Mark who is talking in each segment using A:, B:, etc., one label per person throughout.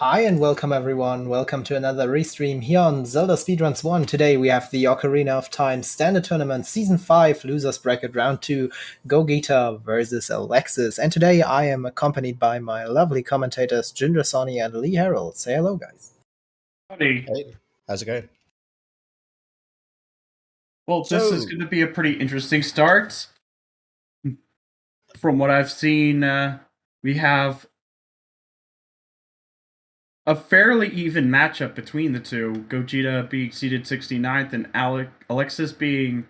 A: Hi and welcome everyone. Welcome to another restream here on Zelda Speedruns 1. Today we have the Ocarina of Time Standard Tournament Season 5 Losers Bracket Round 2 Gogeta versus Alexis. And today I am accompanied by my lovely commentators Ginger Sonny and Lee Harold. Say hello, guys.
B: Howdy.
C: Hey, how's it going?
B: Well, this is going to be a pretty interesting start. From what I've seen, we have a fairly even matchup between the two. Gogeta being seeded 69th and Alexis being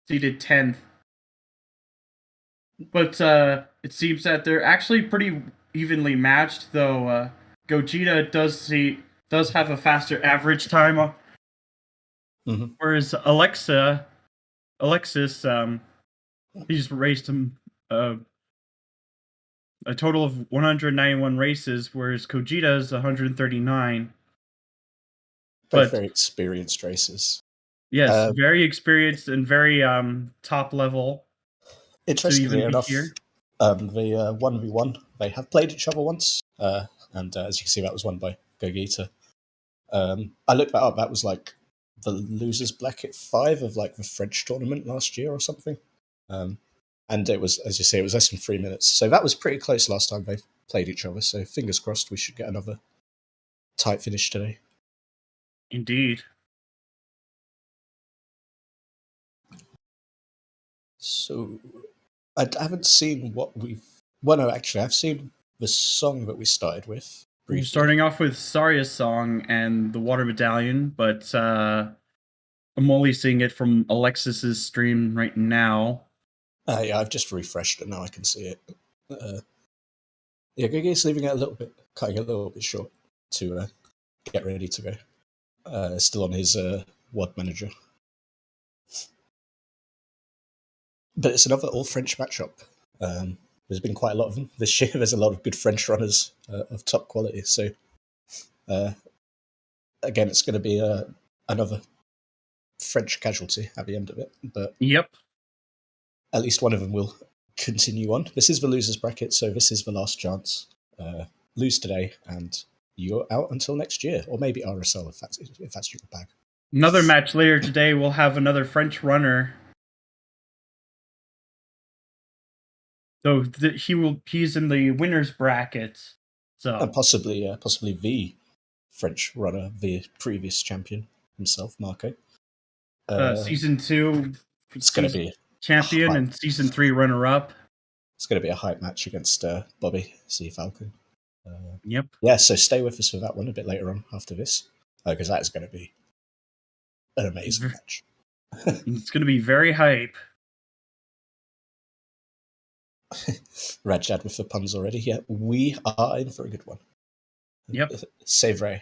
B: seeded 10th. But it seems that they're actually pretty evenly matched, though Gogeta does have a faster average time. Whereas Alexis, he's raced him a total of 191 races, whereas Gogeta's 139.
C: Both very experienced racers.
B: Yes, very experienced and very top level.
C: Interestingly enough, the 1v1, they have played each other once, and as you can see, that was won by Gogeta. I looked that up. That was like the losers bracket 5 of like the French tournament last year or something. And it was, as you say, it was less than 3 minutes. So that was pretty close last time they played each other. So fingers crossed we should get another tight finish today.
B: Indeed.
C: So I haven't seen what we've... Well, no, actually, I've seen the song that we started with.
B: We're starting off with Saria's song and the Water Medallion, but I'm only seeing it from Alexis's stream right now.
C: Yeah, I've just refreshed it now. I can see it. Yeah, Gogeta's leaving it cutting it a little bit short to get ready to go. Still on his WOD manager. But it's another all-French matchup. There's been quite a lot of them this year. There's a lot of good French runners of top quality. So, again, it's going to be another French casualty at the end of it. But
B: yep.
C: At least one of them will continue on. This is the losers bracket, so this is the last chance. Lose today, and you're out until next year, or maybe RSL if that's your bag.
B: Another match later today, we'll have another French runner. So he's in the winners bracket. So
C: and possibly the French runner, the previous champion himself, Marco.
B: Season 2,
C: it's going to be
B: champion and Season 3 runner-up.
C: It's going to be a hype match against Bobby C. Falcon.
B: Yep.
C: Yeah, so stay with us for that one a bit later on after this, because that is going to be an amazing match.
B: It's going to be very hype.
C: Rajad with the puns already. Yeah, we are in for a good one.
B: Yep.
C: C'est vrai.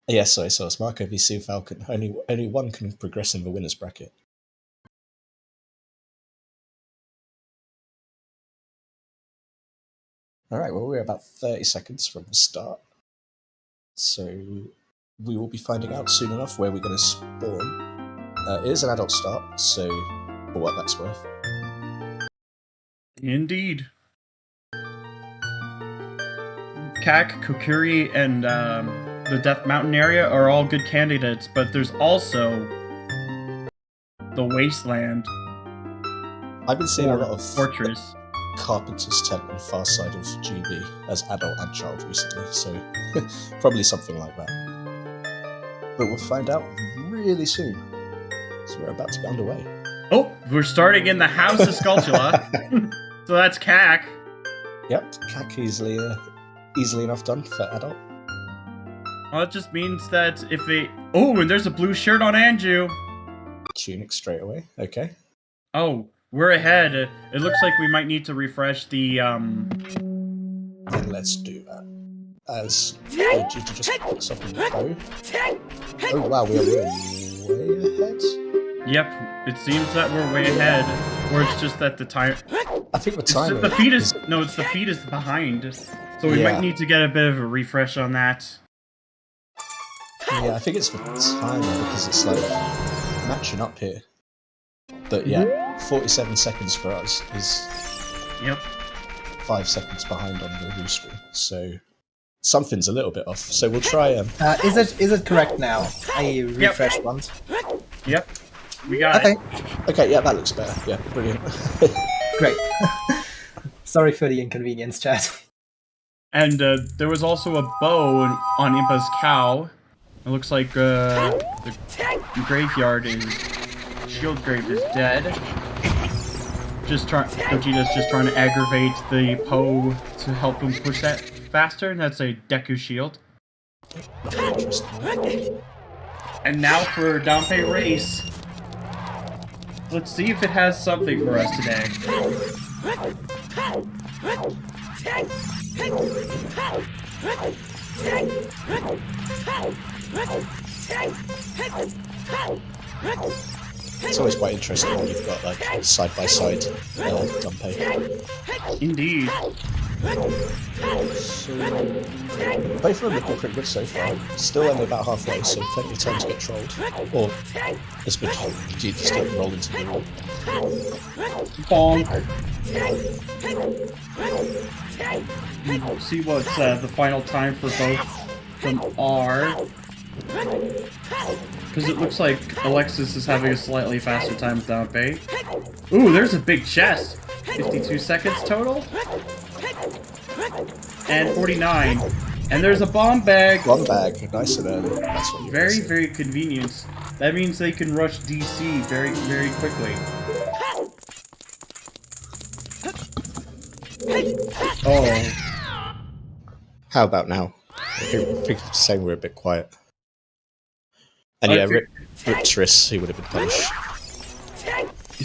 C: Yeah, so it's Marco v. C. Falcon. Only one can progress in the winners bracket. All right, well, we're about 30 seconds from the start. So we will be finding out soon enough where we're going to spawn. It is an adult start, so for what that's worth.
B: Indeed. Kak, Kokiri, and the Death Mountain area are all good candidates, but there's also the Wasteland.
C: I've been seeing a lot of
B: Fortress.
C: Carpenter's Tent and Far Side of GB as adult and child recently, so probably something like that. But we'll find out really soon, so we're about to get underway.
B: Oh, we're starting in the House of Skulltula. So that's Kak.
C: Yep, Kak easily enough done for adult.
B: Well, it just means that if they... Oh, and there's a blue shirt on Anju.
C: Tunic straight away, okay.
B: Oh, we're ahead. It looks like we might need to refresh the...
C: Then let's do that. As Gogeta just puts up in the bow. Oh wow, we are way ahead.
B: Yep, it seems that we're way ahead. Or it's just that the time...
C: I think the time...
B: The feed is... No, it's the feed is behind. So we might need to get a bit of a refresh on that.
C: Yeah, I think it's the timer because it's like matching up here. But yeah, 47 seconds for us is 5 seconds behind on the blue screen. So something's a little bit off. So we'll try.
A: Is it correct now? I refreshed once.
B: Yep. We got it.
C: Okay, yeah, that looks better. Yeah, brilliant.
A: Great. Sorry for the inconvenience, chat.
B: And there was also a bow on Impa's cow. It looks like the graveyard is... Shield Grave is dead. Gogeta's just trying to aggravate the Poe to help him push that faster, and that's a Deku Shield. And now for Danpei Race. Let's see if it has something for us today.
C: It's always quite interesting when you've got like side-by-side Danpei.
B: Indeed.
C: So, both of them looking pretty good so far. Still only about halfway, so plenty of time to get trolled. Or, as Gogeta still roll into the wall.
B: Bonk. See what the final time for both of them are. Because it looks like Alexis is having a slightly faster time with Danpei. Ooh, there's a big chest! 52 seconds total? And 49. And there's a bomb bag!
C: Bomb bag, nice and early. That's what you
B: Very, very convenient. That means they can rush DC very, very quickly. Oh.
C: How about now? I think it's saying we're a bit quiet. And yeah, Riptris, he would have been punished.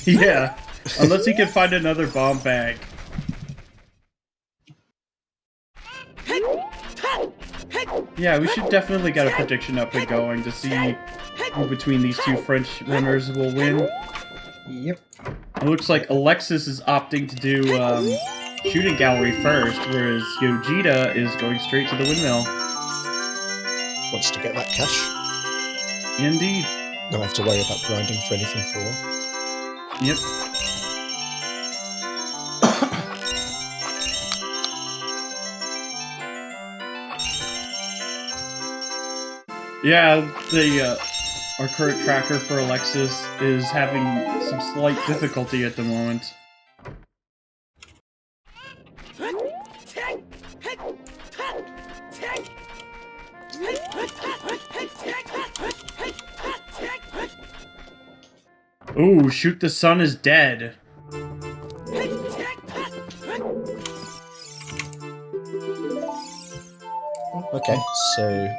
B: Yeah, unless he can find another bomb bag. Yeah, we should definitely get a prediction up and going to see who between these two French runners will win.
A: Yep.
B: It looks like Alexis is opting to do shooting gallery first, whereas Gogeta is going straight to the windmill.
C: Wants to get that cash.
B: Indeed.
C: Don't have to worry about grinding for anything for a while.
B: Yep. Yeah, our current tracker for Alexis is having some slight difficulty at the moment. Ooh, Shoot the Sun is dead.
C: Okay, so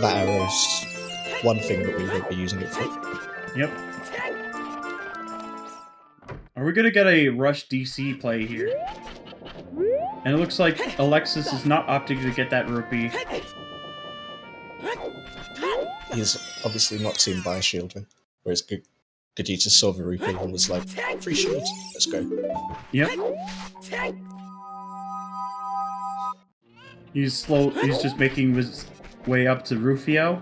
C: that arrow's one thing that we won't be using it for.
B: Yep. Are we gonna get a Rush DC play here? And it looks like Alexis is not opting to get that rupee.
C: He's obviously not seen by a shieldman, whereas Gogeta saw the rupee and was like, free shield, let's go.
B: Yep. He's just making his way up to Rufio.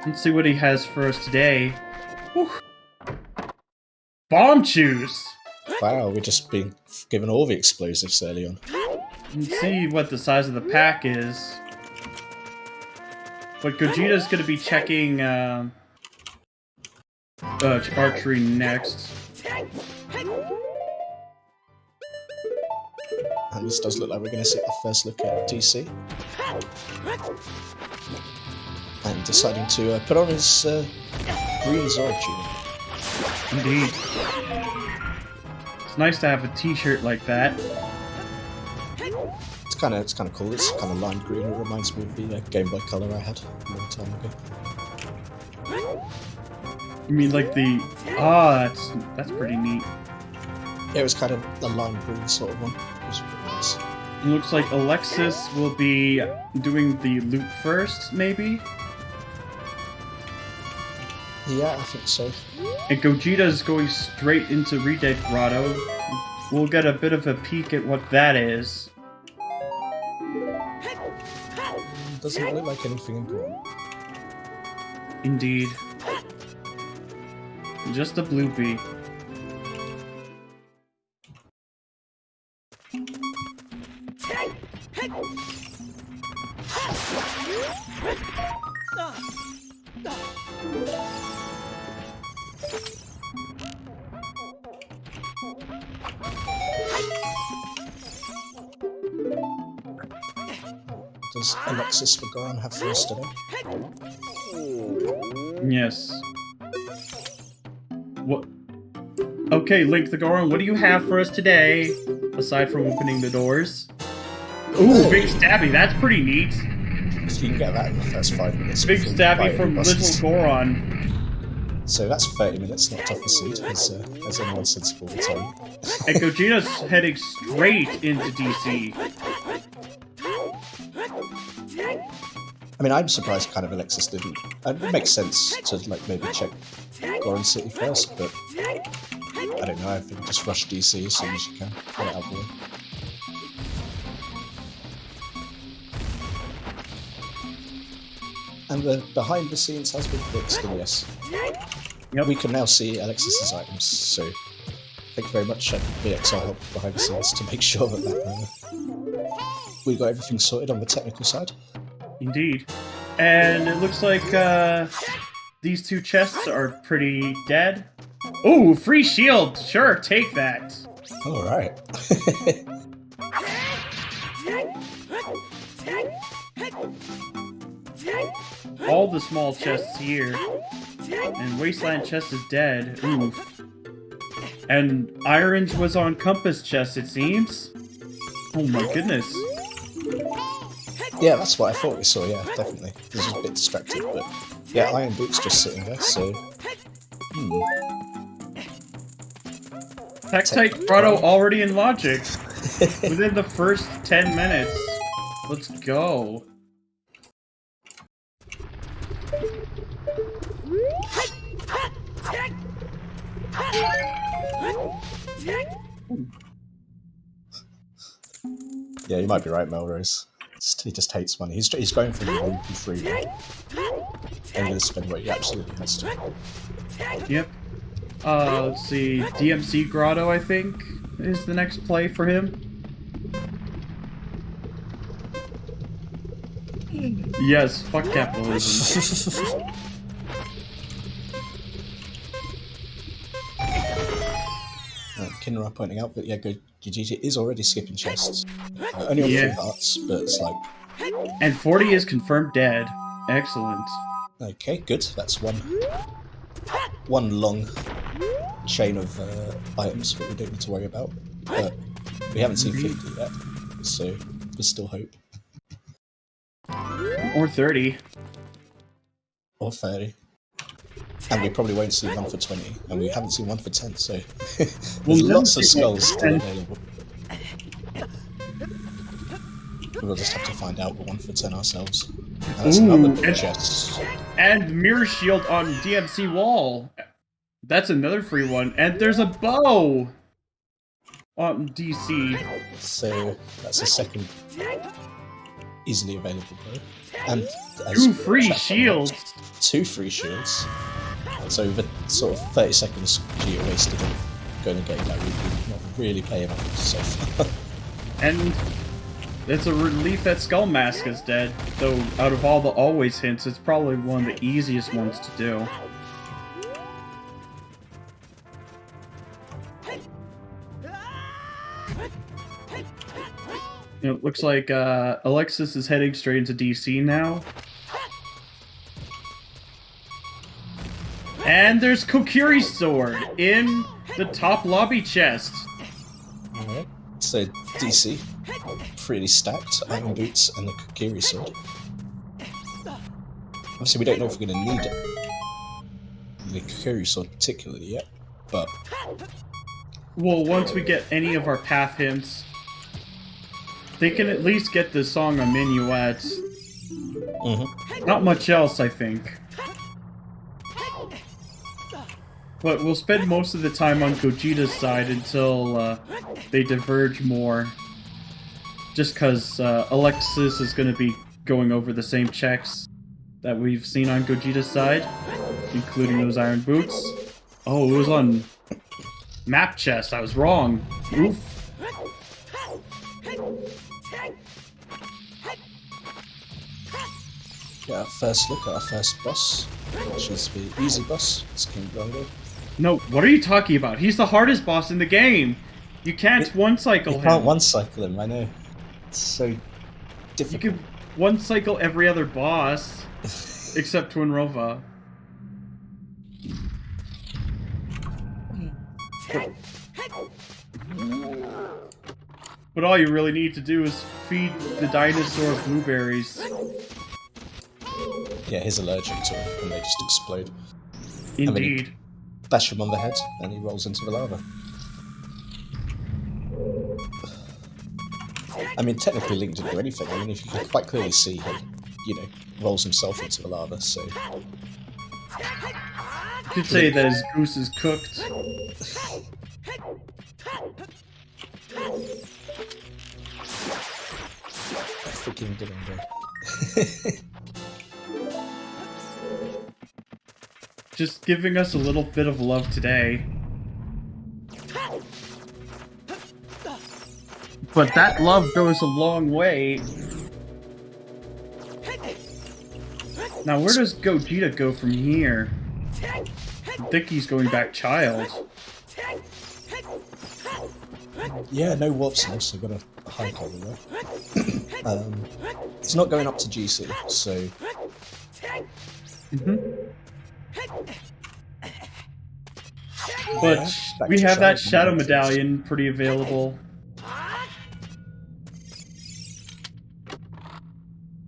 B: Let's see what he has for us today. Whew. Bomb Juice!
C: Wow, we're just being given all the explosives early on.
B: Let's see what the size of the pack is. But Gogeta's gonna be checking archery next.
C: And this does look like we're going to see the first look at DC. And deciding to put on his green Zord tunic.
B: Indeed. It's nice to have a t-shirt like that.
C: It's kind of cool. It's kind of lime green. It reminds me of the Game Boy Color I had a long time ago.
B: You mean like the... Ah, that's pretty neat.
C: Yeah, it was kind of a lime green sort of one. It was pretty nice.
B: It looks like Alexis will be doing the loot first, maybe?
C: Yeah, I think so.
B: And Gogeta's going straight into Redead Grotto. We'll get a bit of a peek at what that is.
C: Doesn't look like anything important.
B: Indeed. Just a bloopy.
C: does Alexis for Goron have for us today?
B: Yes. What? Okay, Link the Goron, what do you have for us today? Aside from opening the doors. Ooh, big stabby, that's pretty neat.
C: If you can get that in the first 5 minutes.
B: Big stabby from Little Goron.
C: So that's 30 minutes knocked off the seat, as anyone sensible will tell you.
B: And Gogeta's heading straight into DC.
C: I mean, I'm surprised kind of Alexis didn't. It makes sense to like maybe check Goron City first, but I don't know, I think just rush DC as soon as you can. Get it out of the way. And the behind the scenes has been fixed, and yes.
B: Yep.
C: We can now see Alexis's items, so thank you very much, BXR helped behind the scenes to make sure that we got everything sorted on the technical side.
B: Indeed. And it looks like these two chests are pretty dead. Ooh, free shield! Sure, take that.
C: Alright.
B: All the small chests here. And Wasteland chest is dead. Oof. And Irons was on Compass chest, it seems. Oh my goodness.
C: Yeah, that's what I thought we saw, yeah, definitely. This is a bit distracted, but yeah, Iron Boot's just sitting there, so...
B: Hextite Grotto already in Logic. Within the first 10 minutes. Let's go.
C: Yeah, you might be right, Melrose. He just hates money. He's going for the rupee free one. And going to spend what he absolutely has to.
B: Yep. Let's see. DMC Grotto, I think, is the next play for him. Yes, fuck capitalism.
C: Kinra pointing out that yeah, Gogeta is already skipping chests. Only on 3 hearts, but it's like...
B: And 40 is confirmed dead. Excellent.
C: Okay, good. That's one long chain of items that we don't need to worry about. But we haven't seen 50 yet, so there's still hope.
B: Or 30.
C: Or 30. And we probably won't see one for 20, and we haven't seen one for 10, so there's lots of skulls still available. We'll just have to find out the one for 10 ourselves. And that's another chest.
B: And Mirror Shield on DMC Wall. That's another free one. And there's a bow on DC.
C: So that's a second easily available bow. And
B: 2 free shields.
C: 2 free shields. So the sort of 30 seconds Gogeta wasted on going to get that rupee, not really paying off so far.
B: And it's a relief that Skull Mask is dead, though out of all the always hints, it's probably one of the easiest ones to do. It looks like Alexis is heading straight into DC now. And there's Kokiri's sword in the top lobby chest.
C: Alright, so DC, pretty stacked, Iron Boots and the Kokiri sword. Obviously we don't know if we're going to need the Kokiri sword particularly yet, but...
B: Well, once we get any of our path hints, they can at least get the song on Minuets. Not much else, I think. But we'll spend most of the time on Gogeta's side until they diverge more. Just because Alexis is going to be going over the same checks that we've seen on Gogeta's side, including those Iron Boots. Oh, it was on Map Chest. I was wrong. Oof.
C: Get our first look at our first boss, which is the easy boss. It's King Brongo.
B: No, what are you talking about? He's the hardest boss in the game. You can't one-cycle him.
C: You can't one-cycle him, I know. It's so difficult.
B: one cycle every other boss, except Twinrova. But all you really need to do is feed the dinosaur blueberries.
C: Yeah, he's allergic to them, and they just explode.
B: Indeed.
C: Bash him on the head, and he rolls into the lava. I mean, technically Link didn't do anything. I mean, if you can quite clearly see him, you know, rolls himself into the lava, so...
B: You could say that his goose is cooked.
C: Freaking Dillinger.
B: Just giving us a little bit of love today. But that love goes a long way. Now, where does Gogeta go from here? I think he's going back child.
C: Yeah, no warps now, so got a hike over there. He's not going up to GC, so...
B: But
C: yeah,
B: we have that Shadow Medallion pretty available.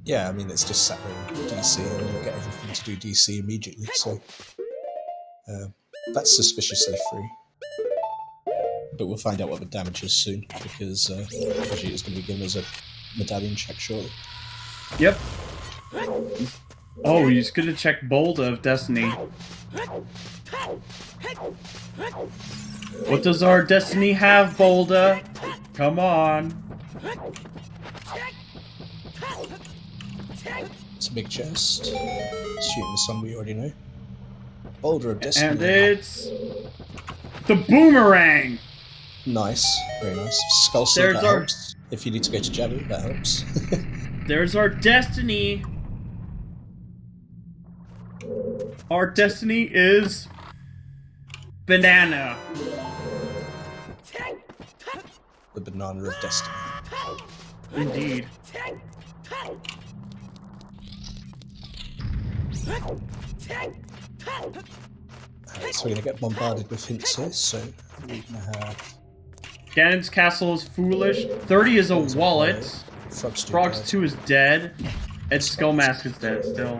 C: Yeah, I mean, it's just sat there in DC, and you'll get everything to do DC immediately, so... that's suspiciously free. But we'll find out what the damage is soon, because Gogeta's going to be giving us a medallion check shortly.
B: Yep. Oh, he's going to check Boulder of Destiny. What does our Destiny have, Boulder? Come on.
C: It's a big chest. Shooting this one we already know. Boulder of Destiny.
B: And it's... the Boomerang!
C: Nice, very nice. Skull Seed, that helps. If you need to go to Jabu, that helps.
B: There's our Destiny! Our Destiny is... banana.
C: The banana of Destiny.
B: Indeed.
C: Alright, so we're gonna get bombarded with hints here, so we're gonna have...
B: Ganon's Castle is foolish. 30 is a wallet. Frogs 2 is dead. And Skullmask is dead still.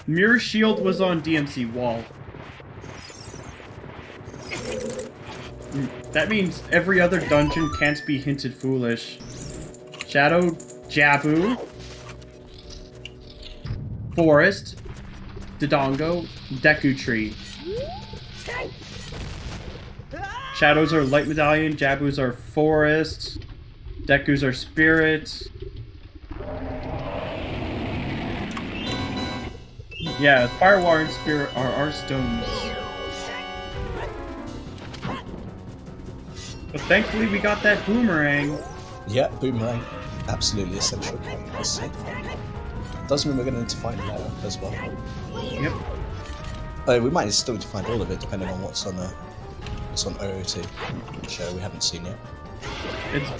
B: Mirror Shield was on DMC wall. That means every other dungeon can't be hinted foolish. Shadow, Jabu, Forest, Dodongo, Deku Tree. Shadows are Light Medallion, Jabus are Forest, Dekus are Spirit. Yeah, Firewire and Spirit are our stones. But thankfully we got that Boomerang.
C: Yeah, Boomerang. Absolutely essential. Does mean we're going to need to find that as well.
B: Yep.
C: We might still need to find all of it, depending on what's on OOT, which we haven't seen yet.
B: It's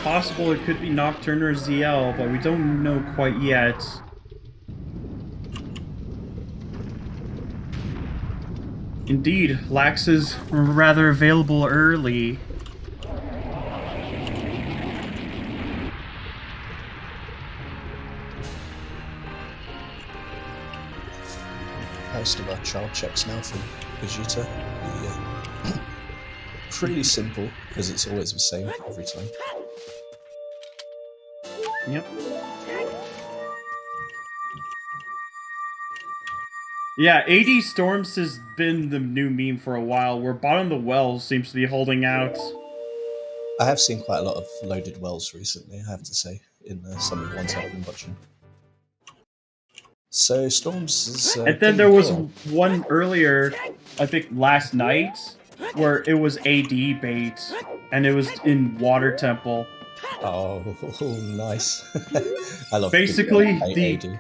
B: possible it could be Nocturne or ZL, but we don't know quite yet. Indeed, Lax is rather available early.
C: Most of our child checks now from Gogeta. Pretty simple, because it's always the same every time.
B: Yep. Yeah, AD Storms has been the new meme for a while, where Bottom the Wells seems to be holding out.
C: I have seen quite a lot of loaded wells recently, I have to say, in some of the ones I've been watching. So Storms is...
B: and then there was one earlier, I think last night, where it was AD bait, and it was in Water Temple.
C: Oh, nice. I love
B: basically
C: the AD.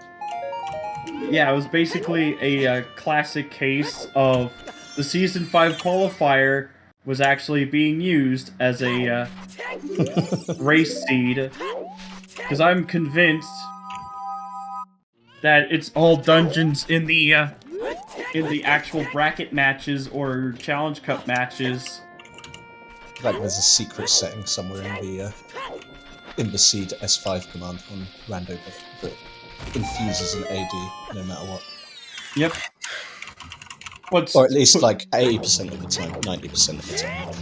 B: Yeah, it was basically a classic case of the Season 5 qualifier was actually being used as a race seed Because I'm convinced that it's all dungeons in the actual bracket matches or challenge cup matches.
C: Like there's a secret setting somewhere in the seed S5 command on Rando that infuses an AD no matter what.
B: Yep.
C: Or at least like 80% of the time, 90% of the time.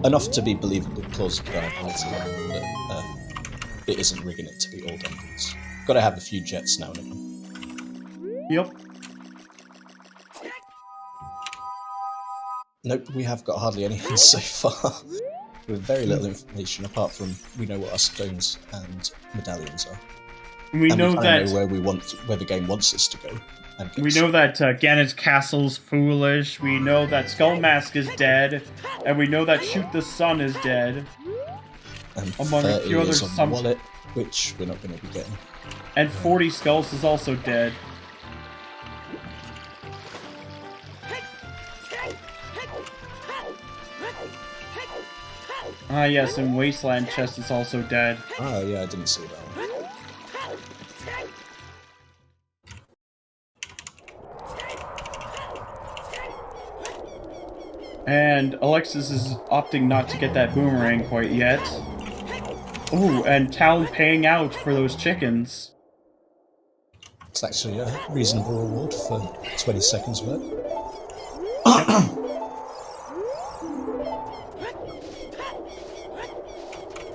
C: Enough to be believably plausible viability, but it isn't rigging it to be all dungeons. Got to have a few jets now and again.
B: Yep.
C: Nope, we have got hardly anything so far. With very little information apart from we know what our stones and medallions are.
B: We know that
C: know where the game wants us to go.
B: We know that Ganon's castle's foolish. We know that Skull Mask is dead, and we know that Shoot the Sun is dead.
C: And
B: among a few others,
C: some wallet, which we're not going to be getting.
B: And 40 Skulls is also dead. Ah yes, and Wasteland Chest is also dead.
C: Oh yeah, I didn't see that one.
B: And Alexis is opting not to get that boomerang quite yet. Ooh, and Town paying out for those chickens.
C: It's actually a reasonable reward for 20 seconds work.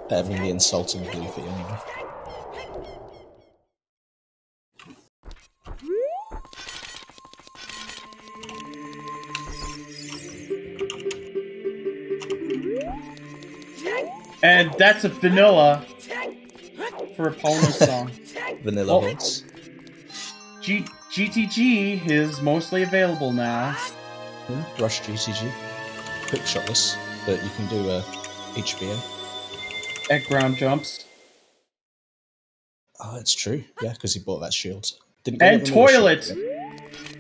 C: Better than the insulting Bluey anyway.
B: And that's a vanilla for a bonus song.
C: Vanilla Horse.
B: GTG is mostly available now.
C: Rush GTG. Quick shotless, but you can do HBA.
B: At ground jumps.
C: Oh, it's true. Yeah, because he bought that shield.
B: And toilet!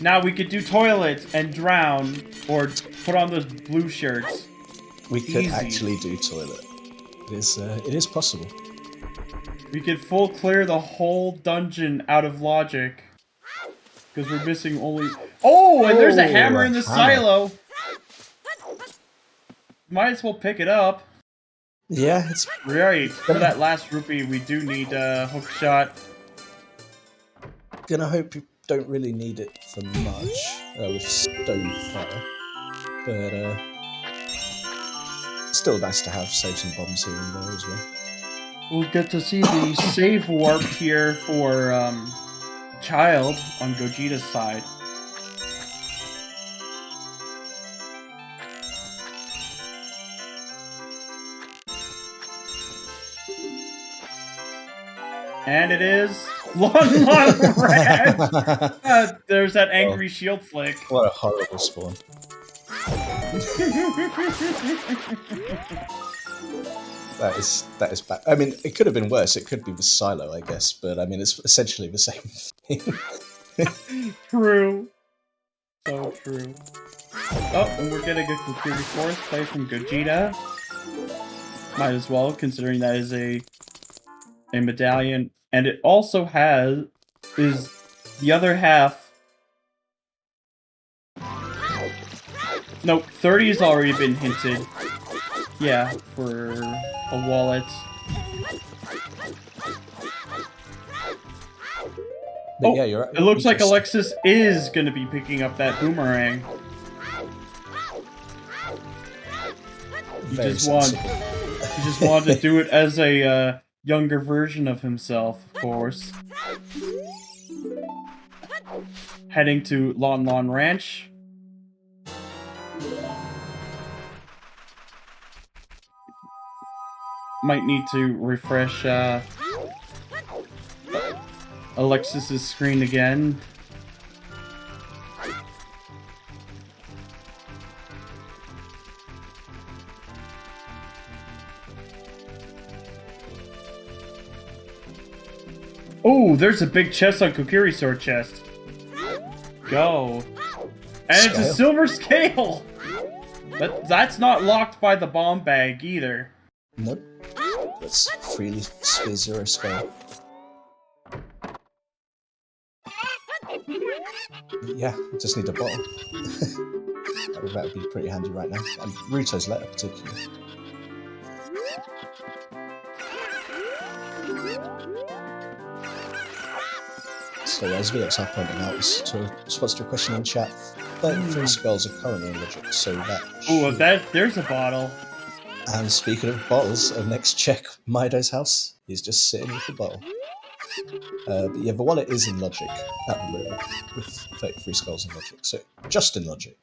B: Now we could do toilet and drown, or put on those blue shirts.
C: We could actually do toilet. It is possible.
B: We could full clear the whole dungeon out of logic. Because we're missing only... Oh, and there's a hammer in the silo! Might as well pick it up.
C: Yeah, it's...
B: Right, for that last rupee, we do need a hook shot.
C: Gonna hope you don't really need it for much with stone fire. But, still nice to have saves and bombs here and there as well.
B: We'll get to see the save warp here for Child on Gogeta's side. And it is Long Ranch! There's that angry shield flick.
C: What a horrible spawn. That is bad. I mean, it could have been worse. It could be the silo, I guess, but I mean, it's essentially the same thing.
B: True. So true. Oh, and we're getting a Kokiri Forest play from Gogeta. Might as well, considering that is a medallion, and it also is the other half. No, 30 has already been hinted. Yeah, for a wallet.
C: But yeah, you're right.
B: It looks like Alexis is going to be picking up that boomerang. He just wanted to do it as a younger version of himself, of course. Heading to Lon Lon Ranch. Might need to refresh Alexis's screen again. Oh, there's a big chest on Kokiri Sword chest. Go. And it's a silver scale! But that's not locked by the bomb bag either.
C: Nope. That's freely Sphere Zero scale. Yeah, we just need a bottle. That would be pretty handy right now. And Ruto's letter, particularly. So as VXR pointing out, to response to a question in chat, 33 skulls are currently in logic, so that
B: there's a bottle.
C: And speaking of bottles, next check Mido's house. He's just sitting with the bottle. But yeah, the wallet is in logic at the moment, with 33 skulls in logic. So just in logic,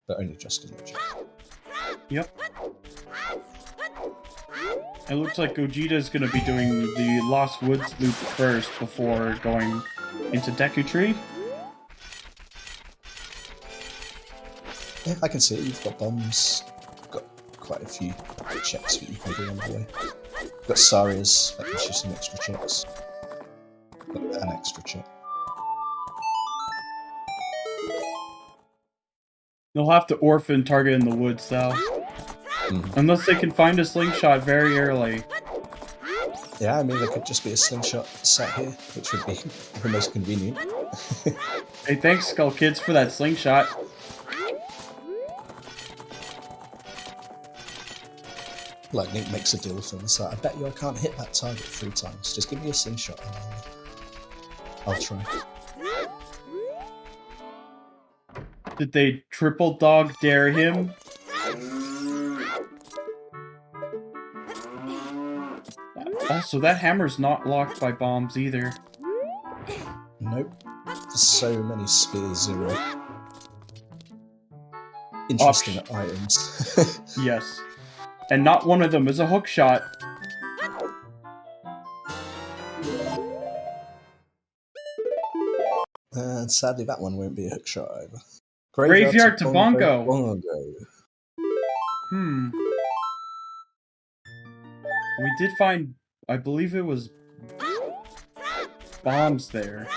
C: but only just in logic.
B: Yep. It looks like Gogeta's going to be doing the Lost Woods loop first before going into Deku Tree.
C: Yeah, I can see it. You've got bombs. You've got quite a few checks that you can do on the way. You've got Saria's, that gives you some extra checks. An extra check.
B: They'll have to orphan target in the woods, though. Unless they can find a slingshot very early.
C: Yeah, I mean, there could just be a slingshot sat here, which would be the most convenient.
B: Hey, thanks, Skull Kids, for that slingshot.
C: Lightning makes a deal from the side. I bet you I can't hit that target 3 times. Just give me a slingshot and I'll try.
B: Did they triple dog dare him? Also, that hammer's not locked by bombs either.
C: Nope. There's so many spears, 0. Interesting items.
B: Yes. And not one of them is a hook shot.
C: And sadly, that one won't be a hook shot either.
B: Graveyard to Bongo. We did find, I believe it was bombs there.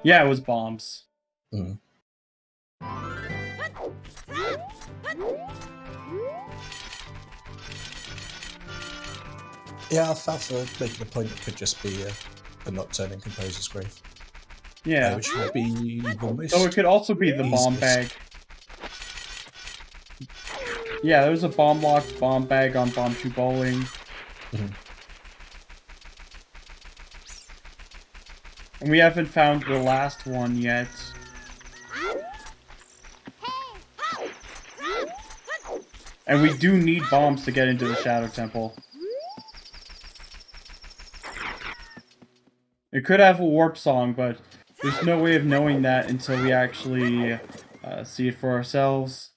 B: Yeah, it was bombs.
C: Yeah, Alfalfa making a point it could just be a Nocturne Composer's grave.
B: Yeah.
C: Which would be the most...
B: So it could also be the bomb bag. Yeah, there was a bomb-locked bomb bag on Bomb 2 Bowling. And we haven't found the last one yet. And we do need bombs to get into the Shadow Temple. It could have a warp song, but there's no way of knowing that until we actually see it for ourselves.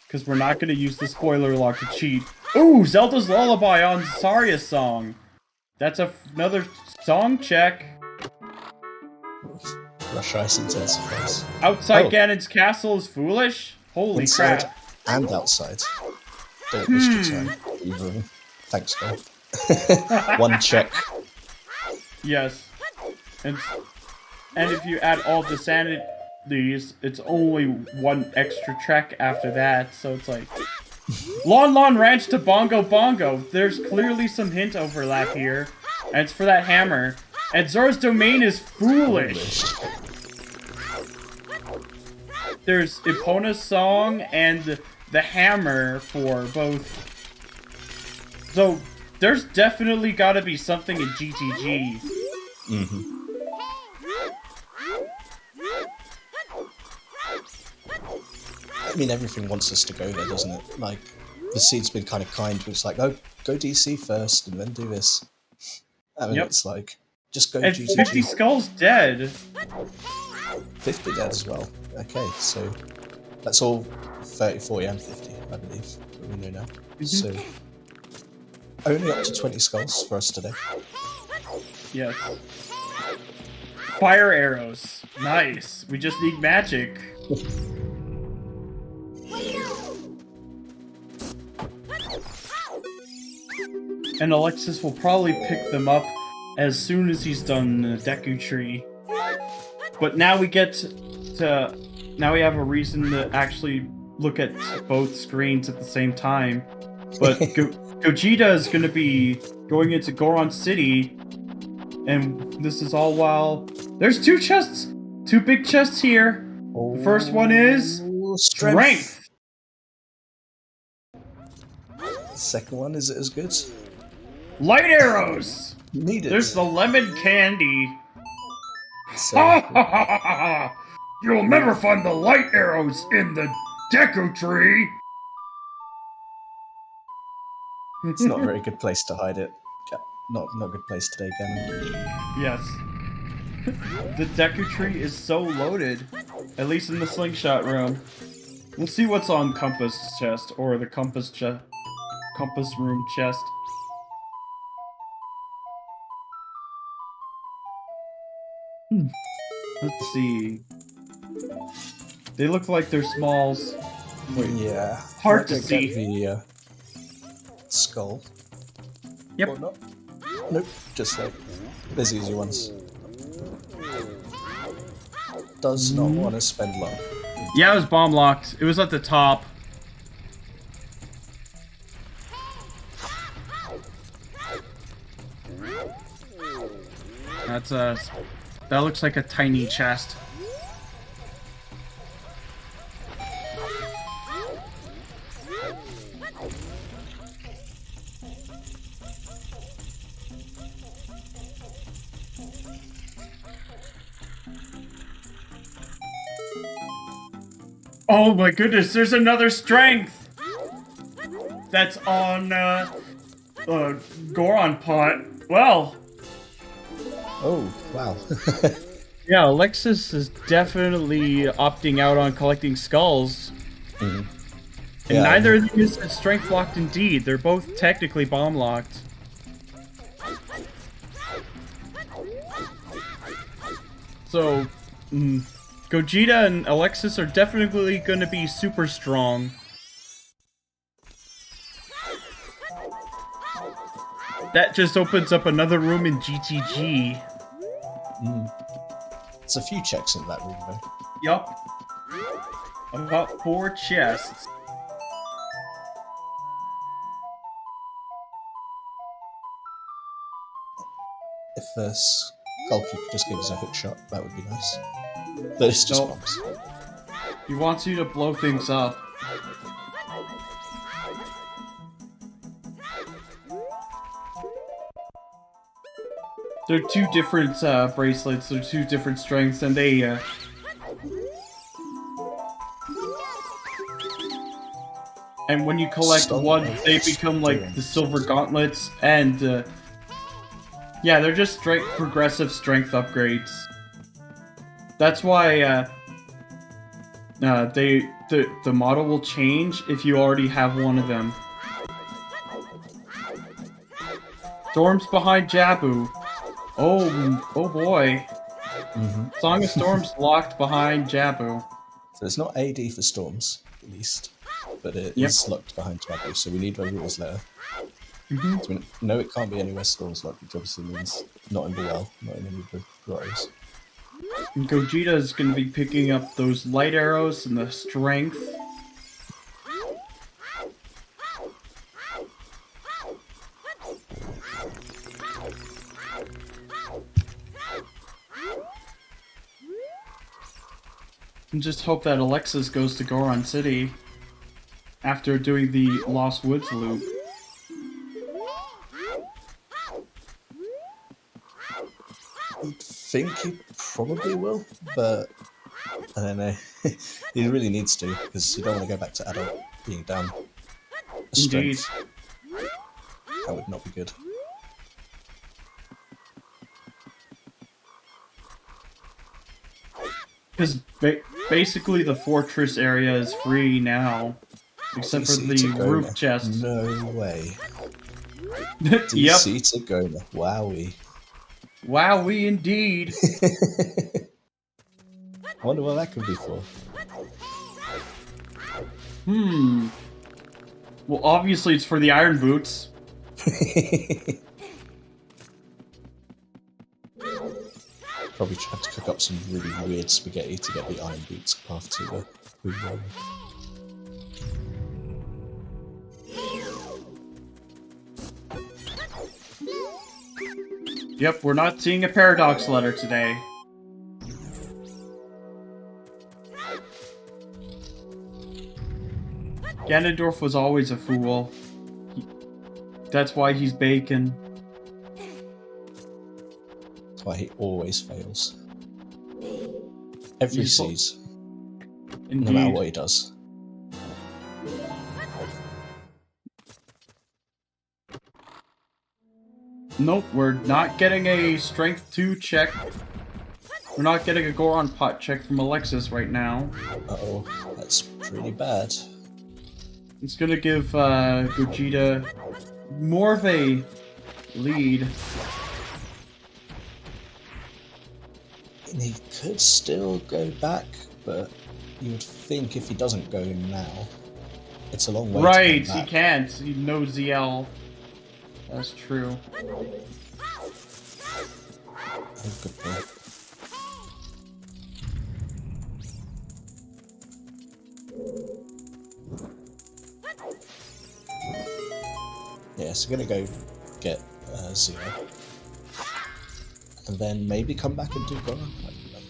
B: Because we're not going to use the spoiler lock to cheat. Ooh, Zelda's Lullaby on Saria's song. That's another song check.
C: Rush Ice intensifies.
B: Outside Ganon's castle is foolish? Holy
C: Inside
B: crap.
C: and outside. Don't waste your time. Either of them. Thanks, God. 1 check.
B: Yes. And if you add all the sanities, it's only 1 extra track after that, so it's like... Lon Lon Ranch to Bongo Bongo. There's clearly some hint overlap here, and it's for that hammer. And Zora's Domain is foolish. There's Epona's song and the hammer for both. So there's definitely got to be something in GTG.
C: I mean, everything wants us to go there, doesn't it? Like, the seed's been kind of kind, but it's like, oh, go DC first and then do this. I mean, it's like, just go
B: and
C: GTG.
B: 50 Skulls dead.
C: 50 dead as well. Okay, so that's all 30, 40, and 50, I believe, that we know now. So, only up to 20 skulls for us today.
B: Yes. Fire arrows. Nice. We just need magic. And Alexis will probably pick them up as soon as he's done the Deku Tree. But now we get to... Now we have a reason to actually look at both screens at the same time. But Gogeta is going to be going into Goron City, and this is all while There's 2 chests! 2 big chests here. The first one is... strength!
C: The second one, is it as good?
B: Light arrows!
C: Needed.
B: There's the lemon candy.
C: So,
B: You'll never find the light arrows in the Deku tree!
C: it's not a very good place to hide it. Not a good place today, Ganon.
B: Yes. The Deku tree is so loaded. At least in the slingshot room. We'll see what's on Compass chest, or the Compass room chest. Let's see. They look like they're smalls. Wait.
C: Yeah.
B: Hard to
C: Get
B: see.
C: the skull.
B: Yep.
C: Or not. Nope. Just like there's easy ones. Does not want to spend long.
B: Yeah, it was bomb locked. It was at the top. That's that looks like a tiny chest. Oh my goodness, there's another strength! That's on, Goron pot. Well.
C: Oh, wow.
B: Yeah, Alexis is definitely opting out on collecting skulls.
C: Mm.
B: And
C: Yeah,
B: neither of them is strength locked indeed. They're both technically bomb locked. So, Gogeta and Alexis are definitely going to be super strong. That just opens up another room in GTG.
C: There's a few checks in that room, though.
B: Yup. About 4 chests.
C: If the Skullkeeper could just give us a hook shot, that would be nice. But it's just bombs.
B: He wants you to blow things up. They're 2 different bracelets, they're 2 different strengths, and they and when you collect one, they become like the silver gauntlets, and yeah, they're just straight progressive strength upgrades. That's why the model will change if you already have one of them. Storm's behind Jabu. Oh boy. Song of Storm's locked behind Jabu.
C: So it's not AD for Storms, at least. But it is locked behind Jabu, so we need a rules letter. So we know it can't be anywhere Storm's locked, which obviously means not in the well, not in any of the grottos.
B: And Gogeta is going to be picking up those light arrows and the strength. And just hope that Alexis goes to Goron City after doing the Lost Woods loop.
C: I think he probably will, but I don't know. He really needs to, because you don't want to go back to adult being down a strength.
B: Indeed.
C: That would not be good.
B: Because basically the fortress area is free now, except for the roof chest.
C: No way.
B: Yep.
C: DC to Goma. Wowie.
B: Wowie indeed.
C: I wonder what that could be for.
B: Well, obviously it's for the iron boots.
C: Probably have to cook up some really weird spaghetti to get the iron boots path to the food room.
B: Yep, we're not seeing a paradox letter today. Ganondorf was always a fool. That's why he's bacon.
C: That's why he always fails. Every season.
B: Indeed.
C: No matter what he does.
B: Nope, we're not getting a Strength 2 check. We're not getting a Goron pot check from Alexis right now.
C: Uh-oh, that's pretty bad.
B: It's gonna give Gogeta more of a lead.
C: And he could still go back, but you would think if he doesn't go now, it's a long way
B: right,
C: to come back.
B: He can't. He knows ZL. That's true.
C: Oh, good point. Yeah, so gonna go get Zero. And then maybe come back and do Goron.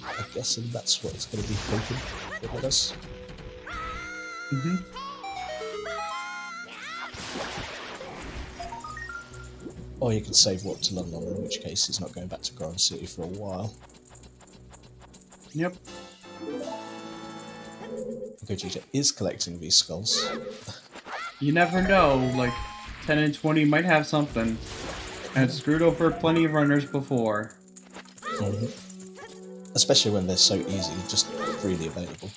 C: I'm guessing that's what it's gonna be thinking with us.
B: Mm-hmm.
C: Or you could save Warp to London, in which case he's not going back to Goron City for a while.
B: Yep.
C: Gogeta is collecting these skulls.
B: You never know, like, 10 and 20 might have something. And it's screwed over plenty of runners before.
C: Mm-hmm. Especially when they're so easy, just freely available.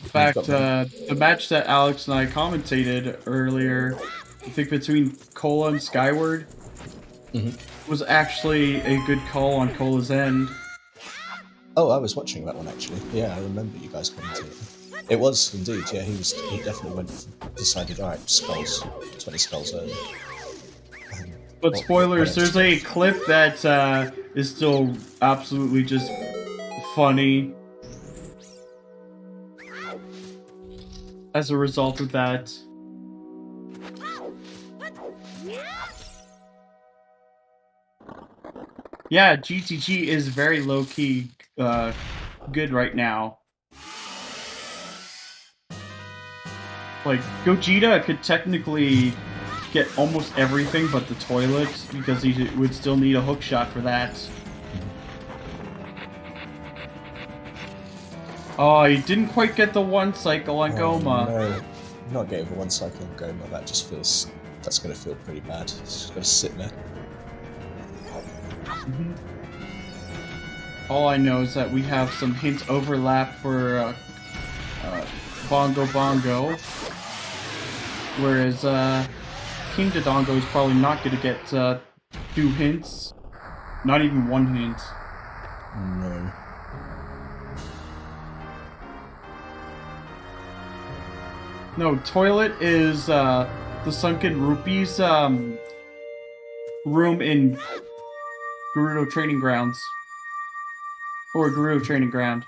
B: In fact, the match that Alex and I commentated earlier, I think between Cola and Skyward, was actually a good call on Cola's end.
C: Oh, I was watching that one actually. Yeah, I remember you guys commentating. It was indeed, yeah, he definitely decided, alright, skulls, 20 skulls early.
B: But spoilers, there's a clip that is still absolutely just funny as a result of that. Yeah, GTG is very low-key good right now. Like, Gogeta could technically get almost everything but the toilet, because he would still need a hook shot for that. Oh, he didn't quite get the one cycle on Goma.
C: No, not getting the one cycle on Goma, that just feels... that's going to feel pretty bad. It's just going to sit there.
B: All I know is that we have some hint overlap for Bongo Bongo, whereas King Dodongo is probably not going to get 2 hints, not even 1 hint.
C: No.
B: No, Toilet is the Sunken Rupees room in Gerudo Training Grounds. Or Gerudo Training Ground.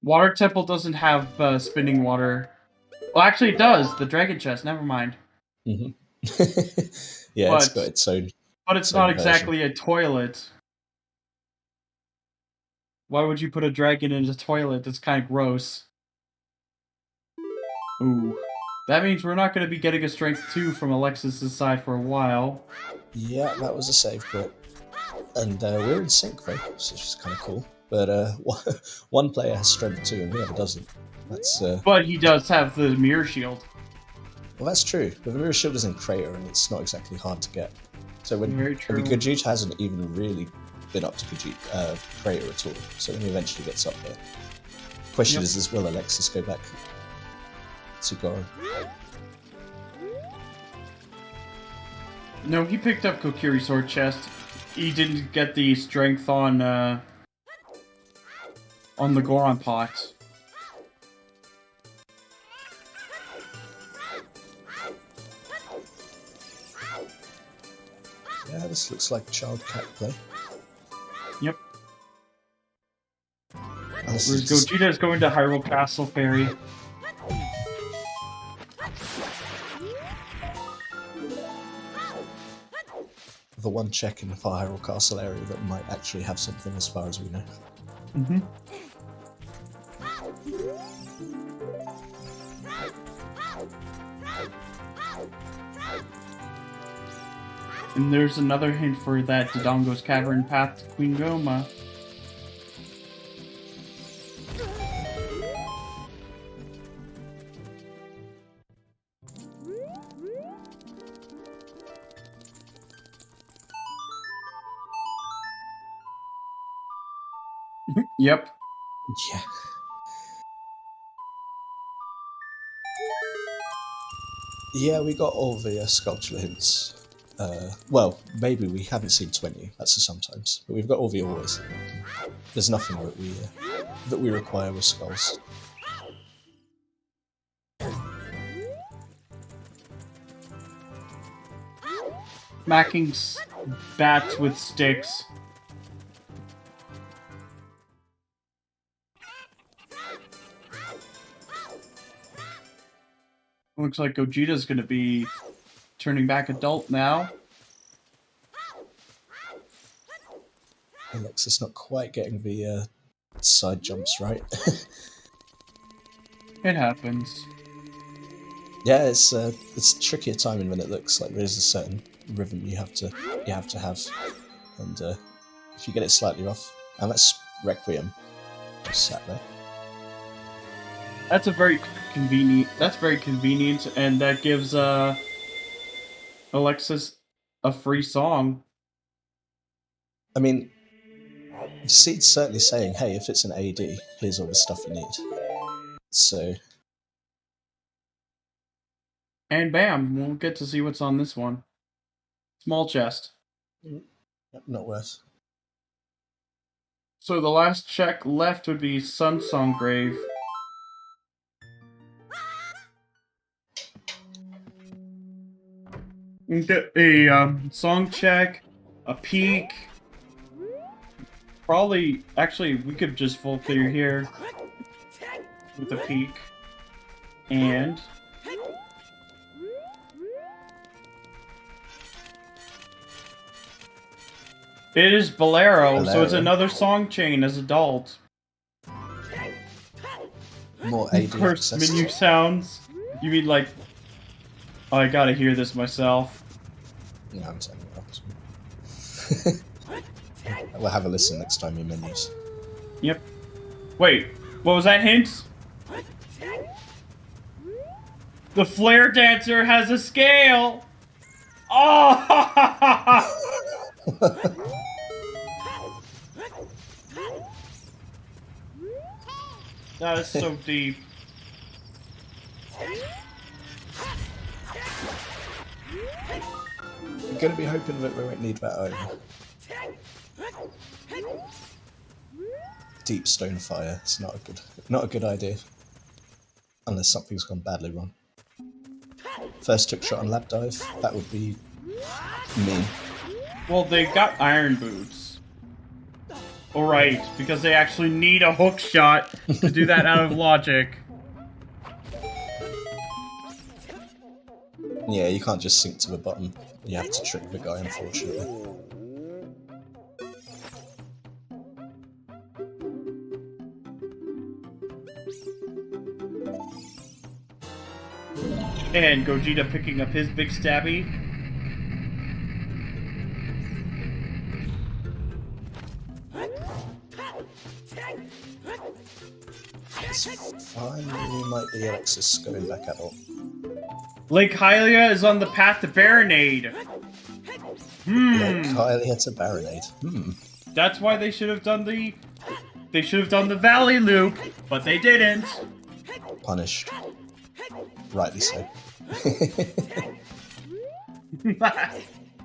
B: Water Temple doesn't have spinning water. Well, actually it does. The Dragon Chest, never mind.
C: Yeah, it's got its own...
B: But it's not exactly a toilet. Why would you put a dragon in a toilet? That's kind of gross. Ooh. That means we're not going to be getting a Strength 2 from Alexis' side for a while.
C: Yeah, that was a save crit. And we're in sync though, which is kind of cool. But one player has Strength 2 and the other doesn't. That's
B: But he does have the Mirror Shield.
C: Well, that's true. But the Mirror Shield is in Crater and it's not exactly hard to get. So when Gogeta hasn't even really been up to Crater at all. So when he eventually gets up there. Question is, will Alexis go back to Goron?
B: No, he picked up Kokiri's Sword Chest. He didn't get the strength on the Goron pot.
C: Yeah, this looks like child cat play.
B: Yep. Whereas Gogeta is going to Hyrule Castle Fairy.
C: the one check in the Fire Castle area that might actually have something as far as we know.
B: Mm-hmm. And there's another hint for that Dodongo's Cavern path to Queen Goma. Yep.
C: Yeah. Yeah, we got all the sculptural hints. Well, maybe we haven't seen 20, that's a sometimes, but we've got all the always. There's nothing that we require with skulls.
B: Smacking bats with sticks. Looks like Gogeta's gonna be turning back adult now.
C: Alexis not quite getting the side jumps right.
B: It happens.
C: Yeah, it's trickier timing when it looks like there's a certain rhythm you have to have, and if you get it slightly off, and that's Requiem, just sat there.
B: That's very convenient, and that gives Alexis a free song.
C: I mean, Seed's certainly saying, hey, if it's an AD, here's all the stuff you need. So...
B: And bam, we'll get to see what's on this one. Small chest.
C: Not worth.
B: So the last check left would be Sunsong Grave. A song check, a peek. Probably, actually, we could just full clear here with a peek. And it is Bolero, so it's another song chain as adult.
C: More AD
B: First
C: access.
B: menu sounds. You mean like, oh, I gotta hear this myself.
C: Yeah, I'm saying that. We'll have a listen next time in menus.
B: Yep. Wait, what was that hint? The flare dancer has a scale! Oh! That is so deep.
C: I'm gonna be hoping that we won't need that either. Deep stone fire. It's not a good idea. Unless something's gone badly wrong. First trick shot on lab dive. That would be mean.
B: Well, they've got iron boots. Alright, because they actually need a hook shot to do that out of logic.
C: Yeah, you can't just sink to the bottom. You have to trick the guy, unfortunately.
B: And Gogeta picking up his big stabby.
C: It's fine, we might be Alexis going back adult.
B: Lake Hylia is on the path to Baronade.
C: Lake Hylia to Baronade.
B: That's why they should have done the... They should have done the Valley Loop, but they didn't.
C: Punished. Rightly so.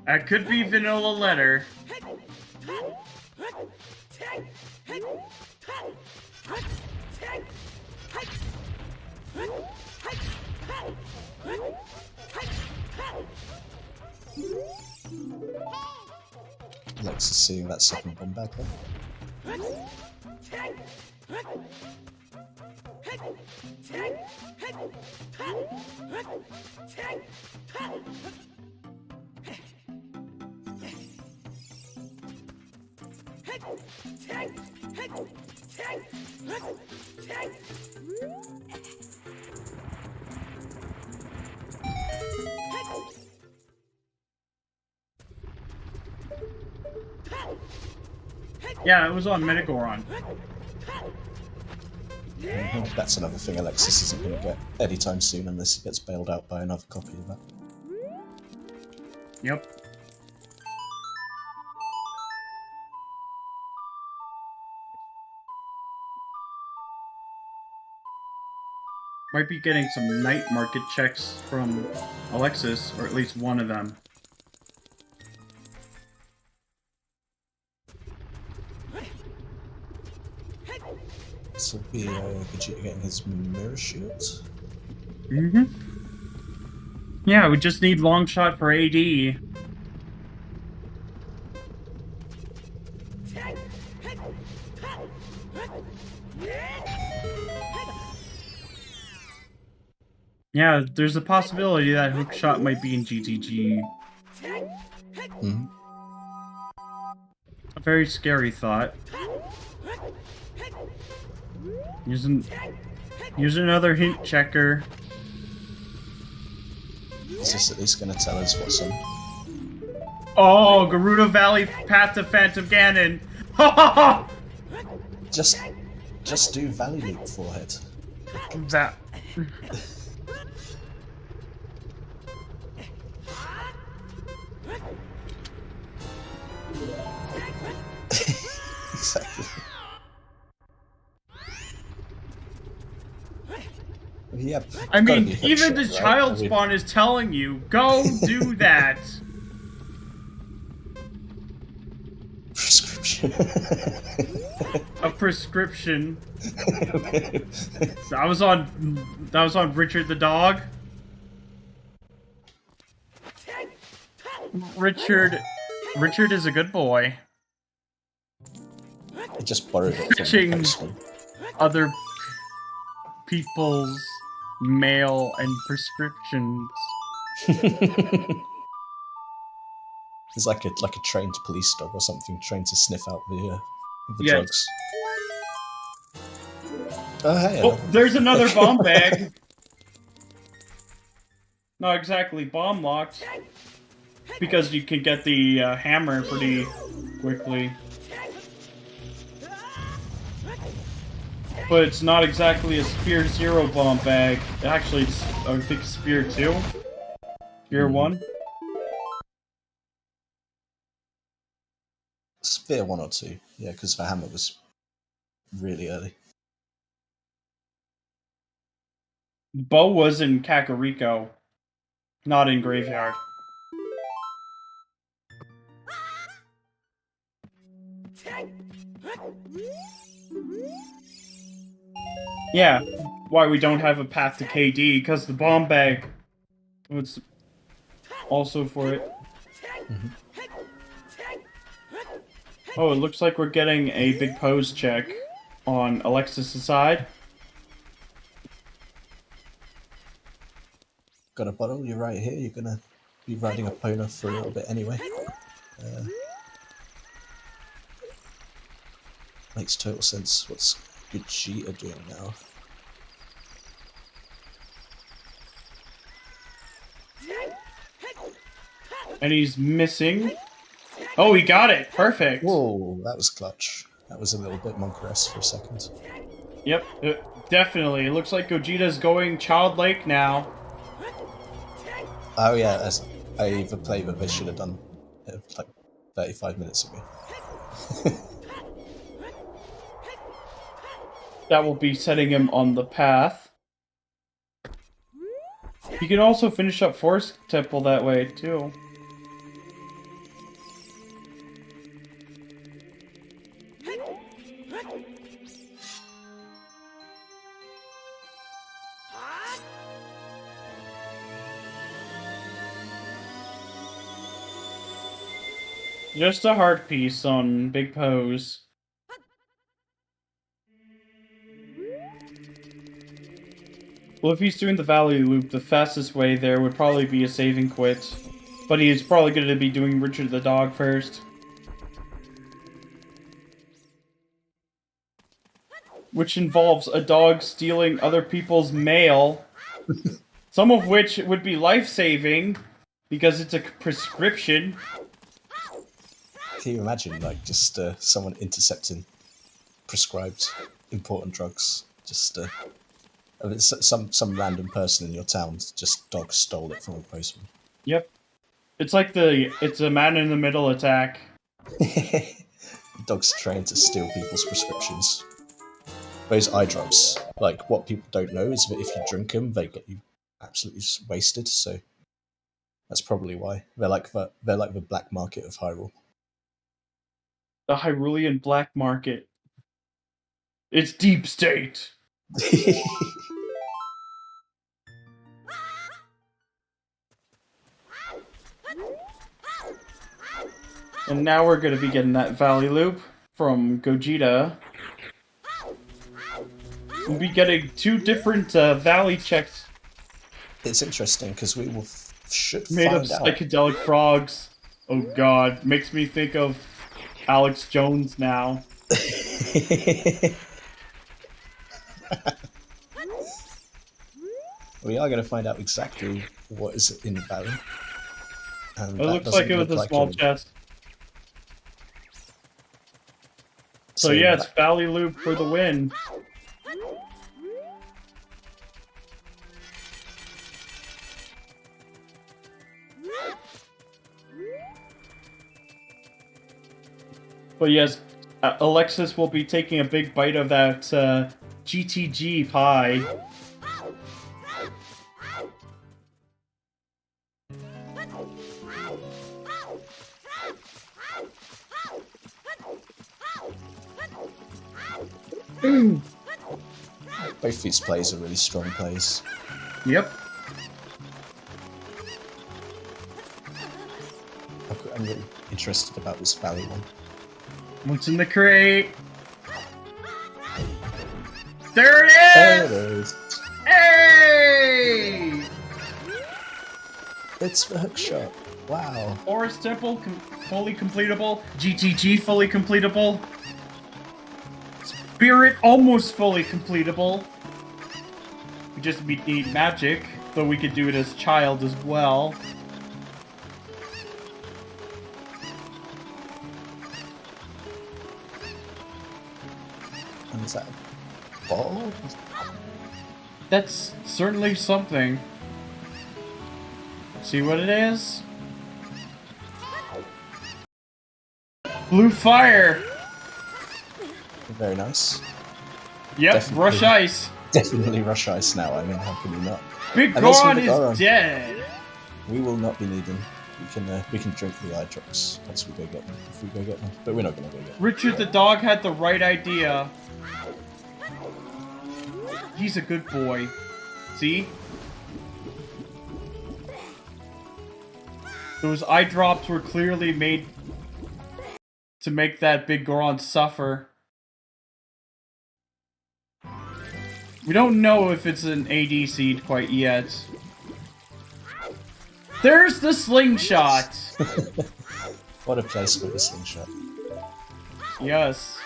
B: That could be vanilla letter.
C: Alexis seeing that second bomb back there.
B: Yeah, it was on Metagoron.
C: That's another thing Alexis isn't going to get anytime soon unless he gets bailed out by another copy of that.
B: Yep. Might be getting some night market checks from Alexis, or at least one of them.
C: This will be Gogeta getting his mirror shield.
B: Mm-hmm. Yeah, we just need long shot for AD. Yeah, there's a possibility that hook shot might be in GTG.
C: Mm-hmm.
B: A very scary thought. Use another hint checker.
C: Is this at least going to tell us what's on?
B: Oh, Gerudo Valley Path to Phantom Ganon.
C: Just do Valley Loop forehead.
B: That.
C: Exactly. Yeah,
B: I mean, even the child spawn is telling you, go do that.
C: Prescription.
B: A prescription. That was on Richard the dog. Richard is a good boy.
C: I just borrowed it from
B: Pitching
C: the postman.
B: Other people's mail and prescriptions.
C: It's like a trained police dog or something, trained to sniff out the
B: Yes.
C: drugs. Oh hey!
B: Oh, there's another bomb bag. Not exactly bomb locked, because you can get the hammer pretty quickly. But it's not exactly a Spear 0 bomb bag. Actually, it's, I think, Spear 2? Spear 1?
C: Spear 1 or 2, yeah, because the hammer was really early.
B: Bow was in Kakariko, not in Graveyard. Yeah, why we don't have a path to KD, because the bomb bag was also for it.
C: Mm-hmm.
B: Oh, it looks like we're getting a big pose check on Alexis' side.
C: Got a bottle, you're right here, you're gonna be riding a Pona for a little bit anyway. Makes total sense. What's Gogeta doing now?
B: And he's missing. Oh, he got it! Perfect!
C: Whoa, that was clutch. That was a little bit Monk-esque for a second.
B: Yep, definitely. It looks like Gogeta's going childlike now.
C: Oh yeah, I either played what they should have done like 35 minutes ago.
B: That will be setting him on the path. You can also finish up Forest Temple that way, too. Just a heart piece on Big Pose. Well, if he's doing the Valley Loop, the fastest way there would probably be a save and quit. But he's probably going to be doing Richard the Dog first. which involves a dog stealing other people's mail, some of which would be life-saving because it's a prescription.
C: Can you imagine, like, just someone intercepting prescribed important drugs? Just some random person in your town, just dog stole it from a postman.
B: Yep. It's like it's a man-in-the-middle attack.
C: Dogs trained to steal people's prescriptions. Those eye drops, like, what people don't know is that if you drink them, they get you absolutely wasted, so that's probably why. They're like the black market of Hyrule.
B: The Hyrulean black market. It's deep state. And now we're going to be getting that Valley Loop from Gogeta. We'll be getting 2 different Valley checks.
C: It's interesting because we will should
B: made
C: find
B: of
C: out.
B: psychedelic frogs. Oh god, makes me think of Alex Jones now.
C: We are going to find out exactly what is in the valley. And
B: It looks like it was a small chest. So yeah, it's Valley Loop for the win. But yes, Alexis will be taking a big bite of that GTG pie.
C: Both these plays are really strong plays.
B: Yep.
C: I'm really interested about this Valley one.
B: What's in the crate? There it is!
C: There it is!
B: Hey!
C: It's the hookshot. Wow.
B: Forest Temple fully completable. GTG fully completable. Spirit almost fully completable. We just need magic, though we could do it as child as well.
C: And is that a ball?
B: That's certainly something. See what it is? Blue fire!
C: Very nice.
B: Yep,
C: Definitely.
B: Rush Ice.
C: Definitely Rush Ice now, I mean, how can you not?
B: Big
C: And also
B: Goron
C: Big
B: is
C: Goron.
B: dead!
C: We will not be needing. We can drink the eye drops once we go get them, if we go get them. But we're not going to go get them.
B: Richard the dog had the right idea. He's a good boy. See? Those eye drops were clearly made to make that Big Goron suffer. We don't know if it's an AD seed quite yet. There's the slingshot!
C: What a place for the slingshot.
B: Yes.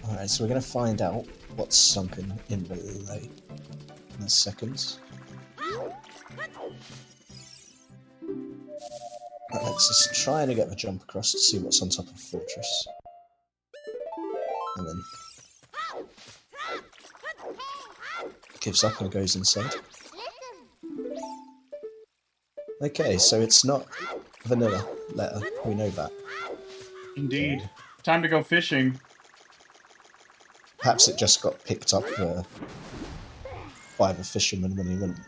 C: Alright, so we're going to find out what's sunken in the lake in a second. Alexis trying to get the jump across to see what's on top of the fortress. And then gives up and goes inside. Okay, so it's not vanilla letter, we know that.
B: Indeed. Time to go fishing.
C: Perhaps it just got picked up by the fisherman when he went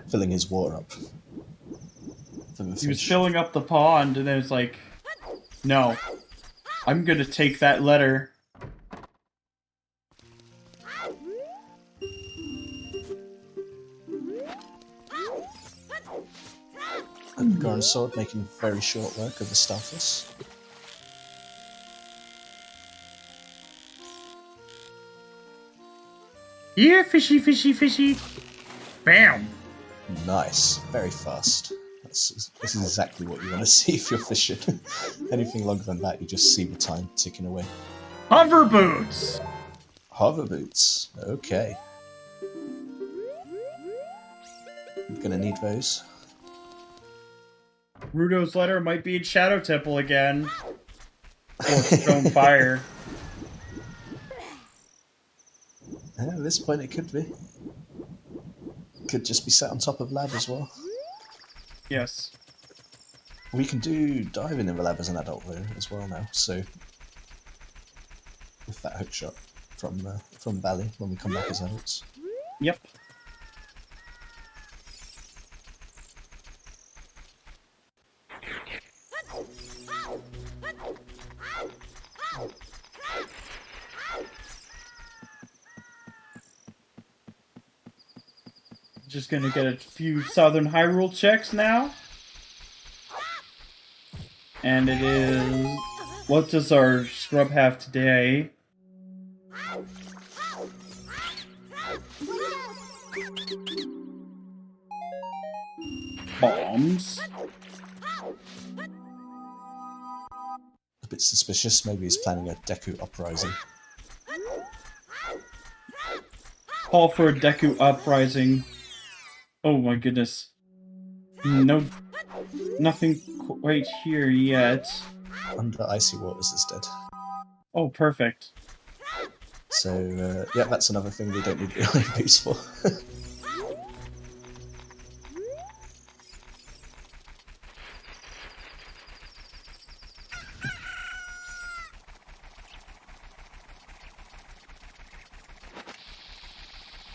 C: filling his water up.
B: He was filling up the pond, and then it's like, no, I'm gonna take that letter.
C: And the Goron sword making very short work of the Starfish.
B: Yeah, fishy, fishy, fishy. Bam.
C: Nice. Very fast. This is exactly what you want to see if you're fishing. Anything longer than that, you just see the time ticking away.
B: Hover boots!
C: Hover boots. Okay. I'm gonna need those.
B: Rudo's letter might be in Shadow Temple again. Or Stone Fire.
C: At this point, it could be. Could just be sat on top of lab as well.
B: Yes.
C: We can do diving in the lab as an adult though as well now. So with that hook shot from Valley when we come back as adults.
B: Yep. Just gonna get a few Southern Hyrule checks now. And it is... What does our scrub have today? Bombs.
C: A bit suspicious. Maybe he's planning a Deku Uprising.
B: Call for a Deku Uprising. Oh my goodness. No... Nothing quite here yet.
C: Under Icy Waters is dead.
B: Oh, perfect.
C: So, yeah, that's another thing we don't need the iron boots for.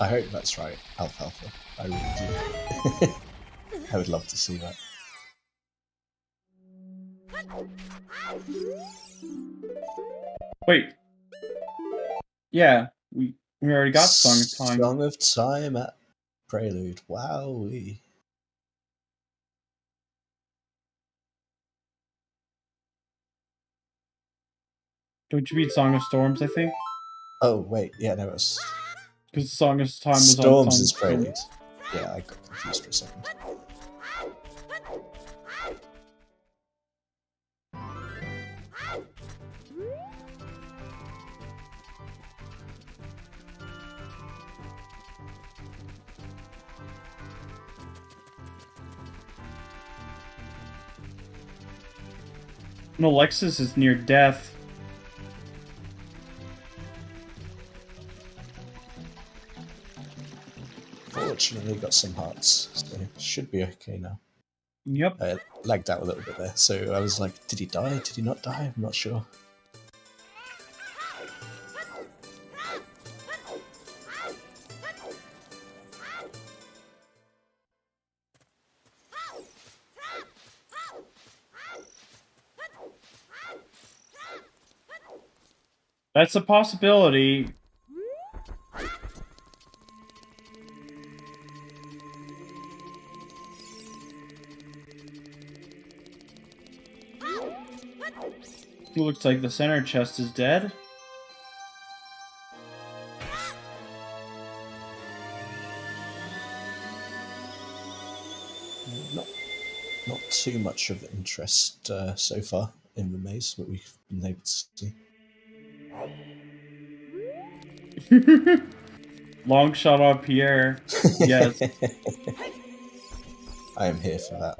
C: I hope that's right, Alfalfa. I really do. I would love to see that.
B: Wait. Yeah, we already got Song of Time.
C: Song of Time at Prelude. Wowee.
B: Don't you mean Song of Storms, I think?
C: Oh, wait, yeah, no, it's...
B: Because Song of Time was
C: Storms
B: on
C: is Prelude. Yeah, I got confused for a second.
B: And Alexis is near death.
C: Fortunately, got some hearts, so should be okay now.
B: Yep.
C: I lagged out a little bit there, so I was like, did he die? Did he not die? I'm not sure.
B: That's a possibility. It looks like the center chest is dead.
C: Not too much of interest so far in the maze, but we've been able to see.
B: Long shot on Pierre. Yes.
C: I am here for that.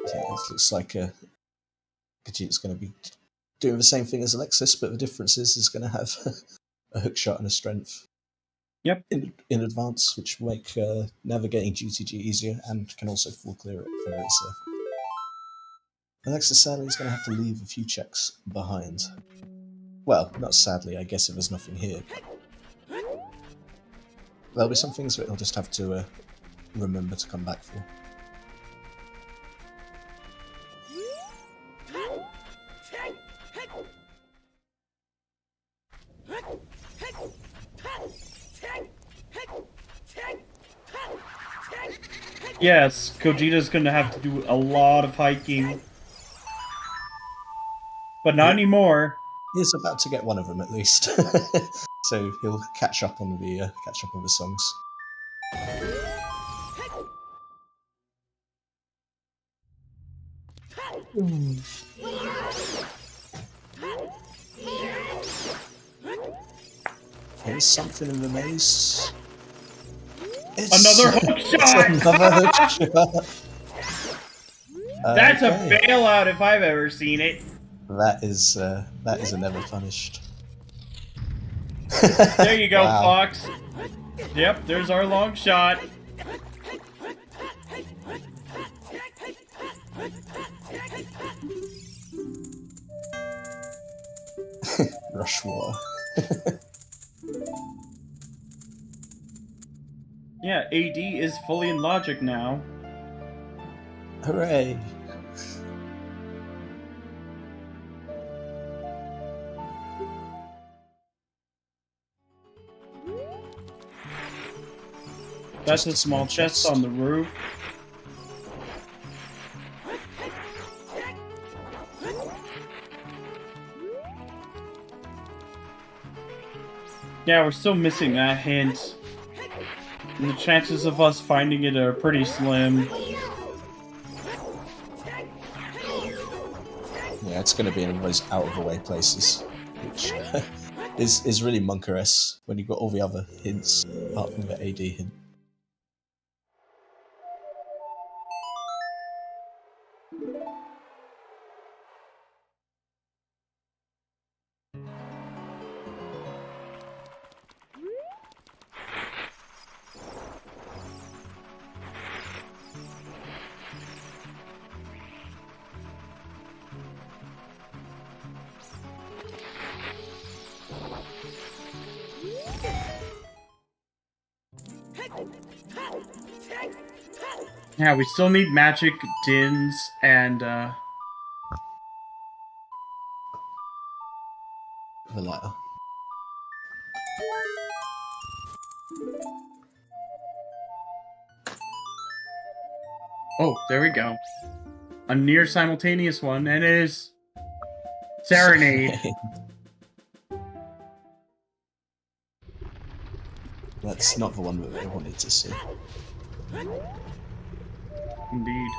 C: Yeah, it looks like Gogeta's going to be doing the same thing as Alexis, but the difference is he's going to have a hook shot and a strength.
B: Yep.
C: In advance, which will make navigating GTG easier and can also full clear it for very safe. Alexis sadly is going to have to leave a few checks behind. Well, not sadly, I guess if there's nothing here. There'll be some things that he'll just have to remember to come back for.
B: Yes, Gogeta's gonna have to do a lot of hiking. But not anymore.
C: He's about to get one of them at least. So he'll catch up on the songs. There's something in the maze.
B: Another hook shot!
C: Another hook shot.
B: That's a bailout if I've ever seen it.
C: That is a never punished.
B: There you go,
C: Wow.
B: Fox. Yep, there's our long shot.
C: Rush water.
B: Yeah, AD is fully in logic now.
C: Hooray!
B: That's a small chest on the roof. Yeah, we're still missing that hint. And the chances of us finding it are pretty slim.
C: Yeah, it's going to be in those out-of-the-way places, which is really Monker-esque when you've got all the other hints apart from the AD hint.
B: Yeah, we still need magic, dins, and
C: The latter.
B: oh, there we go. A near simultaneous one, and it is Serenade.
C: That's not the one that I wanted to see.
B: Indeed.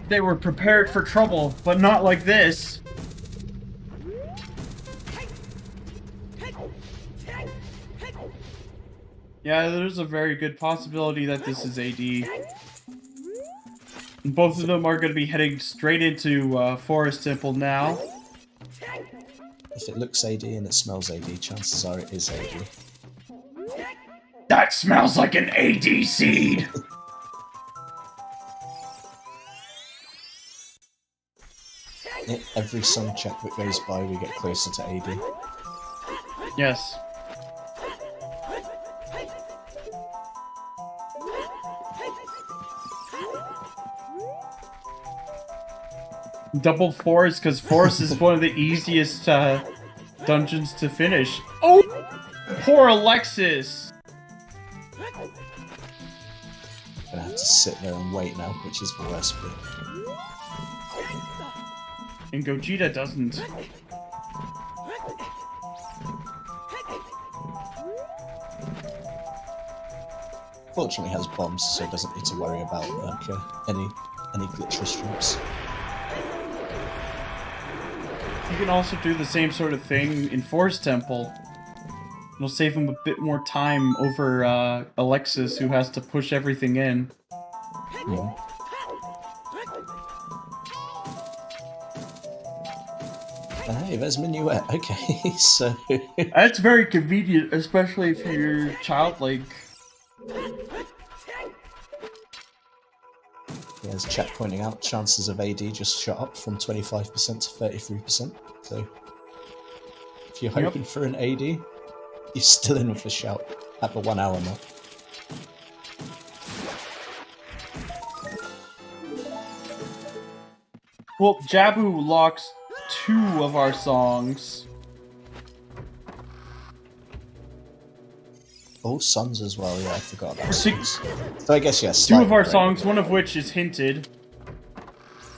B: They were prepared for trouble, but not like this. Yeah, there's a very good possibility that this is AD. Both of them are going to be heading straight into Forest Temple now.
C: If it looks AD and it smells AD, chances are it is AD.
B: That smells like an AD seed!
C: Every song check that goes by, we get closer to AD.
B: Yes. Double Forest, because Forest is one of the easiest dungeons to finish. Oh! Poor Alexis!
C: Gonna have to sit there and wait now, which is the worst bit.
B: And Gogeta doesn't.
C: Fortunately, he has bombs, so he doesn't need to worry about like any glitch restrooms.
B: You can also do the same sort of thing in Forest Temple. It'll save him a bit more time over Alexis, who has to push everything in.
C: Yeah. Hey, there's Minuet. Okay, so
B: That's very convenient, especially if you're childlike.
C: there's chat pointing out chances of AD just shot up from 25% to 33%. So if you're hoping for an AD, you're still in with a shout at the 1 hour mark.
B: Well, Jabu locks 2 of our songs.
C: Oh, Suns as well, yeah, I forgot about
B: Partic-
C: Suns. So I guess, yes.
B: 2 of our songs, one of which is hinted.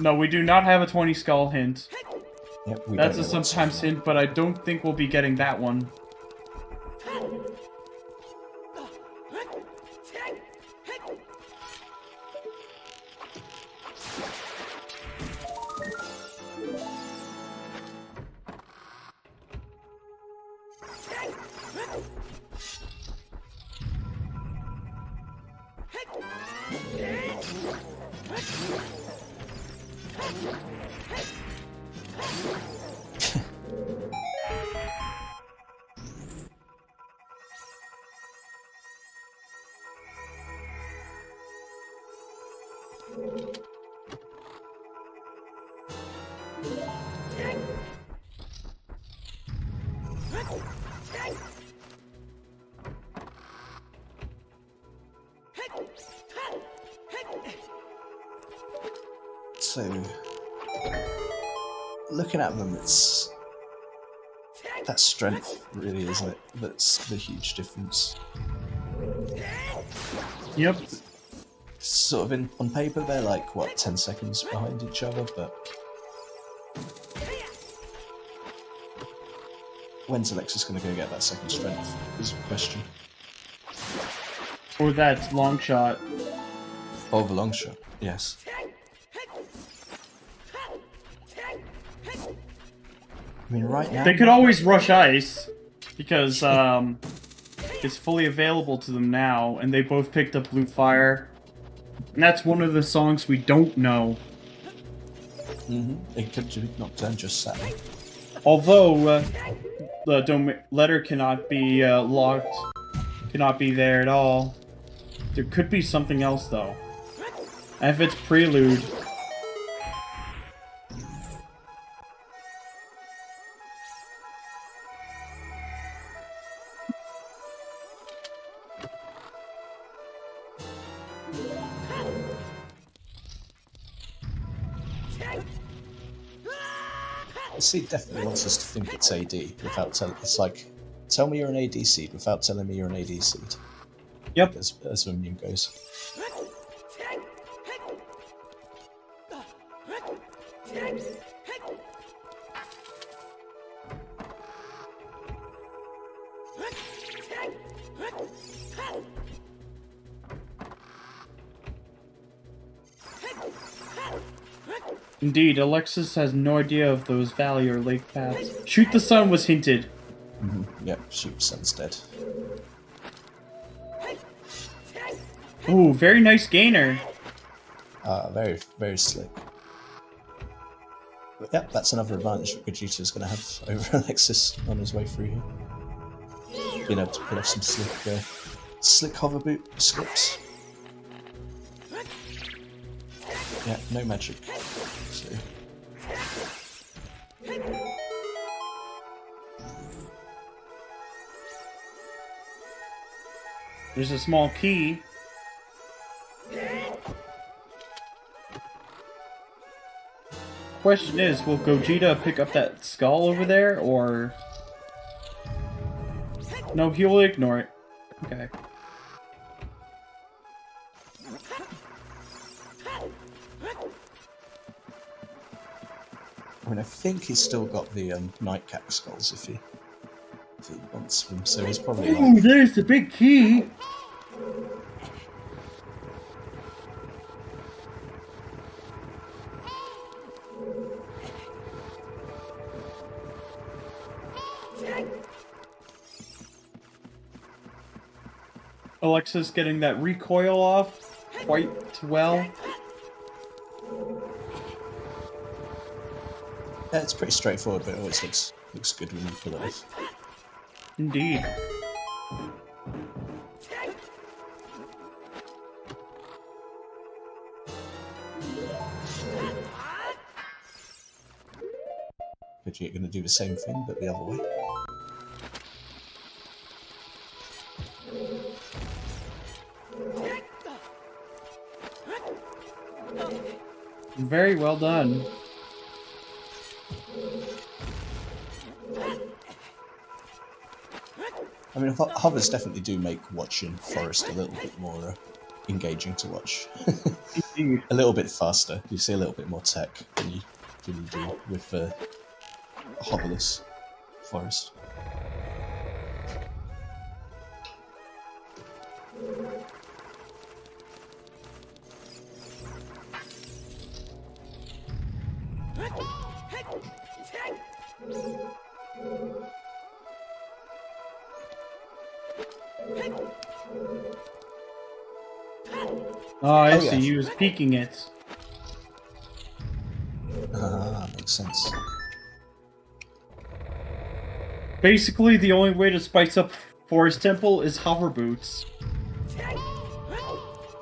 B: No, we do not have a 20 skull hint.
C: Yep, we
B: That's
C: don't
B: a
C: know what's
B: sometimes
C: on
B: hint, but I don't think we'll be getting that one.
C: So, looking at them, it's that strength, really, isn't it? That's the huge difference.
B: Yep.
C: Sort of on paper, they're like, what, 10 seconds behind each other, but when's Alexis going to go get that second strength is the question.
B: Or that long shot.
C: Oh, the long shot, yes. I mean, right now...
B: They could always rush ice, because it's fully available to them now, and they both picked up Blue Fire. And that's one of the songs we don't know.
C: It could not turn just Saturn.
B: Although, the letter cannot be locked, cannot be there at all. There could be something else, though. And if it's Prelude...
C: See, definitely wants us to think it's AD without telling. It's like, tell me you're an AD seed without telling me you're an AD seed.
B: Yep.
C: As the meme goes.
B: Indeed, Alexis has no idea of those valley or lake paths. Shoot the sun was hinted.
C: Yep, shoot, sun's dead.
B: Ooh, very nice gainer.
C: Very, very slick. But yep, that's another advantage that Gogeta's going to have over Alexis on his way through here. Being able to pull off some slick hover boot slips. Yeah, no magic. So.
B: There's a small key. Question is, will Gogeta pick up that skull over there, or... No, he will ignore it. Okay.
C: I mean, I think he's still got the nightcap skulls if he wants them, so he's probably like...
B: Ooh, there's the big key! Alexis getting that recoil off quite well.
C: Yeah, it's pretty straightforward, but it always looks good when you pull it off.
B: Indeed.
C: But you're going to do the same thing, but the other way.
B: Very well done.
C: I mean, hovers definitely do make watching Forest a little bit more engaging to watch. A little bit faster. You see a little bit more tech than you do with hoverless forest.
B: Oh, I see.
C: Yeah.
B: He was peeking it.
C: Ah, makes sense.
B: Basically, the only way to spice up Forest Temple is hover boots.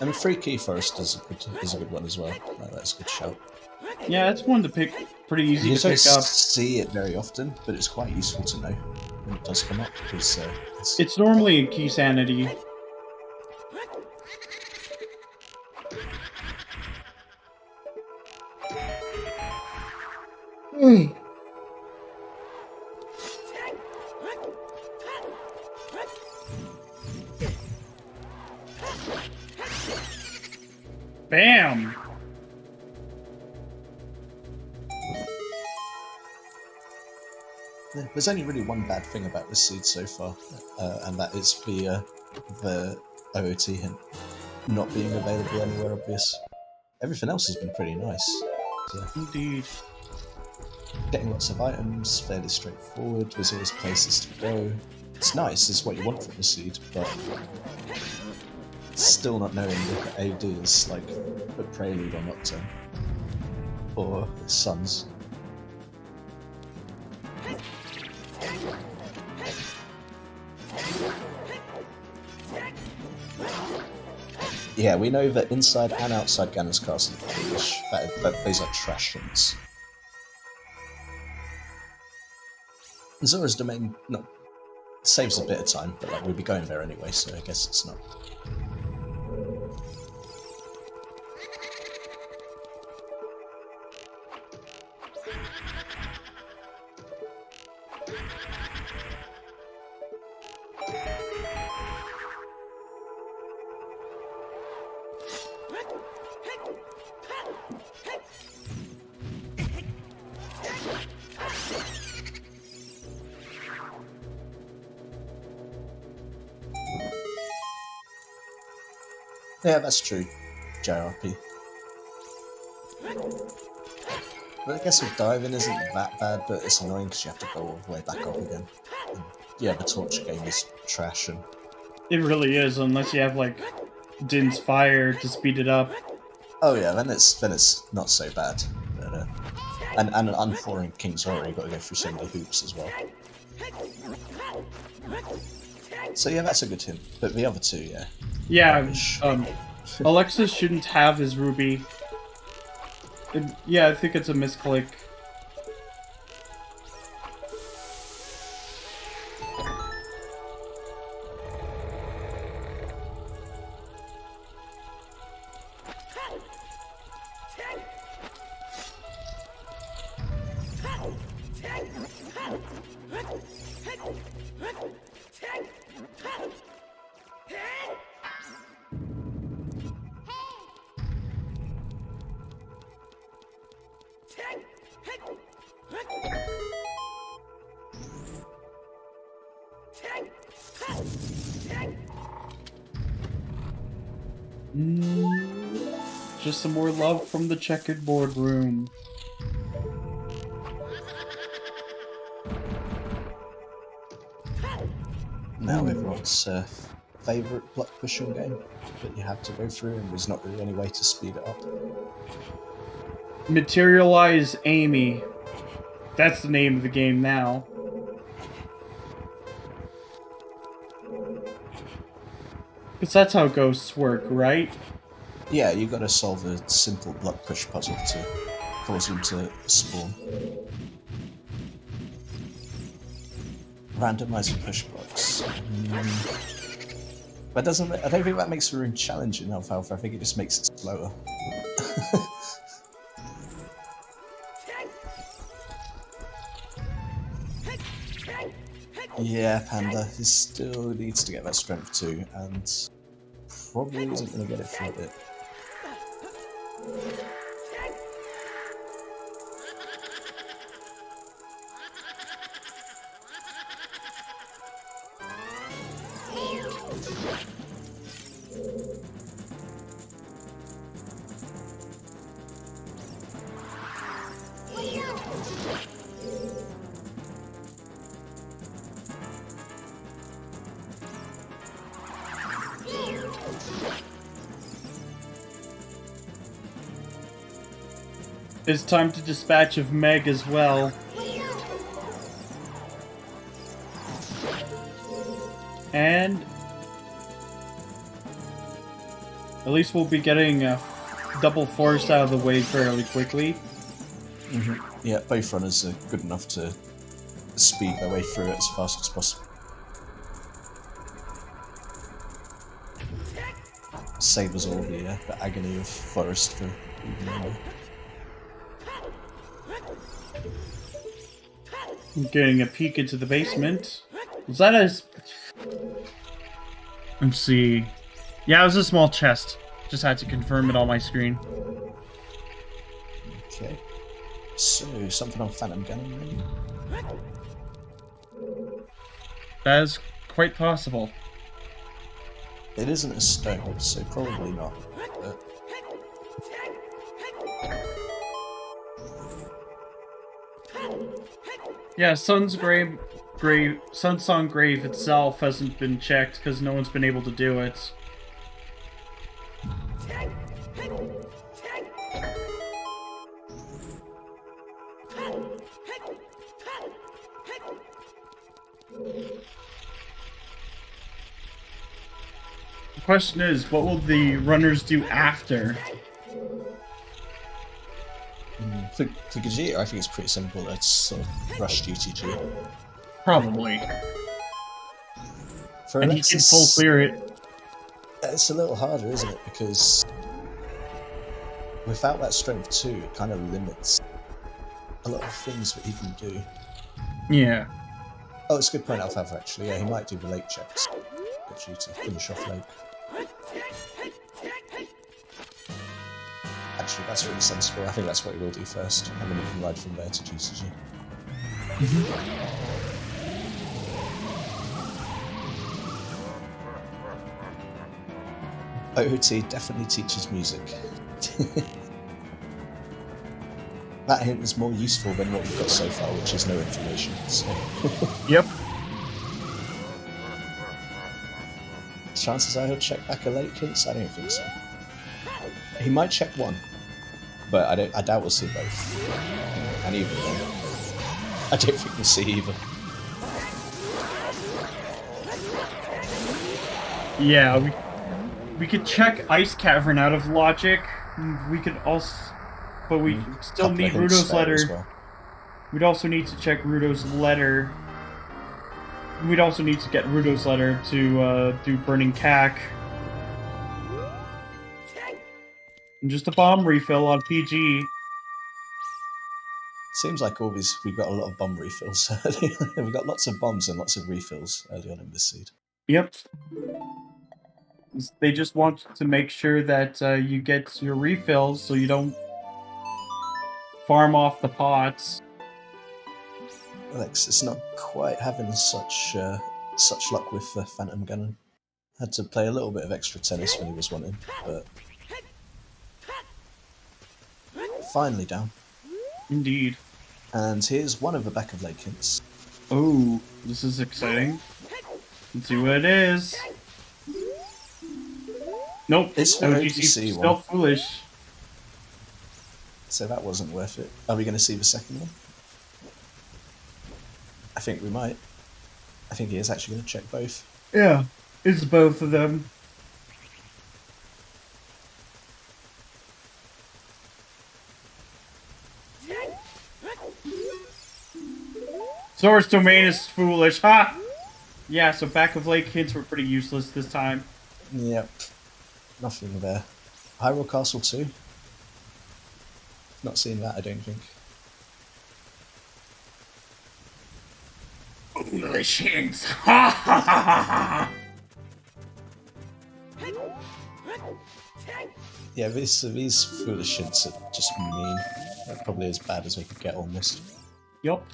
C: And Free Key Forest is a good one as well. That's a good shout.
B: Yeah, it's one to pick. Pretty easy
C: You
B: to
C: don't
B: pick up.
C: see it very often, but it's quite useful to know when it does come up, because
B: It's normally in Key Sanity. Bam!
C: There's only really one bad thing about this seed so far, and that is the OOT hint not being available anywhere obvious. Everything else has been pretty nice. Yeah.
B: Indeed.
C: Getting lots of items, fairly straightforward, there's always places to go. It's nice, it's what you want from the seed, but still not knowing if AD is like a prelude or Nocturne. Or Suns. Yeah, we know that inside and outside Ganon's Castle are foolish. Those are trash hints. Zora's Domain, no, saves a bit of time, but like we'd be going there anyway, so I guess it's not. Yeah, that's true, JRP. But I guess with diving isn't that bad, but it's annoying because you have to go all the way back up again. And yeah, the torch game is trash, and
B: It really is, unless you have, like, Din's Fire to speed it up.
C: oh yeah, then it's not so bad. But, and unforing King Zora, you've got to go through so many hoops as well. So yeah, that's a good hint. But the other two, yeah.
B: Yeah, Alexis shouldn't have his ruby. Yeah, I think it's a misclick. Just some more love from the checkered boardroom.
C: Now everyone's favourite block pushing game that you have to go through, and there's not really any way to speed it up.
B: Materialize Amy. That's the name of the game now. Because that's how ghosts work, right?
C: Yeah, you gotta solve a simple block push puzzle to cause them to spawn. Randomizer push blocks. That doesn't. I don't think that makes the room challenging, Alfalfa. I think it just makes it slower. Yeah, Panda. He still needs to get that strength too, and probably isn't going to get it for a bit.
B: It's time to dispatch of Meg as well. And at least we'll be getting double force out of the way fairly quickly.
C: Mm-hmm. Yeah, both runners are good enough to speed their way through it as fast as possible. Save us all the agony of forest for even.
B: Getting a peek into the basement. Was that a... Let's see. Yeah, it was a small chest. Just had to confirm it on my screen.
C: Okay. So, something on Phantom Gunning, maybe?
B: That is quite possible.
C: It isn't a stone, so probably not. But...
B: Yeah, Sunsong Grave itself hasn't been checked because no one's been able to do it. The question is, what will the runners do after?
C: For Gogeta, I think it's pretty simple. It's sort of rush GTG.
B: Probably.
C: For
B: and
C: Alexis,
B: he can full clear it.
C: It's a little harder, isn't it? Because without that strength 2, it kind of limits a lot of things that he can do.
B: Yeah.
C: Oh, it's a good point out of actually. Yeah, he might do the lake checks. Get you to finish off lake. Actually, that's really sensible. I think that's what he will do first, and then he can ride from there to GCG. OOT definitely teaches music. That hint is more useful than what we've got so far, which is no information. So.
B: Yep.
C: Chances are he'll check back a lake hints? I don't think so. He might check one, but I doubt we'll see both. And even then, I don't think we'll see either.
B: Yeah, we could check Ice Cavern out of logic. We could also, but we still need Rudo's letter. Well. We'd also need to check Rudo's letter. We'd also need to get Rudo's letter to do Burning Cack. And just a bomb refill on PG.
C: Seems like always we've got a lot of bomb refills. We've got lots of bombs and lots of refills early on in this seed.
B: Yep. They just want to make sure that you get your refills so you don't farm off the pots.
C: Alex is not quite having such luck with Phantom Gunning. Had to play a little bit of extra tennis when he was wanting, but finally down.
B: Indeed.
C: And here's one of the back of lake hints.
B: Oh, this is exciting. Let's see what it is. Nope.
C: It's for OGC
B: still
C: one.
B: Foolish.
C: So that wasn't worth it. Are we going to see the second one? I think we might. I think he is actually going to check both.
B: Yeah, it's both of them. Source domain is foolish, ha! Yeah, so back of lake hints were pretty useless this time.
C: Yep. Nothing there. Hyrule Castle 2? Not seen that, I don't think.
B: Foolish hints! Ha ha ha ha ha!
C: Yeah, these foolish hints are just mean. They're probably as bad as we could get almost.
B: Yup.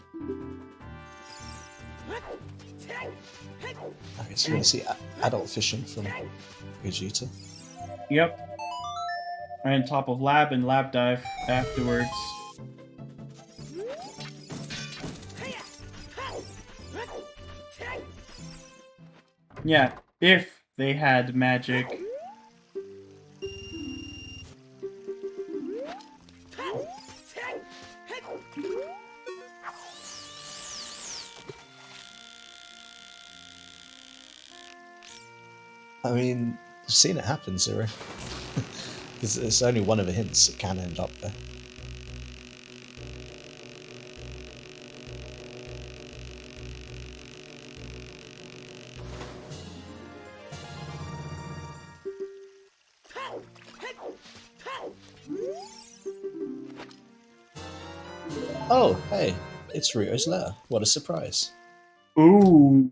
C: Okay, so we're going to see adult fishing from Gogeta.
B: Yep. And top of lab and lab dive afterwards. Yeah, if they had magic.
C: I mean, I've seen it happen, Zero. It's only one of the hints. It can end up there. Oh, hey, it's Rio's letter. What a surprise.
B: Ooh.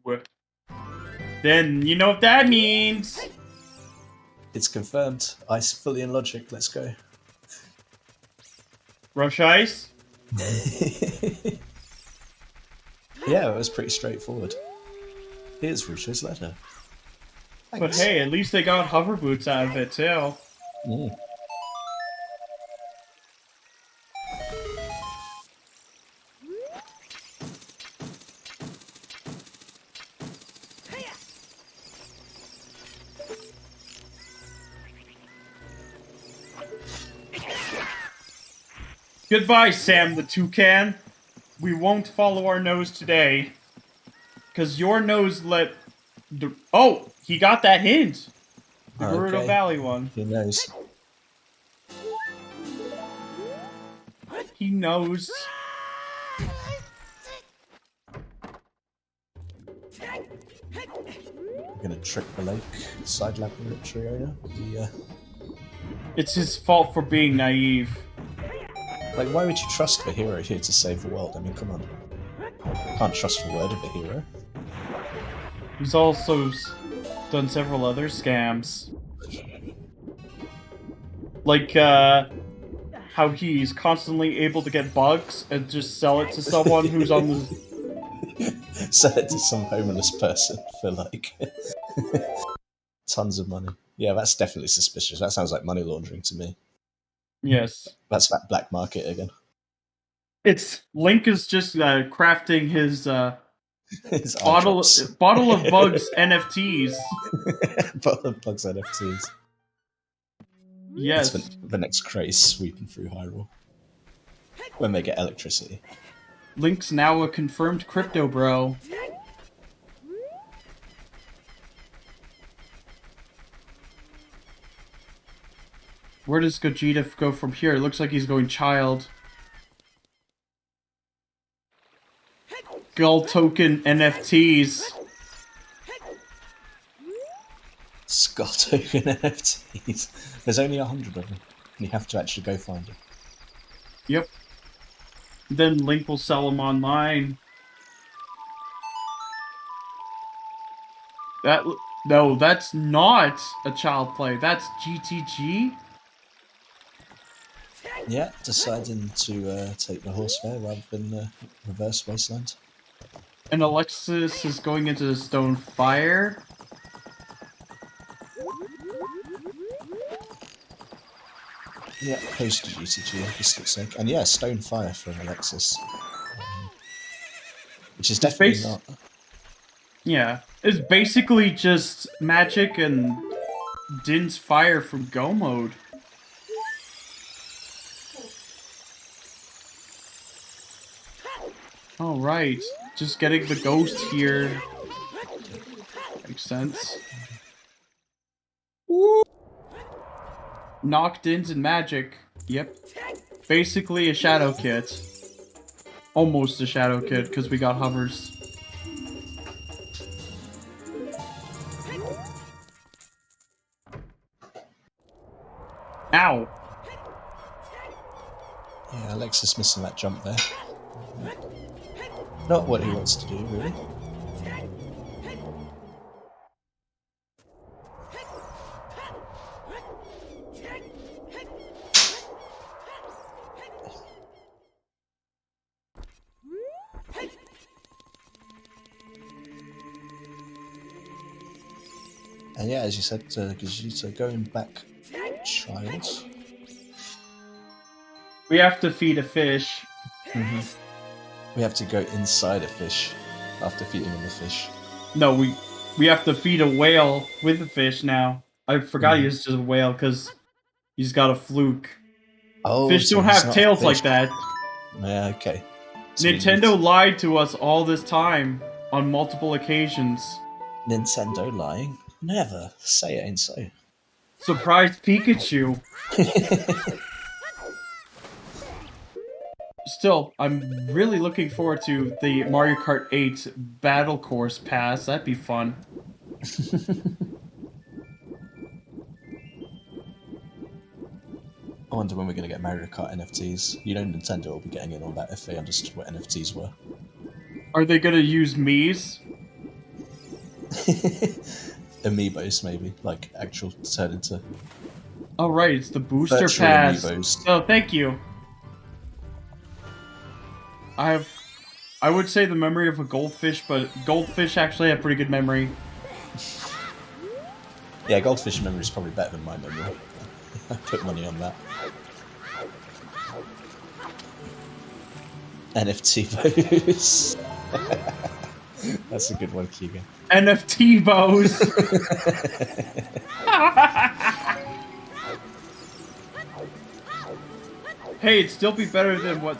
B: Then you know what that means.
C: It's confirmed. Ice fully in logic. Let's go.
B: Rush ice?
C: Yeah, it was pretty straightforward. Here's Rio's letter. Thanks.
B: But hey, at least they got hover boots out of it too.
C: Mm.
B: Goodbye, Sam the Toucan. We won't follow our nose today. Because your nose let... Oh! He got that hint! The Gerudo Valley one.
C: He knows.
B: He knows.
C: We're gonna trick the lake. Side laboratory owner.
B: It's his fault for being naive.
C: Like, why would you trust the hero here to save the world? I mean, come on. Can't trust the word of the hero.
B: He's also done several other scams. Like, how he's constantly able to get bugs and just sell it to someone who's on the...
C: Sell it to some homeless person for, like, tons of money. Yeah, that's definitely suspicious. That sounds like money laundering to me.
B: Yes.
C: That's that black market again.
B: It's... Link is just crafting his,
C: his
B: bottle of bugs NFTs.
C: Bottle of bugs NFTs.
B: Yes.
C: That's the next craze sweeping through Hyrule. When they get electricity.
B: Link's now a confirmed crypto bro. Where does Gogeta go from here? It looks like he's going child. Gull token NFTs.
C: Skull token NFTs. There's only 100 of them. And you have to actually go find them.
B: Yep. Then Link will sell them online. No, that's not a child play. That's GTG.
C: Yeah, deciding to take the horse there rather than reverse wasteland.
B: And Alexis is going into the stone fire.
C: Yeah, post to GTG, this looks like. And yeah, stone fire from Alexis. Which is definitely not...
B: Yeah, it's basically just magic and Din's fire from Go mode. Alright, just getting the ghost here. Makes sense. Knocked ins and magic. Yep. Basically a shadow kit. Almost a shadow kit, because we got hovers. Ow!
C: Yeah, Alexis missing that jump there. Not what he wants to do, really. And yeah, as you said, Gogeta going back child.
B: We have to feed a fish.
C: Mm-hmm. We have to go inside a fish after feeding him the fish.
B: No, we have to feed a whale with a fish now. I forgot he was just a whale because he's got a fluke.
C: Oh,
B: fish
C: so
B: don't have tails like that.
C: Yeah, okay. So
B: Nintendo lied to us all this time on multiple occasions.
C: Nintendo lying? Never. Say it ain't so.
B: Surprise Pikachu. Still, I'm really looking forward to the Mario Kart 8 Battle Course Pass. That'd be fun.
C: I wonder when we're going to get Mario Kart NFTs. You know Nintendo will be getting in on that if they understood what NFTs were.
B: Are they going to use Mii's?
C: Amiibos, maybe. Like, actual turn into...
B: Oh, right, it's the booster
C: virtual
B: pass.
C: Amiibos.
B: Oh, thank you. I would say the memory of a goldfish, but goldfish actually have pretty good memory.
C: Yeah, goldfish memory is probably better than my memory. I put money on that. NFT bows. That's a good one, Keegan.
B: NFT bows. Hey, it'd still be better than what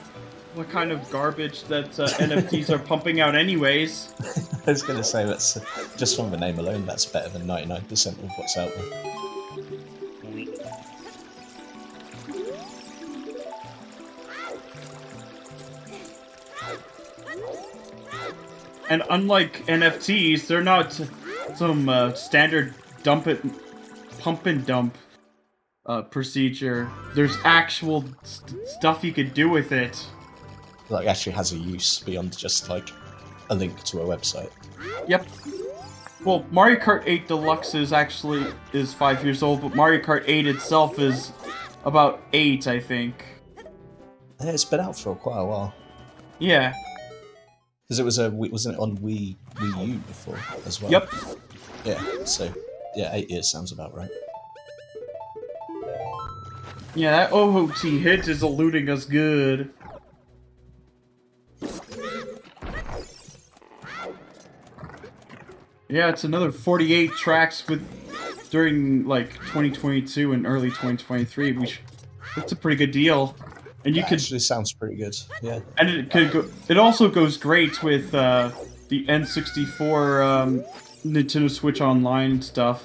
B: kind of garbage that NFTs are pumping out anyways.
C: I was going to say, that's just from the name alone, that's better than 99% of what's out there.
B: And unlike NFTs, they're not some standard pump and dump procedure. There's actual stuff you could do with it.
C: Like, actually has a use beyond just, like, a link to a website.
B: Yep. Well, Mario Kart 8 Deluxe is 5 years old, but Mario Kart 8 itself is about 8, I think.
C: Yeah, it's been out for quite a while.
B: Yeah.
C: Because wasn't it on Wii U before as well?
B: Yep.
C: Yeah, so, yeah, 8 years sounds about right.
B: Yeah, that OOT hit is eluding us good. Yeah, it's another 48 tracks during like 2022 and early 2023. That's a pretty good deal, and you could
C: actually sounds pretty good. Yeah,
B: and it also goes great with the N64 Nintendo Switch Online stuff.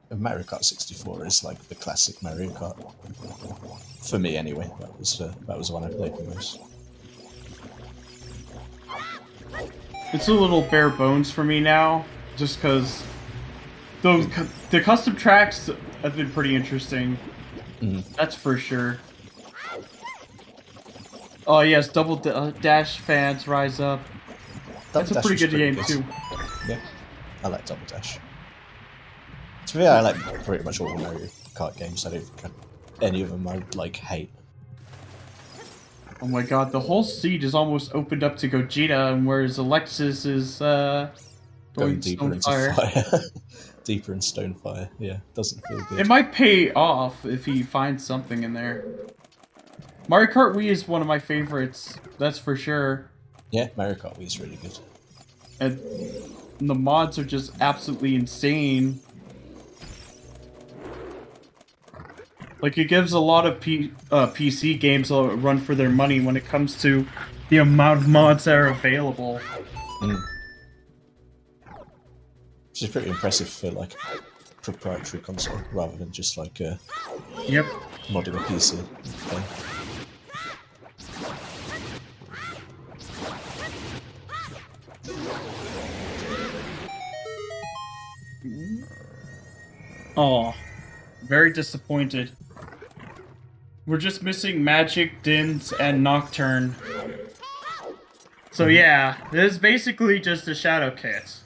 C: Mario Kart 64 is like the classic Mario Kart for me, anyway. That was the one I played the most.
B: It's a little bare bones for me now, just because the custom tracks have been pretty interesting. That's for sure. Oh yes, Double Dash fans rise up. That's a pretty good game too.
C: Yeah, I like Double Dash. To me, I like pretty much all the Mario Kart games. I don't think any of them I like hate.
B: Oh my god, the whole seed is almost opened up to Gogeta, and whereas Alexis is going
C: deeper into fire. Deeper in Stonefire, yeah, doesn't feel good.
B: It might pay off if he finds something in there. Mario Kart Wii is one of my favorites, that's for sure.
C: Yeah, Mario Kart Wii is really good.
B: And the mods are just absolutely insane. Like, it gives a lot of PC games a run for their money when it comes to the amount of mods that are available.
C: Which is pretty impressive for, like, proprietary console, rather than just, like,
B: Yep.
C: modding a PC game.
B: Oh, very disappointed. We're just missing Magic, Dins, and Nocturne. So yeah, this is basically just a Shadow Kit.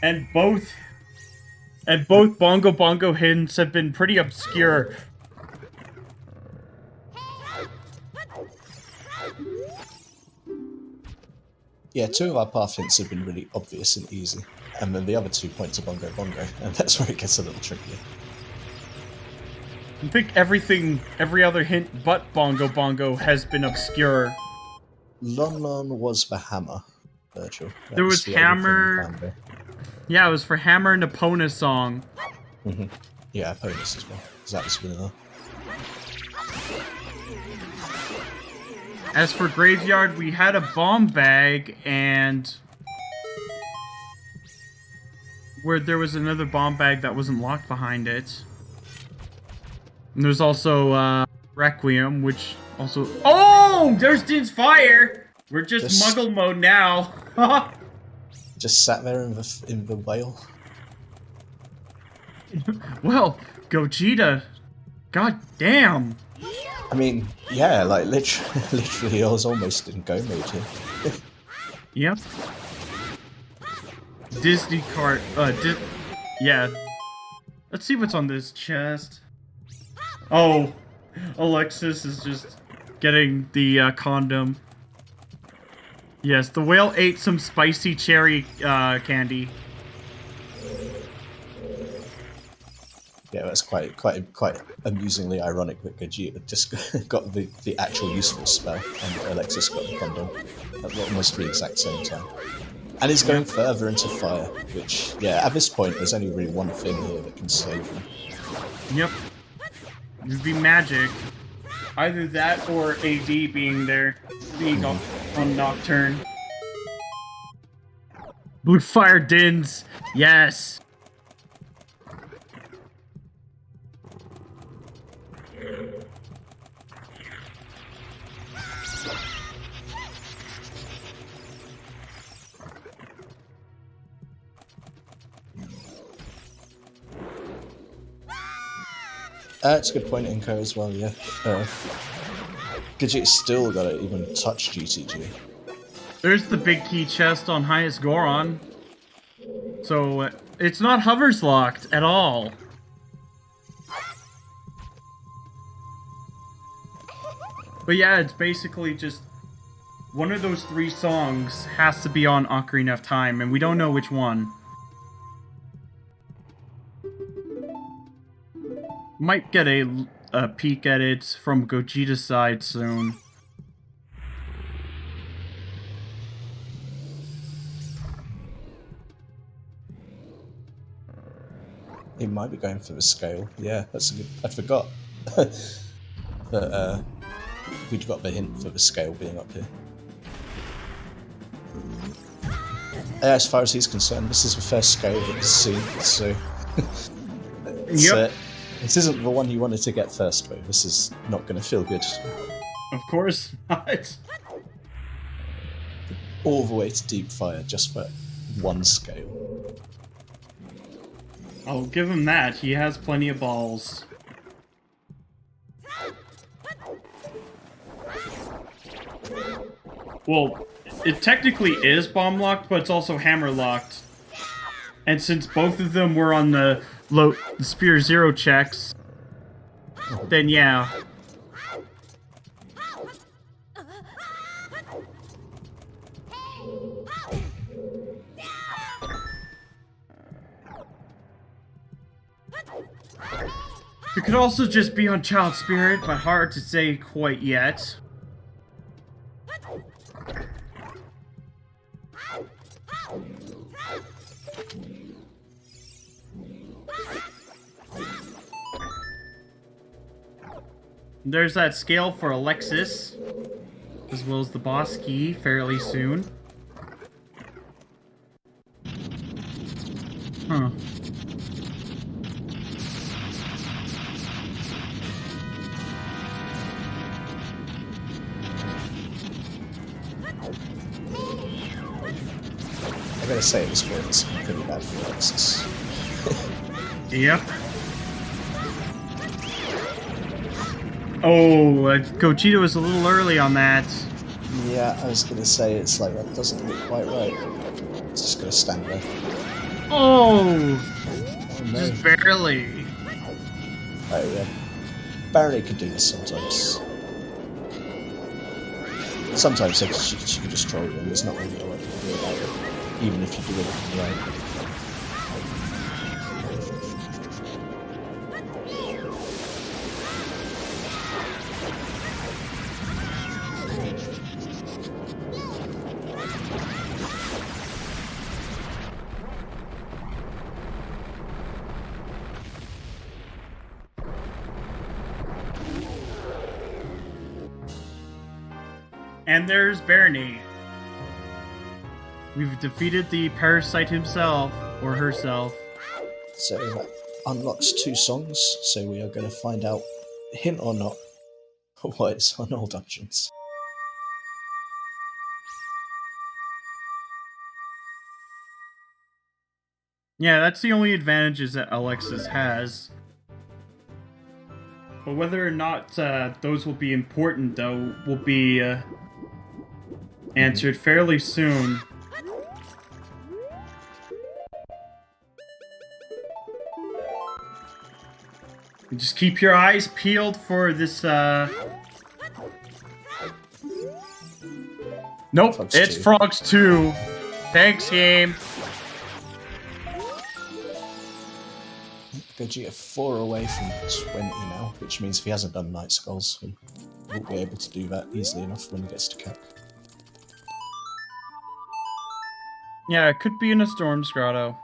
B: And both Bongo Bongo hints have been pretty obscure.
C: Yeah, 2 of our path hints have been really obvious and easy. And then the other 2 points are Bongo Bongo, and that's where it gets a little trickier.
B: I think every other hint but Bongo Bongo has been obscure.
C: Lon Lon was the hammer, Virgil.
B: There was Hammer. Yeah, it was for Hammer and Epona's song.
C: Yeah, Epona's as well, because that was vanilla.
B: As for Graveyard, we had a bomb bag, and where there was another bomb bag that wasn't locked behind it. And there's also Requiem, which also... Oh! There's Din's Fire! We're just Muggle mode now.
C: Just sat there in the whale.
B: Well, Gogeta. God damn.
C: I mean, yeah, like literally I was almost in go mode here.
B: Yep. Disney cart, yeah. Let's see what's on this chest. Oh, Alexis is just getting the condom. Yes, the whale ate some spicy cherry candy.
C: Yeah, that's quite amusingly ironic that Gogeta just got the actual useful spell and Alexis got the condom at almost the exact same time. And he's going further into fire, which, yeah, at this point there's only really one thing here that can save him.
B: Yep. It'd be magic. Either that or AD being there, being on Nocturne. Blue Fire Dins! Yes!
C: That's a good point, Inko, as well, yeah. Gogeta's still gotta even touch GTG.
B: There's the big key chest on highest Goron. So, it's not hovers locked at all. But yeah, it's basically just one of those 3 songs has to be on Ocarina of Time, and we don't know which one. Might get a peek at it from Gogeta's side soon.
C: He might be going for the scale. Yeah, that's a good... I forgot that we'd got the hint for the scale being up here. Yeah, as far as he's concerned, this is the first scale that he's seen, so...
B: Yep.
C: This isn't the one you wanted to get first, though. This is not going to feel good.
B: Of course not.
C: All the way to deep fire, just for one scale.
B: I'll give him that. He has plenty of balls. Well, it technically is bomb locked, but it's also hammer locked. And since both of them were on the Spear 0 checks, then yeah. It could also just be on Child Spirit, but hard to say quite yet. There's that scale for Alexis, as well as the boss key fairly soon. Huh.
C: I gotta say, this point is pretty bad for Alexis.
B: Yep. Oh, Gogeta was a little early on that.
C: Yeah, I was gonna say, it's like, that doesn't look quite right. It's just gonna stand there.
B: Oh!
C: No.
B: Just barely.
C: Oh, yeah. Barely could do this sometimes. Sometimes she can just troll you, and there's not really a way to do about it, even if you do it right.
B: And there's Bernie. We've defeated the parasite himself, or herself.
C: So that unlocks 2 songs, so we are going to find out, hint or not, what is on all dungeons.
B: Yeah, that's the only advantages that Alexis has. But whether or not those will be important, though, will be answered fairly soon. And just keep your eyes peeled for this, Nope,
C: Frogs
B: it's
C: 2.
B: Frogs 2. Thanks, game.
C: Gogeta 4 away from 20 now, which means if he hasn't done Night Skulls, he won't be able to do that easily enough when he gets to CAC.
B: Yeah, it could be in a Storm's Grotto.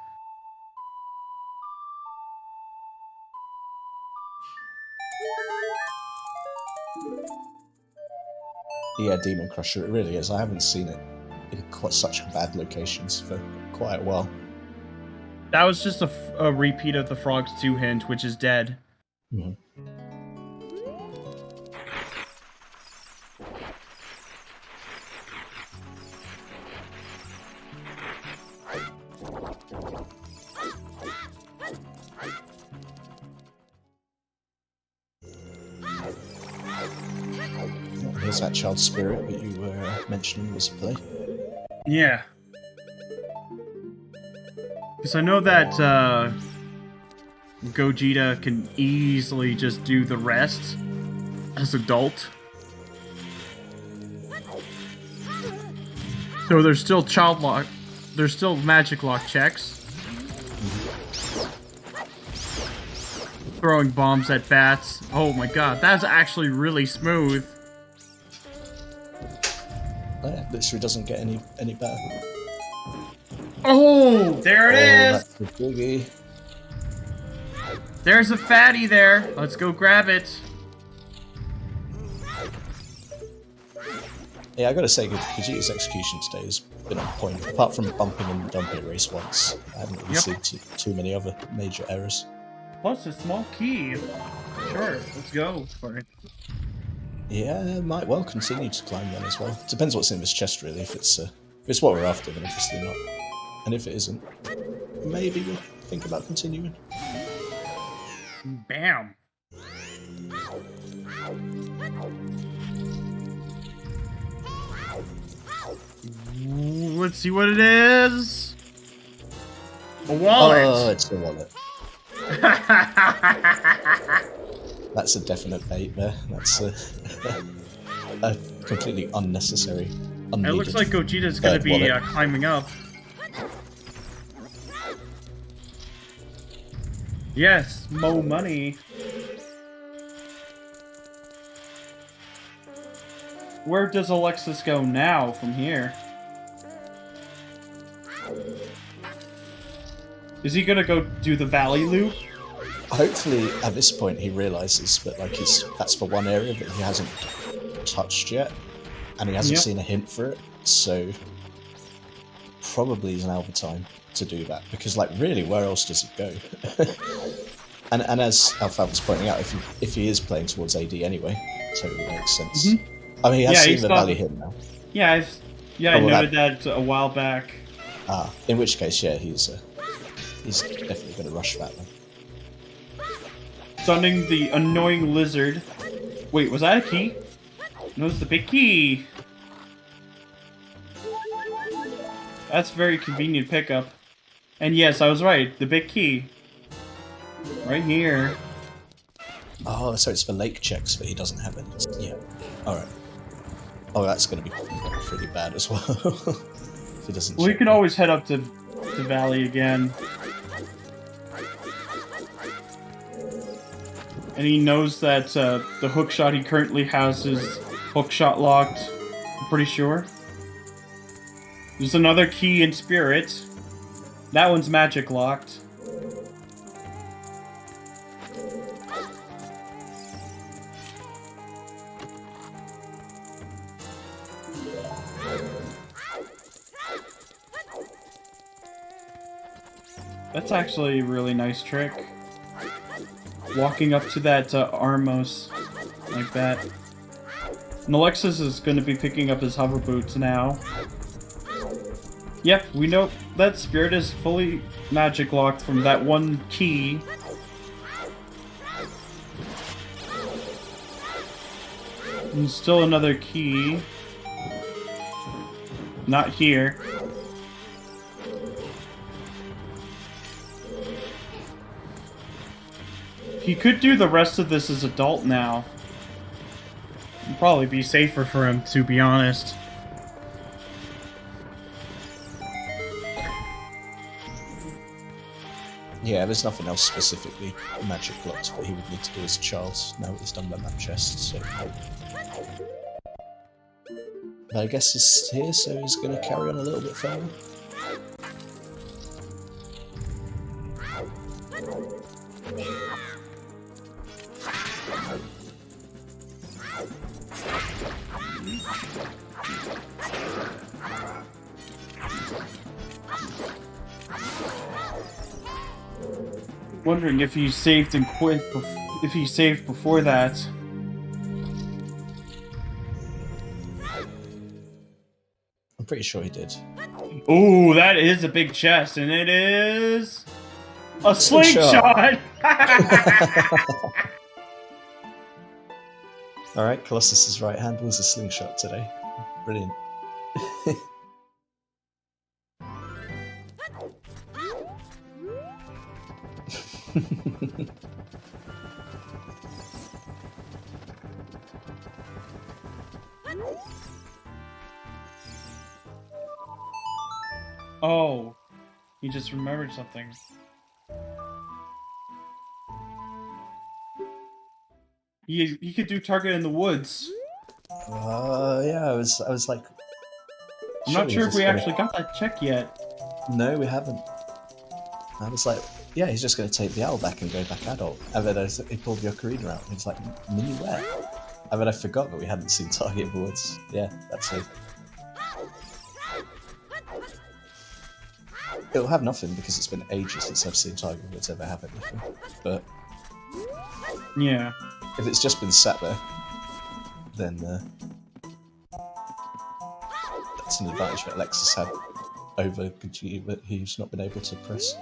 C: Yeah, Demon Crusher, it really is. I haven't seen it in quite such bad locations for quite a while.
B: That was just a repeat of the Frogs 2 hint, which is dead.
C: Mm-hmm. Here's that child spirit that you were mentioning was a play.
B: Yeah. Because I know that Gogeta can easily just do the rest as adult. So there's still child lock, there's still magic lock checks. Throwing bombs at bats. Oh my god, that's actually really smooth.
C: Yeah, literally doesn't get any better.
B: Oh, there it is!
C: That's the biggie.
B: There's a fatty there. Let's go grab it.
C: Yeah, I gotta say, Gogeta's execution today has been on point. Apart from bumping and dumping race once, I haven't really seen too many other major errors.
B: Plus a small key. Sure, let's go for it.
C: Yeah, might well continue to climb then as well. Depends what's in this chest, really. If it's what we're after, then obviously not. And if it isn't, maybe we'll think about continuing.
B: Bam. Let's see what it is. A wallet.
C: Oh, it's a wallet. That's a definite bait there. That's a completely unnecessary, unneeded.
B: It looks like Gogeta's going to be climbing up. Yes, more money. Where does Alexis go now from here? Is he gonna go do the valley loop?
C: Hopefully, at this point, he realizes that like that's for one area that he hasn't touched yet, and he hasn't seen a hint for it. So probably is now the time to do that, because like really, where else does it go? and as Alfab was pointing out, if he is playing towards AD anyway, totally makes sense. I mean, he has seen the valley hint now.
B: Yeah, I noted that a while back.
C: Ah, in which case, yeah, he's definitely going to rush that one.
B: Stunning the annoying lizard. Wait, was that a key? No, it's the big key. That's a very convenient pickup. And yes, I was right. The big key. Right here.
C: Oh, so it's for lake checks, but he doesn't have any. Yeah. Alright. Oh, that's going to be pretty bad as well. If he doesn't.
B: Well, you can always head up to the valley again. And he knows that the hookshot he currently has is hookshot locked. I'm pretty sure. There's another key in Spirit. That one's magic locked. That's actually a really nice trick. Walking up to that Armos like that. And Alexis is going to be picking up his hover boots now. Yep, we know that spirit is fully magic locked from that one key. And still another key. Not here. He could do the rest of this as adult now. It'd probably be safer for him, to be honest.
C: Yeah, there's nothing else specifically magic locked that he would need to do as a child now that he's done the map chest, so... But I guess he's here, so he's going to carry on a little bit further.
B: Wondering if he saved and quit, if he saved before that.
C: I'm pretty sure he did.
B: Ooh, that is a big chest, and it is a slingshot.
C: Alright, Colossus's right hand was a slingshot today. Brilliant.
B: Oh, he just remembered something. He could do target in the woods.
C: Yeah, I was like...
B: I'm not sure if we actually got that check yet.
C: No, we haven't. I was like, yeah, he's just going to take the owl back and go back adult. And then he pulled the ocarina out, and he's like, mini where? And then I forgot that we hadn't seen target in the woods. Yeah, that's it. It'll have nothing because it's been ages since I've seen target in the woods ever have anything. But
B: yeah,
C: if it's just been sat there, then that's an advantage that Alexis had over Gogeta that he's not been able to press.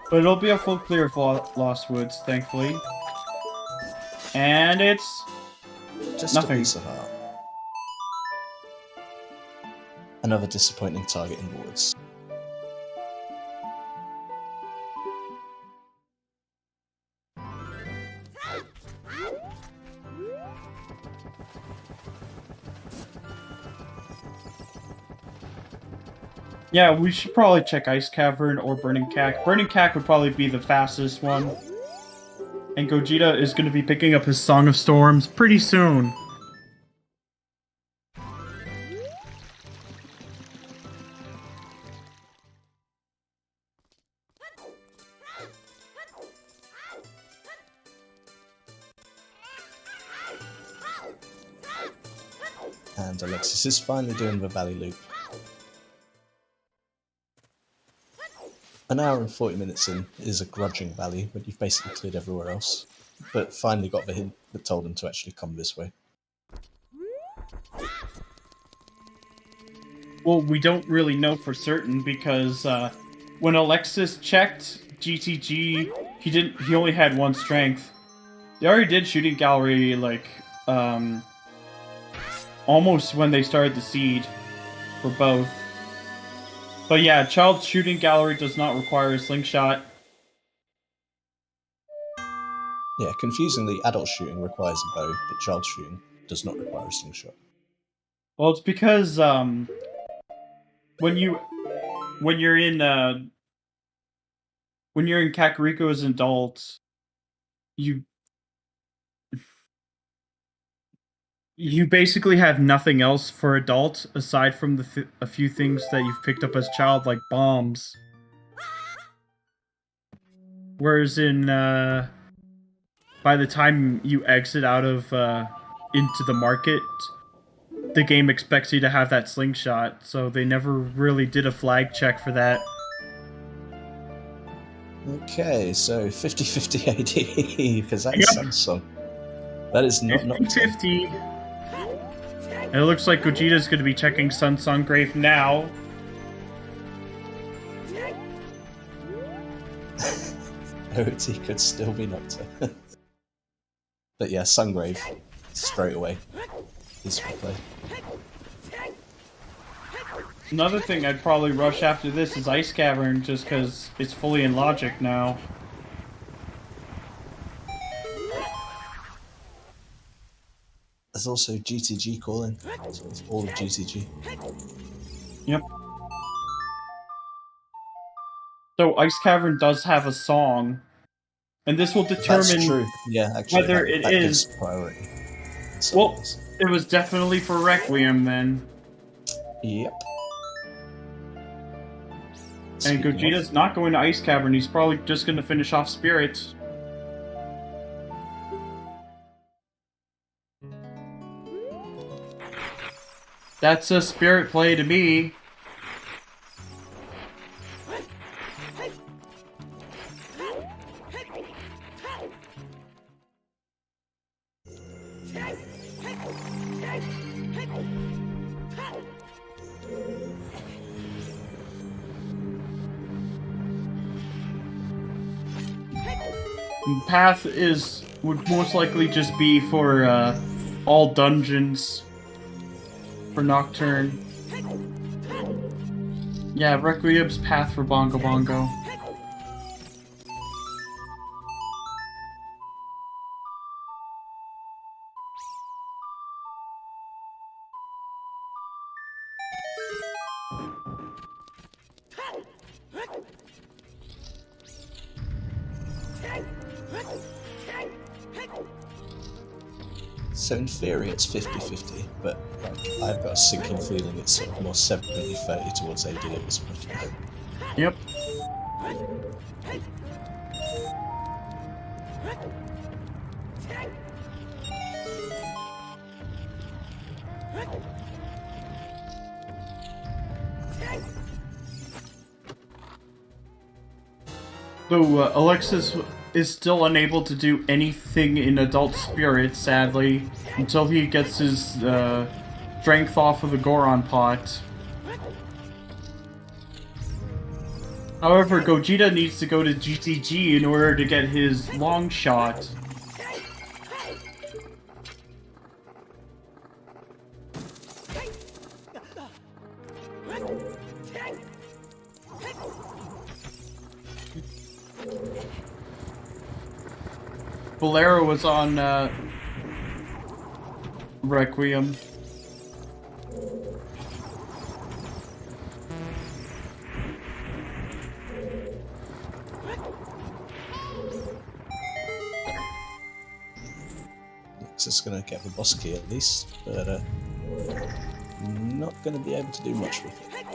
B: But it'll be a full clear of Lost Woods, thankfully. And it's...
C: just
B: nothing.
C: A piece of heart. Another disappointing target in the woods.
B: Yeah, we should probably check Ice Cavern or Burning Cack. Burning Cack would probably be the fastest one. And Gogeta is going to be picking up his Song of Storms pretty soon.
C: And Alexis is finally doing the Valley Loop. An hour and 40 minutes in is a grudging valley when you've basically cleared everywhere else, but finally got the hint that told him to actually come this way.
B: Well, we don't really know for certain because when Alexis checked GTG, he only had 1 strength. They already did shooting gallery like almost when they started the seed for both. But yeah, child shooting gallery does not require a slingshot.
C: Yeah, confusingly, adult shooting requires a bow, but child shooting does not require a slingshot.
B: Well, it's because when you're in Kakariko as an adult, you basically have nothing else for adult aside from a few things that you've picked up as child, like bombs. Whereas in by the time you exit out of into the market, the game expects you to have that slingshot, so they never really did a flag check for that.
C: Okay, so 50-50 AD, because that is Samsung. That is not
B: 50. And it looks like Gogeta's going to be checking Sun Sungrave now.
C: OT could still be Nocta. But yeah, Sungrave, straight away. Peaceful play.
B: Another thing I'd probably rush after this is Ice Cavern, just because it's fully in logic now.
C: There's also GTG calling, so it's all of GTG.
B: Yep. So Ice Cavern does have a song, and this will determine
C: That's true. Yeah, actually,
B: whether
C: that
B: is
C: gives priority.
B: Well, it was definitely for Requiem then.
C: Yep.
B: And Gogeta's not going to Ice Cavern, he's probably just going to finish off Spirits. That's a Spirit play to me. Path would most likely just be for all dungeons for Nocturne. Yeah, Requiem's Path for Bongo Bongo.
C: So in theory it's 50-50, but I've got a sinking feeling it's sort of more 70-30 towards AD at this point.
B: Yep. So Alexis is still unable to do anything in Adult Spirit, sadly, until he gets his strength off of the Goron pot. However, Gogeta needs to go to GTG in order to get his long shot. Bolero was on Requiem.
C: Alexis is going to get the boss key at least, but not going to be able to do much with it.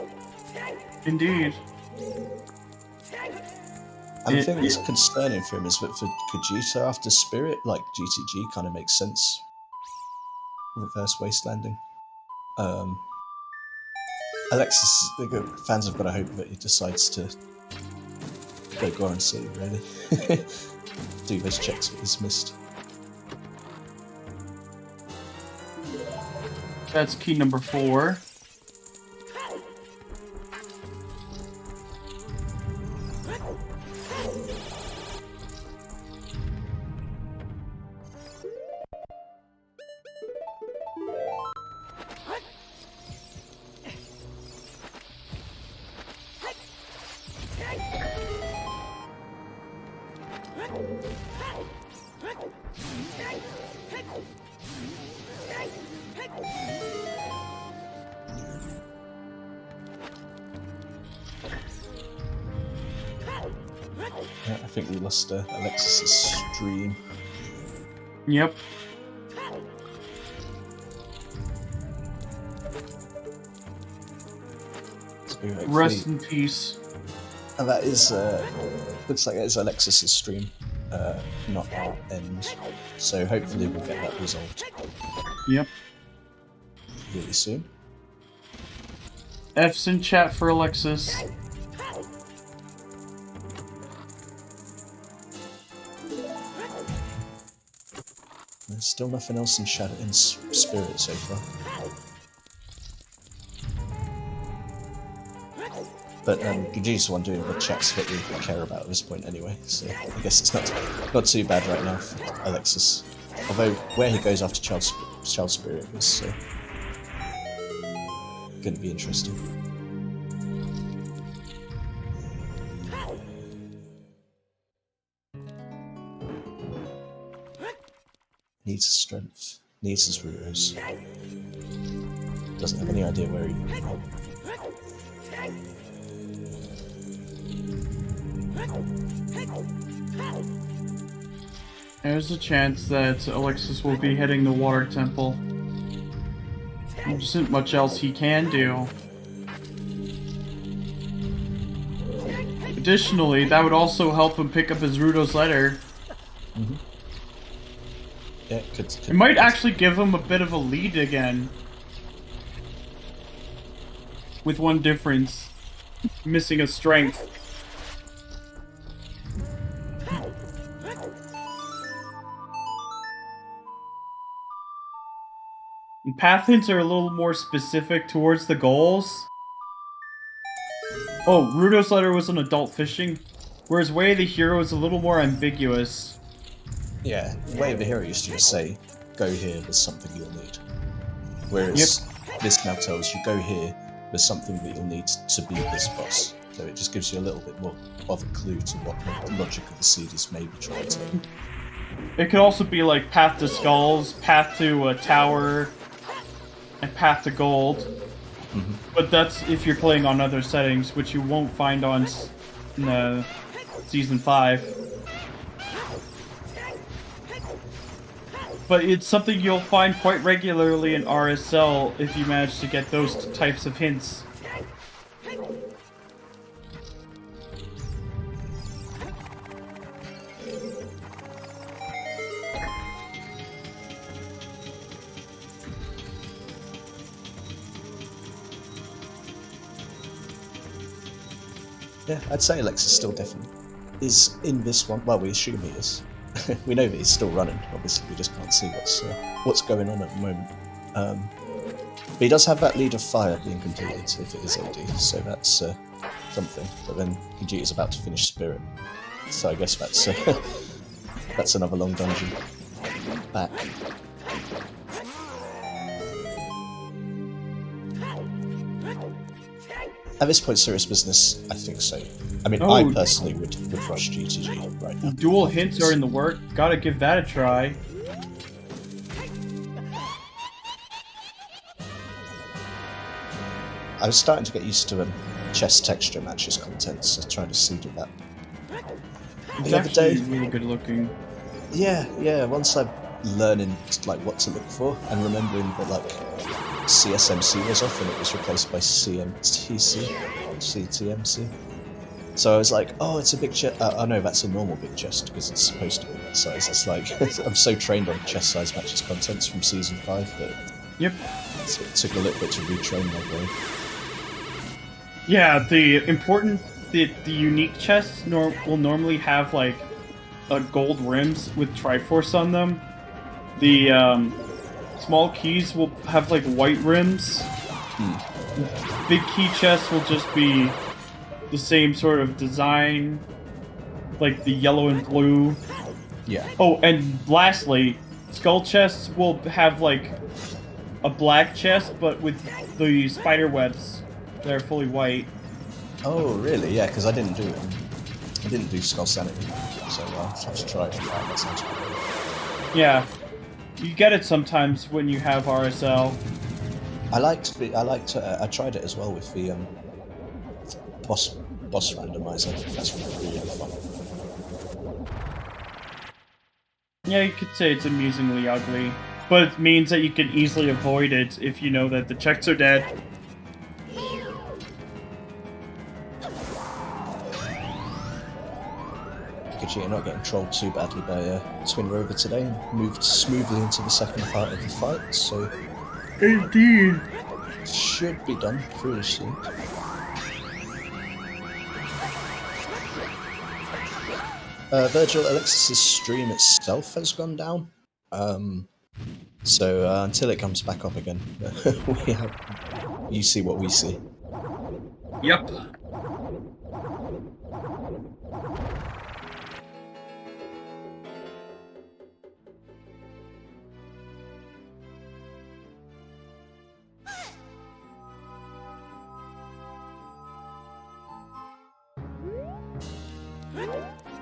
B: Indeed.
C: And the thing that's concerning for him is that for Gogeta after Spirit, like GTG kind of makes sense. Reverse Wastelanding. Alexis, the fans have got to hope that he decides to go Goron City, really. Do those checks that he's missed.
B: That's key number 4.
C: I think we lost Alexis' stream.
B: Yep.
C: So
B: rest in peace.
C: And that is, looks like that is Alexis' stream, not our end. So hopefully we'll get that resolved.
B: Yep.
C: really soon.
B: F's in chat for Alexis.
C: There's still nothing else in Shadow in Spirit so far. But Gogeta's the one doing the checks that we care about at this point anyway, so I guess it's not too bad right now for Alexis. Although where he goes after Child Spirit is going to be interesting. Needs his strength, needs his Ruros. Doesn't have any idea where he...
B: There's a chance that Alexis will be hitting the water temple. There isn't much else he can do. Additionally, that would also help him pick up his Rudo's letter.
C: Mm-hmm. Yeah,
B: it might actually give him a bit of a lead again. With one difference. Missing a strength. And path hints are a little more specific towards the goals. Oh, Rudo's letter was on adult fishing, whereas Way of the Hero is a little more ambiguous.
C: Yeah, Way of the Hero used to just say, go here, there's something you'll need. Whereas this now tells you, go here, there's something that you'll need to beat this boss. So it just gives you a little bit more of a clue to what the logic of the seed is maybe trying to...
B: It could also be like path to skulls, path to a tower, and path to gold.
C: Mm-hmm.
B: But that's if you're playing on other settings, which you won't find on Season 5. But it's something you'll find quite regularly in RSL if you manage to get those types of hints.
C: Yeah, I'd say Alexis still definitely is in this one. Well, we assume he is. We know that he's still running. Obviously, we just can't see what's going on at the moment. But he does have that lead of fire being completed if it is AD, so that's something. But then Gogeta's about to finish Spirit, so I guess that's that's another long dungeon back. At this point, serious business, I think so. I mean, I personally would rush GTG right now.
B: Dual hints are in the work. Gotta give that a try.
C: I was starting to get used to chest texture matches content, so trying to see to that.
B: It's actually really good looking.
C: Yeah. Once I'm learning like what to look for and remembering that like CSMC was off and it was replaced by CTMC. So I was like, oh, it's a big chest. Oh no, that's a normal big chest because it's supposed to be that size. It's like I'm so trained on chest size matches contents from Season 5 that it took a little bit to retrain my brain.
B: Yeah, the unique chests will normally have like gold rims with Triforce on them. The small keys will have like white rims. Big key chests will just be the same sort of design, like the yellow and blue.
C: Yeah.
B: Oh, and lastly, skull chests will have like a black chest, but with the spider webs that are fully white.
C: Oh, really? Yeah, because I didn't do Skull Sanity, so I'll have to try it. That sounds good.
B: Yeah, you get it sometimes when you have RSL.
C: I tried it as well with the boss randomizer. That's really fun.
B: Yeah, you could say it's amusingly ugly, but it means that you can easily avoid it if you know that the checks are dead.
C: Gogeta not getting trolled too badly by Twin Rover today and moved smoothly into the second part of the fight, so
B: Indeed.
C: Should be done pretty soon. Virgil, Alexis' stream itself has gone down. So until it comes back up again, you see what we see.
B: Yep.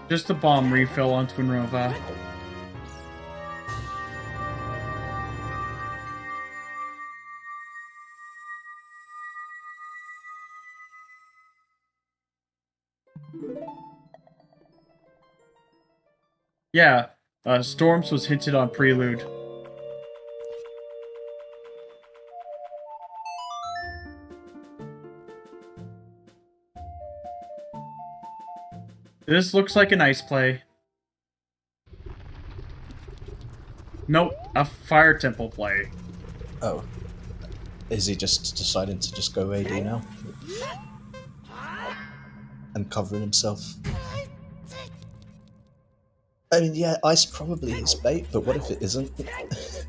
B: Just a bomb refill on Twinrova. Yeah, Storms was hinted on Prelude. This looks like a nice play. Nope, a Fire Temple play.
C: Oh. Is he just deciding to just go AD now? And covering himself? I mean, yeah, Ice probably is bait, but what if it isn't?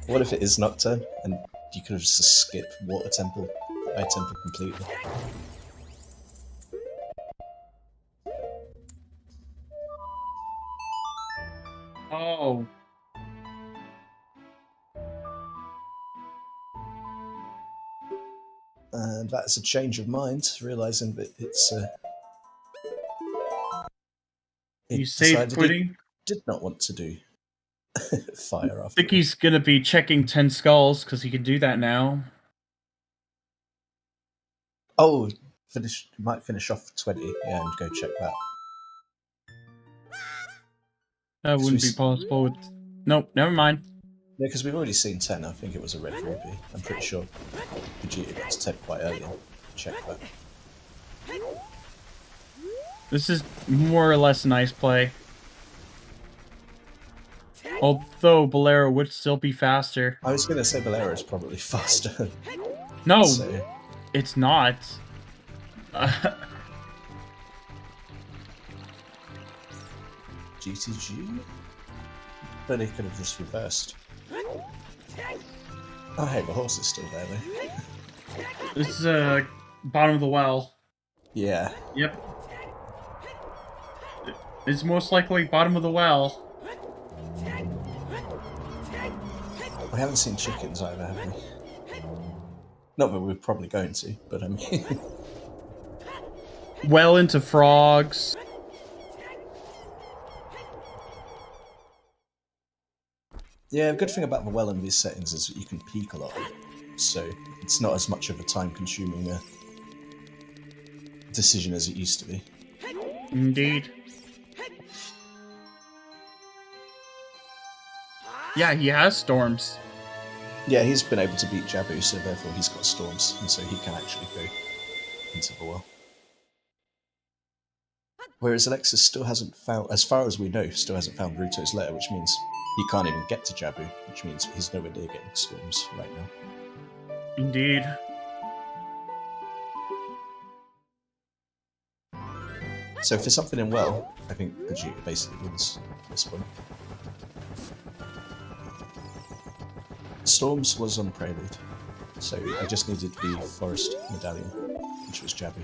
C: What if it is Nocturne, and you could have just skipped Water Temple, Air Temple completely?
B: Oh.
C: And that's a change of mind, realising that it's...
B: You safe quitting?
C: Did not want to do fire after.
B: I think he's gonna be checking 10 skulls, because he can do that now.
C: Oh, might finish off 20, yeah, and go check that.
B: That wouldn't be possible with... Nope, never mind.
C: Yeah, because we've already seen 10, I think it was a red ruby. I'm pretty sure Gogeta got to 10 quite early. Check that.
B: This is more or less a nice play. Although Bolero would still be faster.
C: I was going to say Bolero is probably faster.
B: No,
C: so.
B: It's not.
C: GTG? But he could have just reversed. Oh hey, the horse is still there though.
B: This is bottom of the well.
C: Yeah.
B: Yep. It's most likely bottom of the well.
C: We haven't seen chickens either, have we? Not that we're probably going to, but I mean...
B: Well into frogs.
C: Yeah, the good thing about the well in these settings is that you can peek a lot, so it's not as much of a time-consuming decision as it used to be.
B: Indeed. Yeah, he has storms.
C: Yeah, he's been able to beat Jabu, so therefore he's got storms, and so he can actually go into the well. Whereas Alexis still hasn't found, as far as we know, still hasn't found Ruto's letter, which means he can't even get to Jabu, which means he's nowhere near getting storms right now.
B: Indeed.
C: So for something in well, I think Gogeta basically wins this one. Storms was on Prelude, so I just needed the Forest Medallion, which was Jabu.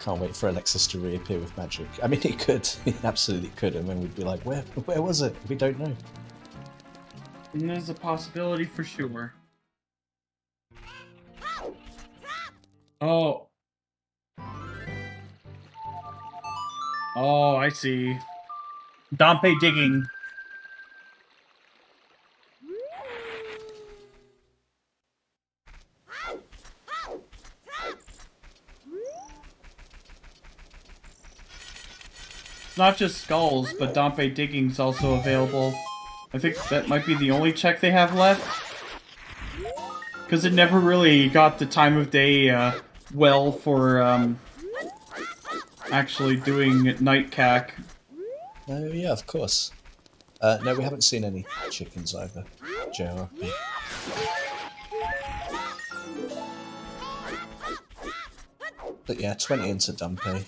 C: Can't wait for Alexis to reappear with magic. I mean, he could. He absolutely could, and then we'd be like, where was it? We don't know.
B: And there's a possibility for sure. Oh. Oh, I see. Dompe digging. It's not just skulls, but Dompe digging's also available. I think that might be the only check they have left. because it never really got the time of day well for actually doing night cac.
C: Oh yeah, of course. No, we haven't seen any chickens either. JRP. But yeah, 20 into Dumpe.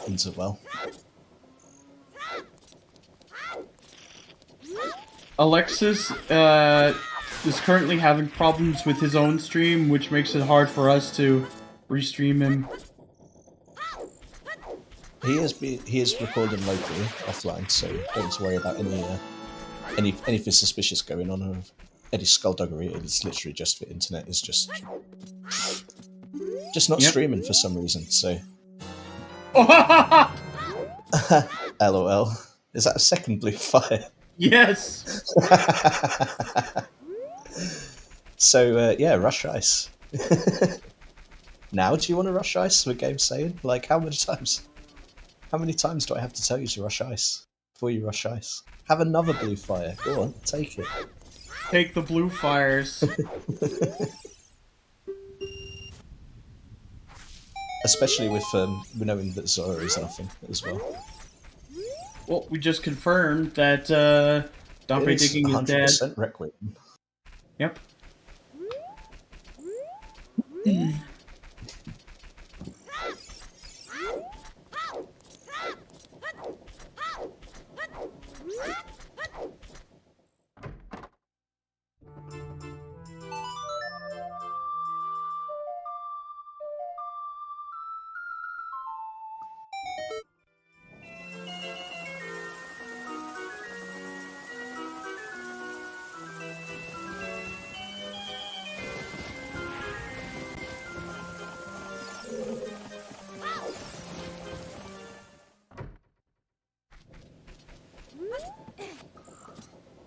C: Into well.
B: Alexis is currently having problems with his own stream, which makes it hard for us to restream him.
C: He is recording locally offline, so don't need to worry about anything suspicious going on or any skullduggery. It's literally just the internet is just not streaming for some reason. So, LOL. Is that a second blue fire?
B: Yes.
C: So yeah, rush ice. Now, do you want to rush ice? The game's saying, like, how many times? How many times do I have to tell you to rush ice before you rush ice? Have another blue fire. Go on, take it.
B: Take the blue fires.
C: Especially with knowing that Zora is nothing as well.
B: Well, we just confirmed that Dumpe Digging is dead.
C: 100% Requiem.
B: Yep.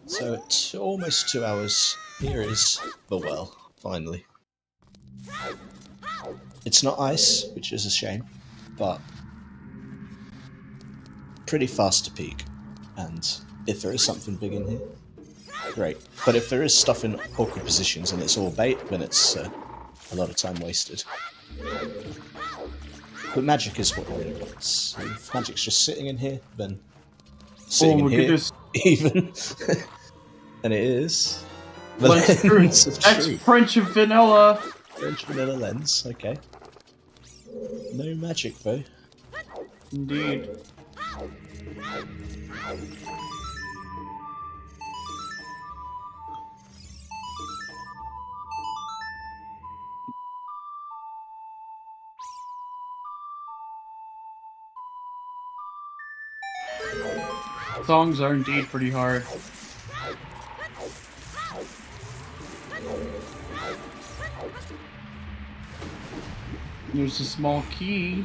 C: So at almost 2 hours, here is the well, finally. It's not ice, which is a shame, but pretty fast to peak. And if there is something big in here, great. But if there is stuff in awkward positions and it's all bait, then it's a lot of time wasted. But magic is what really wants. If magic's just sitting in here, then sitting in here, even. And it is. The lens of
B: That's
C: truth.
B: French vanilla.
C: French vanilla lens, okay. No magic though.
B: Indeed. Songs are indeed pretty hard. There's a small key.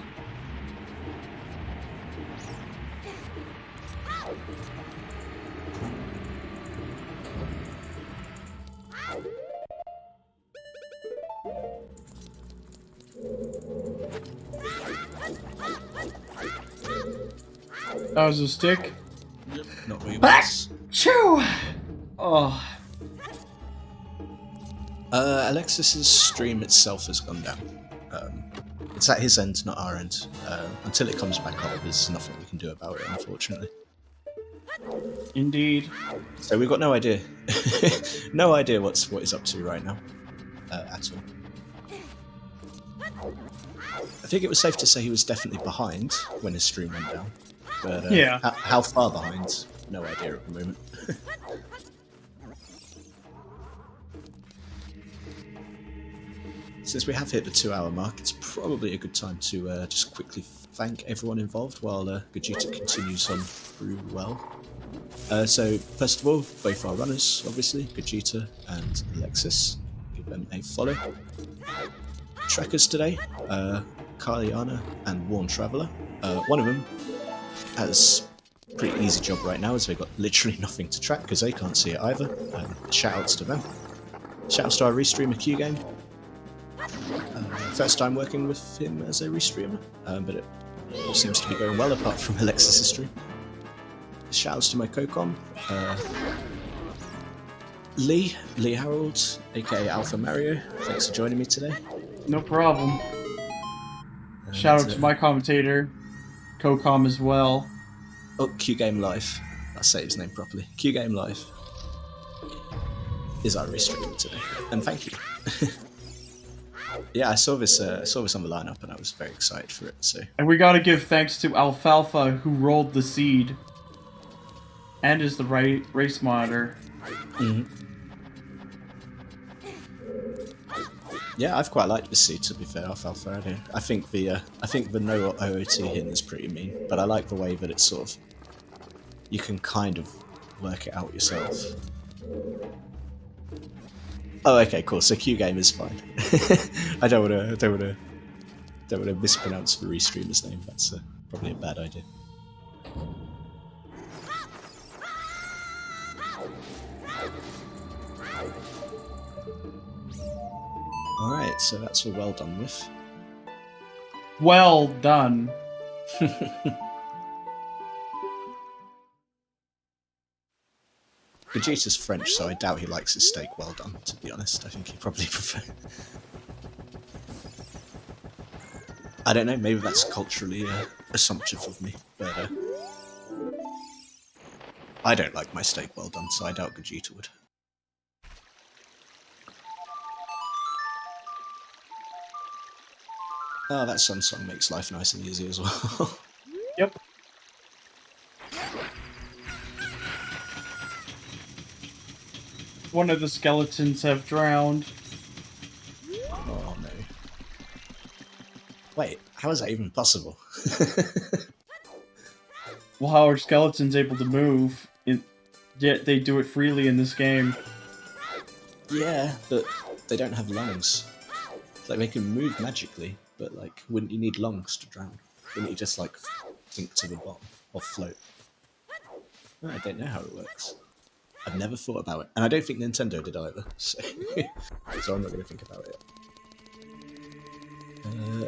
B: That was a stick.
C: Yep, not what you want.
B: Chew! Oh.
C: Alexis's stream itself has gone down. It's at his end, not our end. Until it comes back up, there's nothing we can do about it, unfortunately.
B: Indeed.
C: So we've got no idea. No idea what he's up to right now. At all. I think it was safe to say he was definitely behind when his stream went down. But
B: yeah.
C: How far behind? No idea at the moment. Since we have hit the 2 hour mark, it's probably a good time to just quickly thank everyone involved while Gogeta continues on through well. So first of all, both our runners, obviously, Gogeta and Alexis. Give them a follow. Trackers today, Kaliana and Worn Traveller. One of them has a pretty easy job right now as they've got literally nothing to track because they can't see it either. Shoutouts to them. Shoutouts to our restreamer Q Game. First time working with him as a restreamer, but it all seems to be going well apart from Alexis' stream. Shoutouts to my co-com, Lee Harold, aka Alpha Mario. Thanks for joining me today.
B: No problem. Shout out to my commentator, co-com as well.
C: Oh, Q Game Live. I'll say his name properly. Q Game Live is our restream today, and thank you. Yeah, I saw this on the lineup, and I was very excited for it. So,
B: and we gotta give thanks to Alfalfa, who rolled the seed, and is the race monitor.
C: Mm-hmm. Yeah, I've quite liked this seed, to be fair, Alfalfa. I think the no OOT hint is pretty mean, but I like the way that it's sort of, you can kind of work it out yourself. Oh, okay, cool. So Q Game is fine. I don't want to mispronounce the restreamer's name. That's probably a bad idea. Alright, so that's all well done with.
B: Well done.
C: Gogeta's French, so I doubt he likes his steak well done, to be honest. I think he probably prefers... I don't know, maybe that's culturally assumptive of me, but I don't like my steak well done, so I doubt Gogeta would. Oh, that Sun Song makes life nice and easy as well.
B: Yep. One of the skeletons have drowned.
C: Oh no. Wait, how is that even possible?
B: Well, how are skeletons able to move? Yet they do it freely in this game.
C: Yeah, but they don't have lungs. Like, they can move magically, but, like, wouldn't you need lungs to drown? Wouldn't you just, like, sink to the bottom or float? No, I don't know how it works. I've never thought about it. And I don't think Nintendo did either, so, so I'm not going to think about it.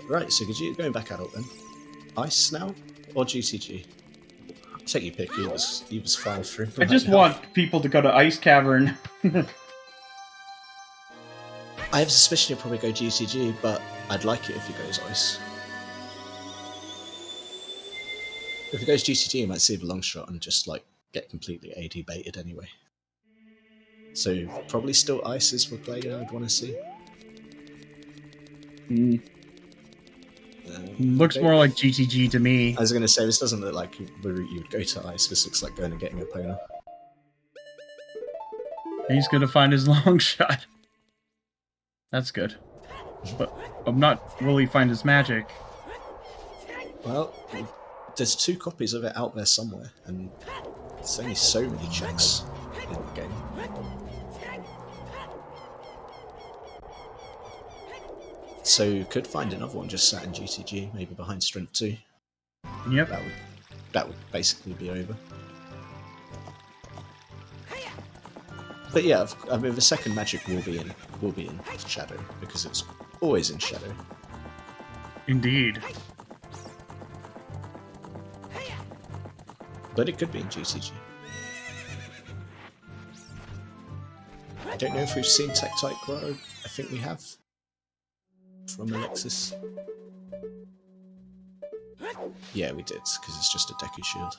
C: Right, so Gogeta going back adult then. Ice now? Or GTG? Take your pick, he was fine through.
B: I just want people to go to Ice Cavern.
C: I have a suspicion he'll probably go GTG, but I'd like it if he goes Ice. If he goes GTG, he might see the long shot and just, like, get completely AD baited anyway. So, probably still Ice is the player I'd want to see.
B: Looks more like GTG to me.
C: I was going to say, this doesn't look like the route you would go to Ice. This looks like going and getting a Epona.
B: He's gonna find his long shot. That's good. But not will he find his magic?
C: Well, there's 2 copies of it out there somewhere, and there's only so many checks in the game. So could find another one just sat in GTG, maybe behind Strength 2.
B: Yep.
C: That would basically be over. But yeah, I mean, the second magic will be in Shadow, because it's always in Shadow.
B: Indeed.
C: But it could be in GTG. I don't know if we've seen Tektite grow. I think we have. From Alexis. Yeah, we did, because it's just a Deku Shield.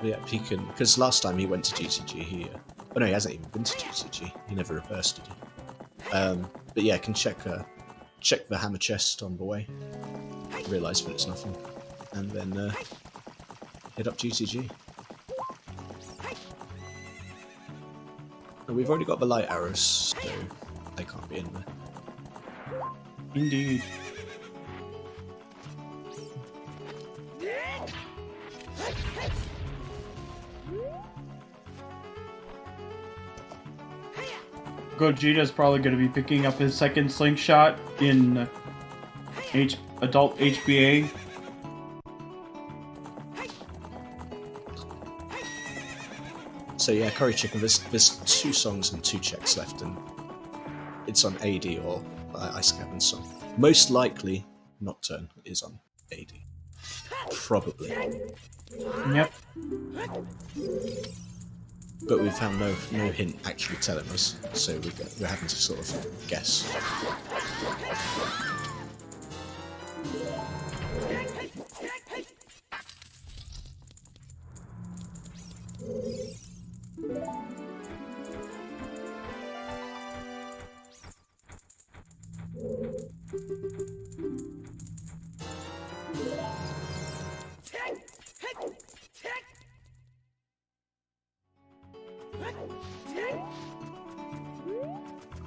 C: Yeah, he can, because last time he went to GTG here. Oh no, he hasn't even been to GTG. He never reversed, did he? But yeah, can check the hammer chest on the way. Realise that it's nothing, and then hit up GTG. And we've already got the light arrows, so they can't be in there.
B: Indeed. Gogeta's probably going to be picking up his second slingshot in adult HBA.
C: So yeah, Curry Chicken, there's 2 songs and 2 checks left, and it's on AD or Ice Cabin song. Most likely, Nocturne is on AD. Probably.
B: Yep.
C: But we've found no hint actually telling us, so we're having to sort of guess.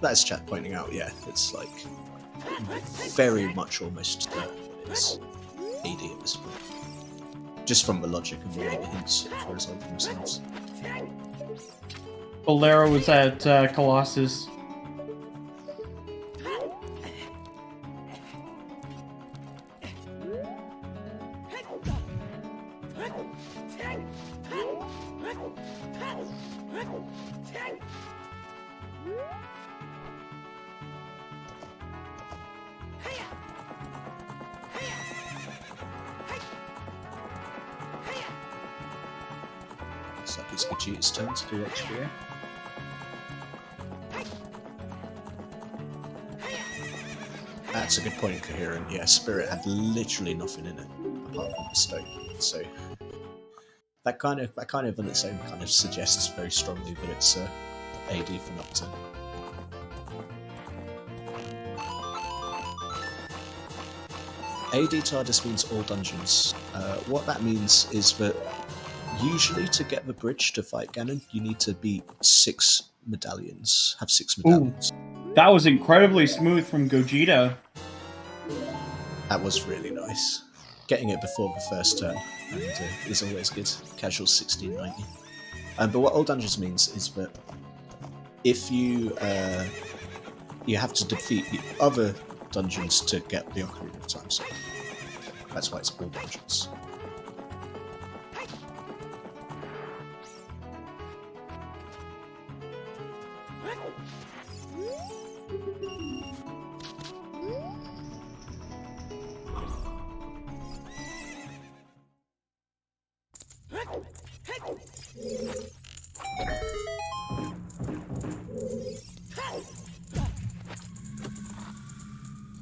C: That's chat pointing out, yeah, it's like very much almost it's AD at this point. Just from the logic and the way the hints for resolve themselves.
B: Bolero was at Colossus.
C: Looks like it's Gogeta's turn to do HBA. That's a good point, Coherent. Yeah, Spirit had literally nothing in it apart from the stone. So that kind of on its own kind of suggests very strongly that it's AD for Nocturne. AD TARDIS means all dungeons. What that means is that usually to get the bridge to fight Ganon, you need to beat 6 medallions. Have 6 medallions.
B: Ooh, that was incredibly smooth from Gogeta.
C: That was really nice. Getting it before the first turn is always good. Casual 1690. But what all dungeons means is that if you have to defeat the other dungeons to get the Ocarina of Time, so that's why it's all dungeons.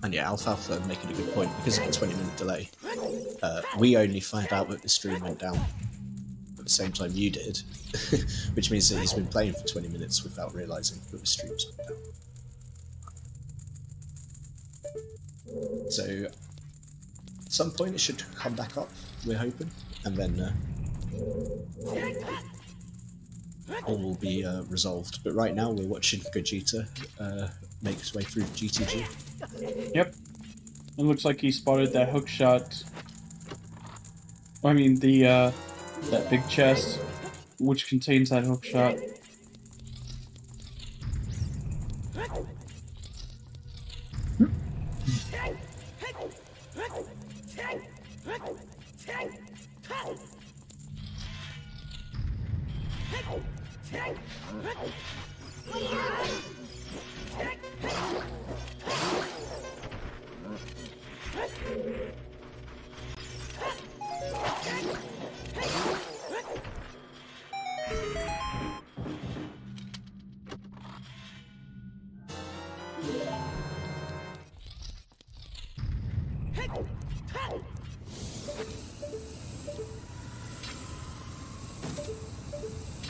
C: And yeah, Alfalfa making a good point, because of the 20-minute delay. We only find out that the stream went down at the same time you did, which means that he's been playing for 20 minutes without realising that the stream's went down. So, at some point it should come back up, we're hoping, and then all will be resolved. But right now we're watching Gogeta make his way through GTG.
B: Yep. It looks like he spotted that hook shot. I mean, the that big chest, which contains that hook shot.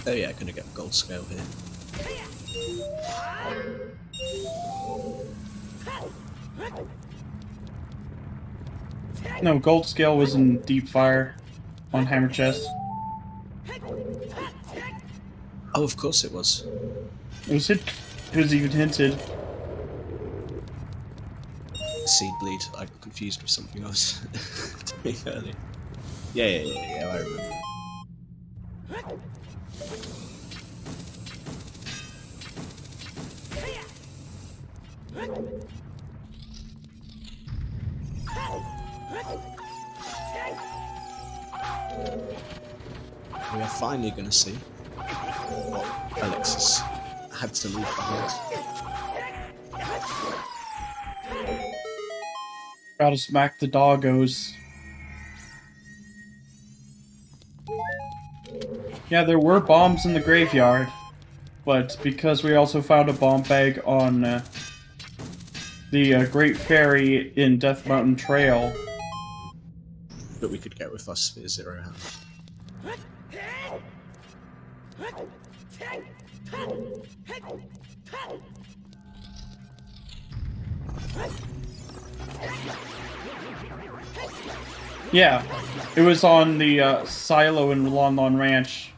C: Oh yeah, gonna get a gold scale here.
B: No, gold scale was in deep fire on hammer chest.
C: Oh, of course it was.
B: It was hit. It was even hinted.
C: Seed bleed. I got confused with something else. Earlier. Yeah, I remember. we are finally going to see what Alexis had to leave behind.
B: Gotta smack the doggos. Yeah, there were bombs in the graveyard, but because we also found a bomb bag on the Great Ferry in Death Mountain Trail.
C: But we could get with us via Zero Hand.
B: Yeah, it was on the silo in Lon Lon Ranch.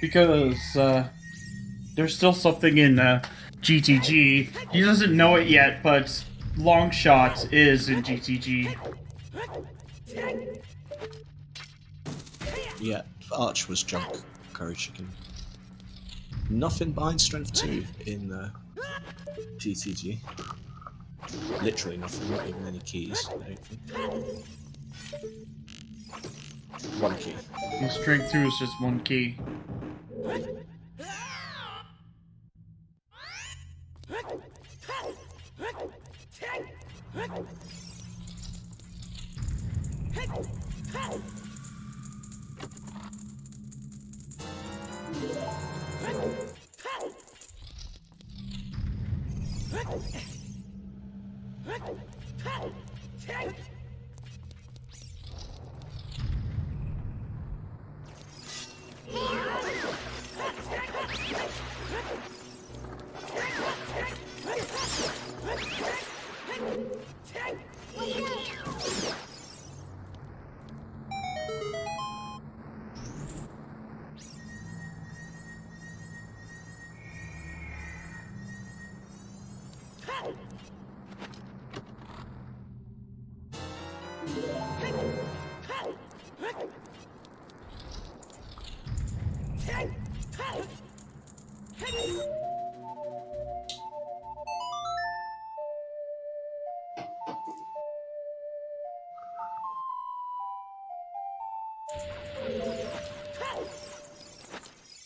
B: Because there's still something in GTG. He doesn't know it yet, but Longshot is in GTG.
C: Yeah, Arch was junk. Curry chicken. Nothing behind Strength 2 in GTG. Literally nothing, not even any keys, I don't think. One key.
B: And Strength 2 is just one key.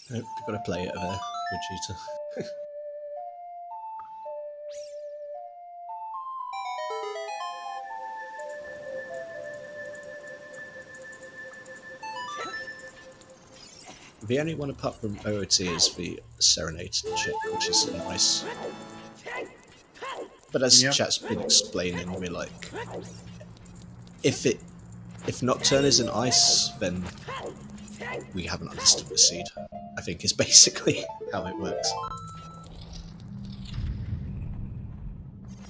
C: Nope, we've got to play it there, Gogeta. The only one apart from OOT is the Serenade chip, which is nice. But as chat's been explaining, we're like, if Nocturne is in ice, then we haven't understood the seed. I think is basically how it works.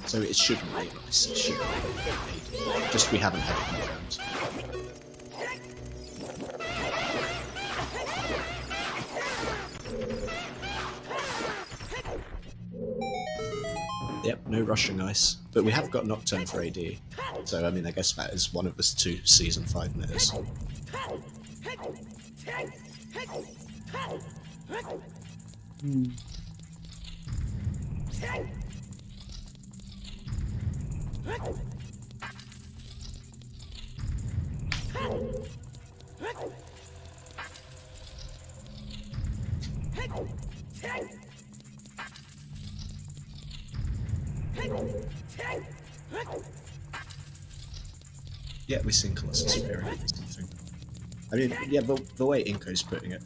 C: So it shouldn't be nice. It shouldn't be. Just we haven't had it confirmed. Yep, no rushing ice. But we have got Nocturne for AD. So, I mean, I guess that is one of the 2 Season 5 metas. Yeah, we've seen Colossus Fury. I mean, yeah, the way Inko's putting it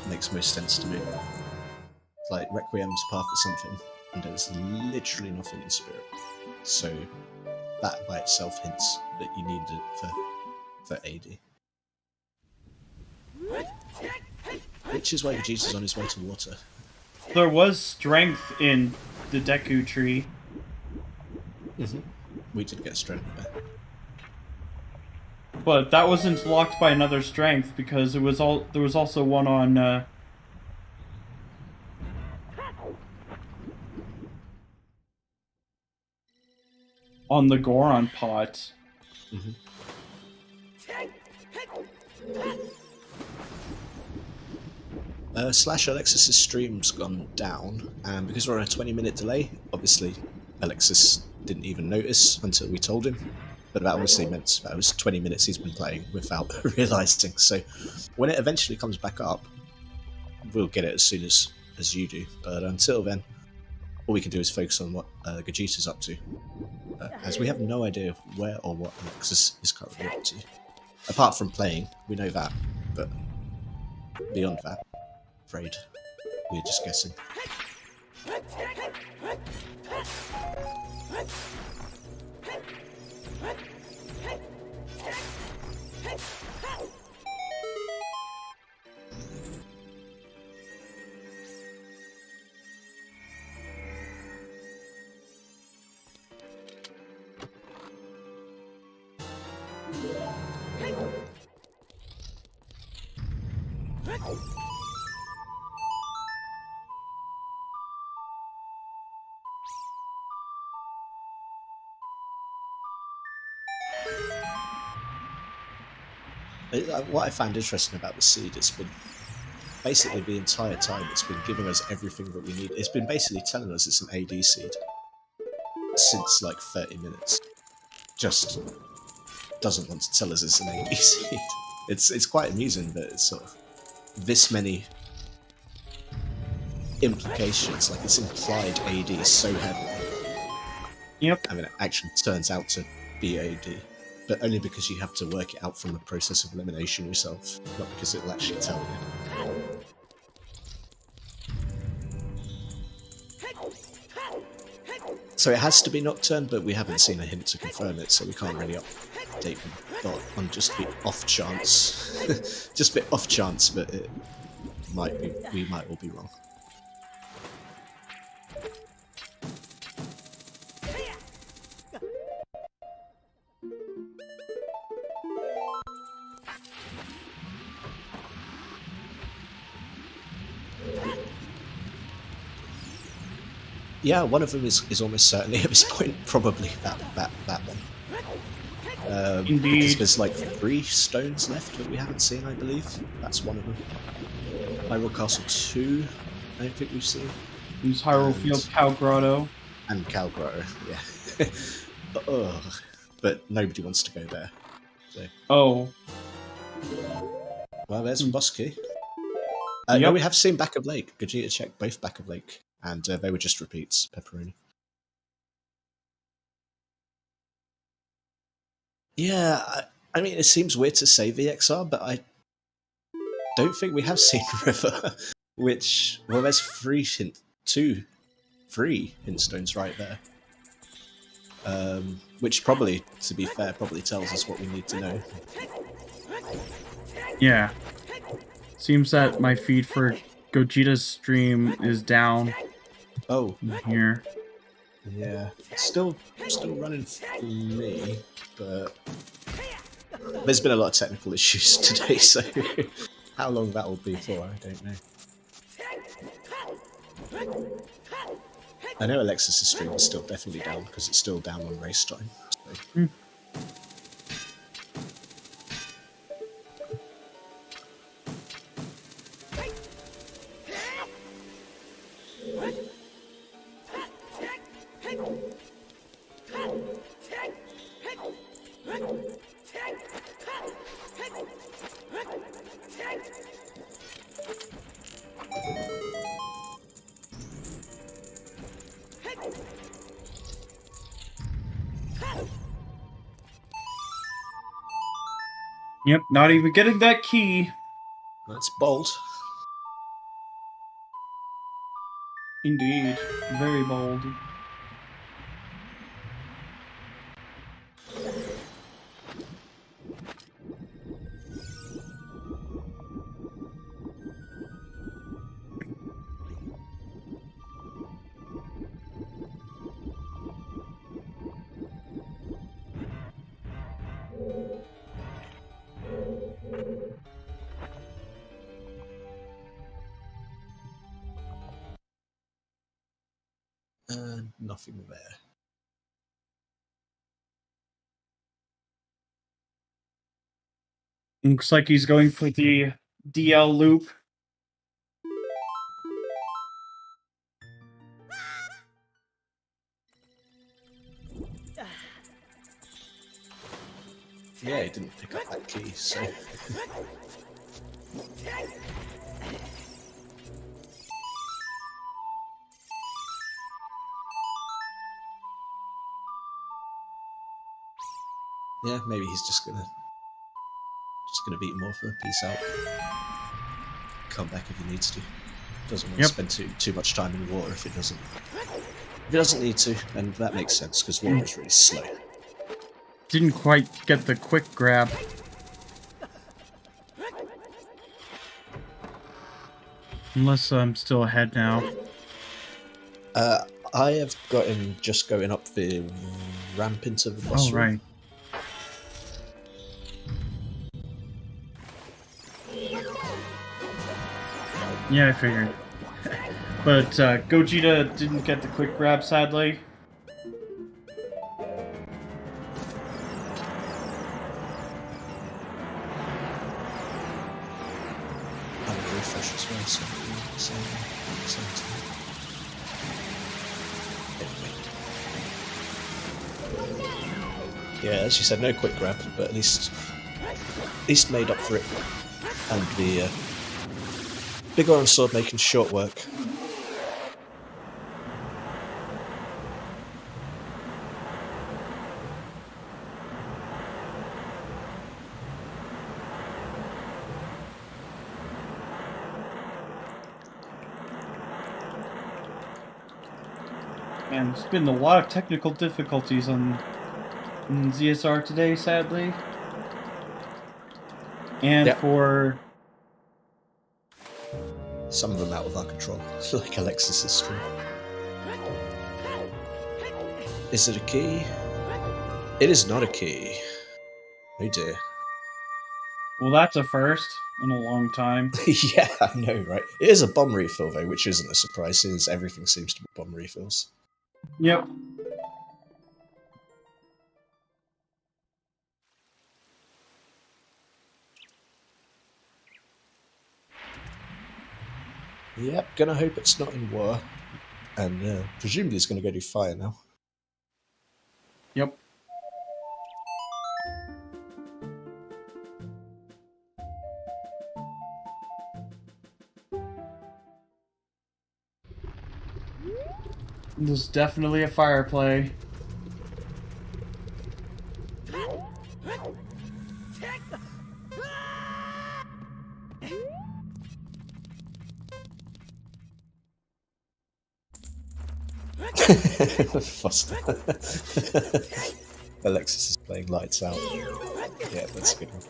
C: makes most sense to me. It's like Requiem's path is something, and there's literally nothing in Spirit. So that by itself hints that you need it for AD. Which is why Vegeta's on his way to water.
B: There was strength in the Deku tree.
C: We did get strength there.
B: But that wasn't locked by another strength because there was also one on the Goron pot.
C: Slash Alexis's stream's gone down, and because we're on a 20-minute delay, obviously Alexis didn't even notice until we told him. But that obviously meant that it was 20 minutes he's been playing without realising. So when it eventually comes back up, we'll get it as soon as you do. But until then, all we can do is focus on what Gogeta's up to, as we have no idea where or what Alexis is currently up to. Apart from playing, we know that, but beyond that, afraid we're just guessing. What I found interesting about the seed, it's been basically the entire time it's been giving us everything that we need. It's been basically telling us it's an AD seed since like 30 minutes. Just doesn't want to tell us it's an AD seed. It's quite amusing that it's sort of this many implications, like it's implied AD so heavily.
B: Yep.
C: I mean, it actually turns out to be AD, but only because you have to work it out from the process of elimination yourself, not because it'll actually tell you. So it has to be Nocturne, but we haven't seen a hint to confirm it, so we can't really update the bot on just the off chance. Just a bit off chance, but it might be, we might all be wrong. Yeah, one of them is almost certainly at this point probably that one.
B: Indeed.
C: Because there's like 3 stones left that we haven't seen, I believe. That's one of them. Hyrule Castle 2, I don't think we've seen.
B: There's Hyrule Field, Cow Grotto.
C: And Cow Grotto, yeah. But nobody wants to go there. So.
B: Oh.
C: Well, there's Boss Key.
B: Yep.
C: No, we have seen Back of Lake. Gogeta checked both Back of Lake, and they were just repeats, Pepperoni. Yeah, I mean, it seems weird to say VXR, but I don't think we have seen River, which, well, there's 3 hint stones right there. Which probably, to be fair, probably tells us what we need to know.
B: Yeah. Seems that my feed for Gogeta's stream is down.
C: Oh.
B: Here.
C: Yeah. Still running for me, but there's been a lot of technical issues today, so how long that will be for, I don't know. I know Alexis' stream is still definitely down, because it's still down on race time. So.
B: Yep, not even getting that key.
C: That's bold.
B: Indeed. Very bold.
C: Nothing there.
B: Looks like he's going for the DL loop.
C: Yeah, he didn't pick up that key, so... yeah, maybe he's just gonna beat him over. Peace out. Come back if he needs to. Doesn't want to spend too much time in water if it doesn't. If it doesn't need to, and that makes sense because water is really slow.
B: Didn't quite get the quick grab. Unless I'm still ahead now.
C: I have got him just going up the ramp into the boss room.
B: Right. Yeah, I figured. But Gogeta didn't get the quick grab, sadly.
C: I'm going to refresh as well, so yeah, as you said, no quick grab, but at least made up for it. And the big iron sword making short work.
B: And there's been a lot of technical difficulties on ZSR today, sadly. And for...
C: some of them out of our control, like Alexis' stream. Is it a key? It is not a key. Oh dear.
B: Well, that's a first in a long time.
C: Yeah, I know, right? It is a bomb refill, though, which isn't a surprise, since everything seems to be bomb refills.
B: Yep.
C: Yep, gonna hope it's not in war. And presumably it's gonna go do fire now.
B: Yep. There's definitely a fire play.
C: Foster. Alexis is playing lights out. Yeah, that's a good one.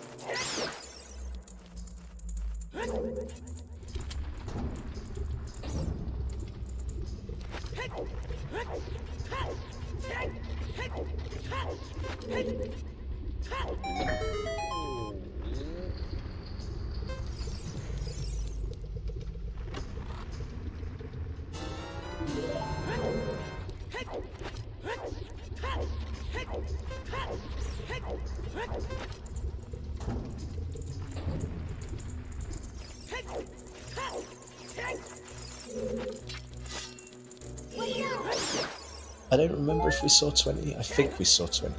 C: I don't remember if we saw 20. I think we saw 20.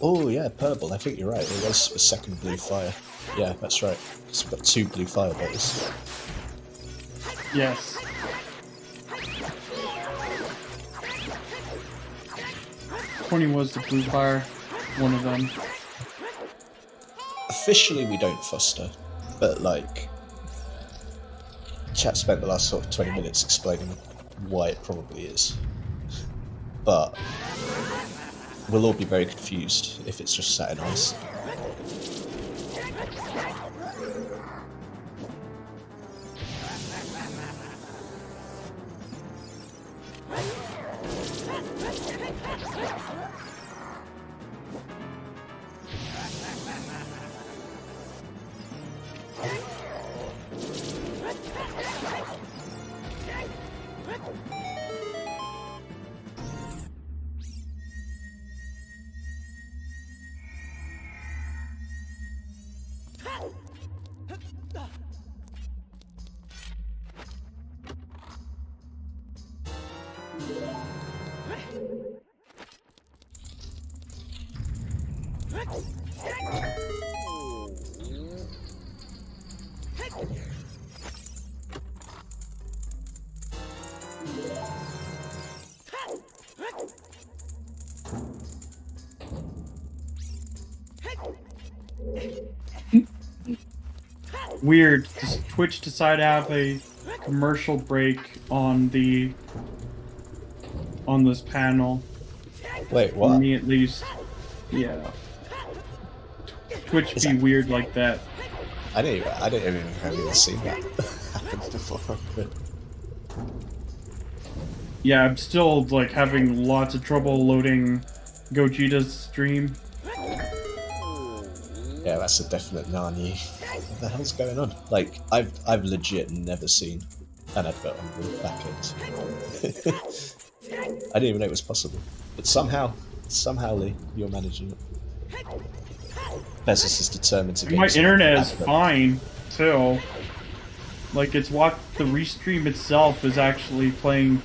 C: Oh yeah, purple. I think you're right. It was a second blue fire. Yeah, that's right. So we've got 2 blue fire bolts.
B: Yes. 20 was the blue fire, one of them.
C: Officially we don't foster, but like, chat spent the last sort of 20 minutes explaining why it probably is. But we'll all be very confused if it's just sat in ice.
B: weird. Twitch decided to have a commercial break on this panel.
C: Wait, what?
B: For me, at least. Yeah. Twitch be weird like that.
C: I didn't even have even seen that happen before.
B: Yeah, I'm still like having lots of trouble loading Gogeta's stream.
C: Yeah, that's a definite Nani. What the hell's going on? Like, I've legit never seen an advert on the back end. I didn't even know it was possible. But somehow, Lee, you're managing it. Bezos is determined to get.
B: My internet is fine too. Like, it's what the restream itself is actually playing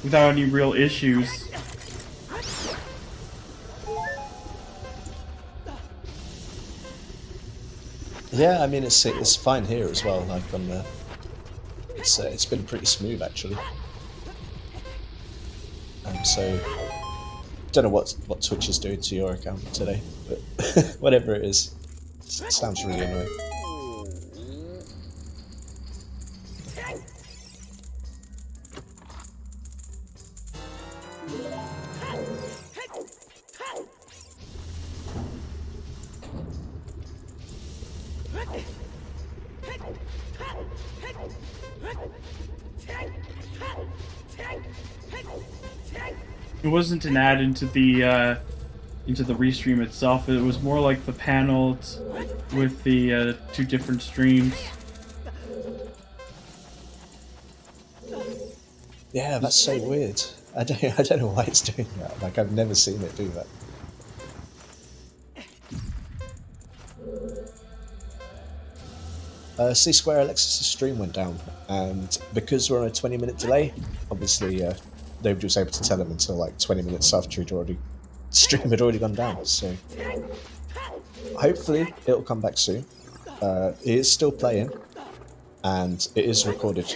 B: without any real issues.
C: Yeah, I mean it's fine here as well. Like on the, it's been pretty smooth actually. So don't know what Twitch is doing to your account today, but whatever it is, it sounds really annoying.
B: It wasn't an ad into the restream itself. It was more like the panels with the two different streams.
C: Yeah, that's so weird. I don't know why it's doing that. Like, I've never seen it do that. C-Square Alexis' stream went down, and because we're on a 20-minute delay, obviously nobody was able to tell him until like 20 minutes after stream had already gone down. So hopefully it'll come back soon. It is still playing, and it is recorded,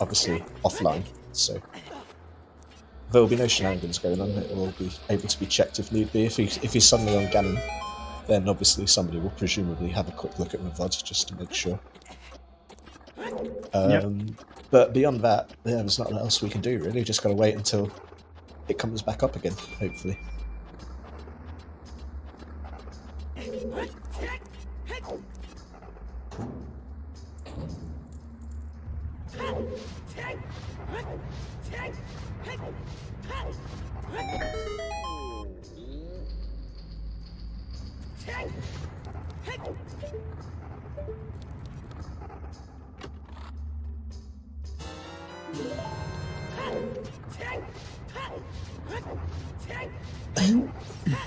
C: obviously offline. So there will be no shenanigans going on. It will be able to be checked if need be. If he's suddenly on Ganon, then obviously somebody will presumably have a quick look at the VOD just to make sure. But beyond that, yeah, there's nothing else we can do really. Just got to wait until it comes back up again, hopefully.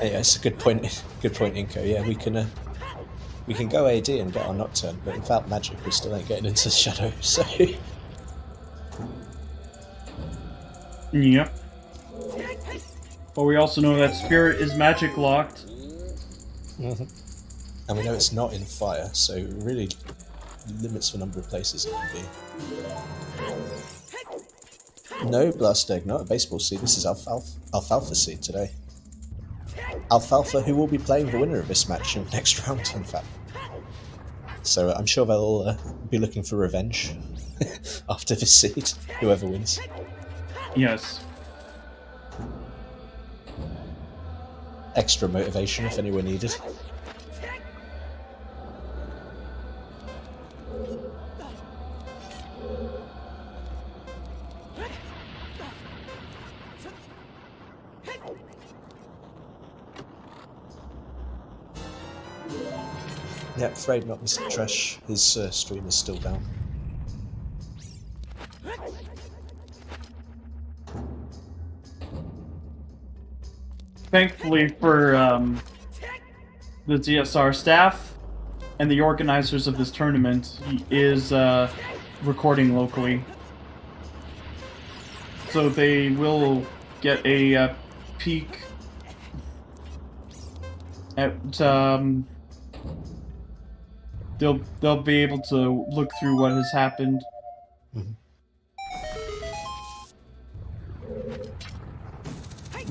C: Yeah, it's a good point. Good point, Inko. Yeah, we can go AD and get our Nocturne, but without magic, we still ain't getting into the shadow. So.
B: Yep. But we also know that Spirit is magic locked.
C: Mm-hmm. And we know it's not in fire, so it really limits the number of places it can be. No Blast Egg, not a baseball seed. This is Alfalfa seed today. Alfalfa, who will be playing the winner of this match in the next round, in fact. So I'm sure they'll be looking for revenge after this seed, whoever wins.
B: Yes.
C: Extra motivation if anyone needed. Yeah, afraid not, Mr. Trash. His stream is still down.
B: Thankfully for the ZSR staff and the organizers of this tournament, he is recording locally. So they will get a peek at they'll be able to look through what has happened.
C: Mm-hmm.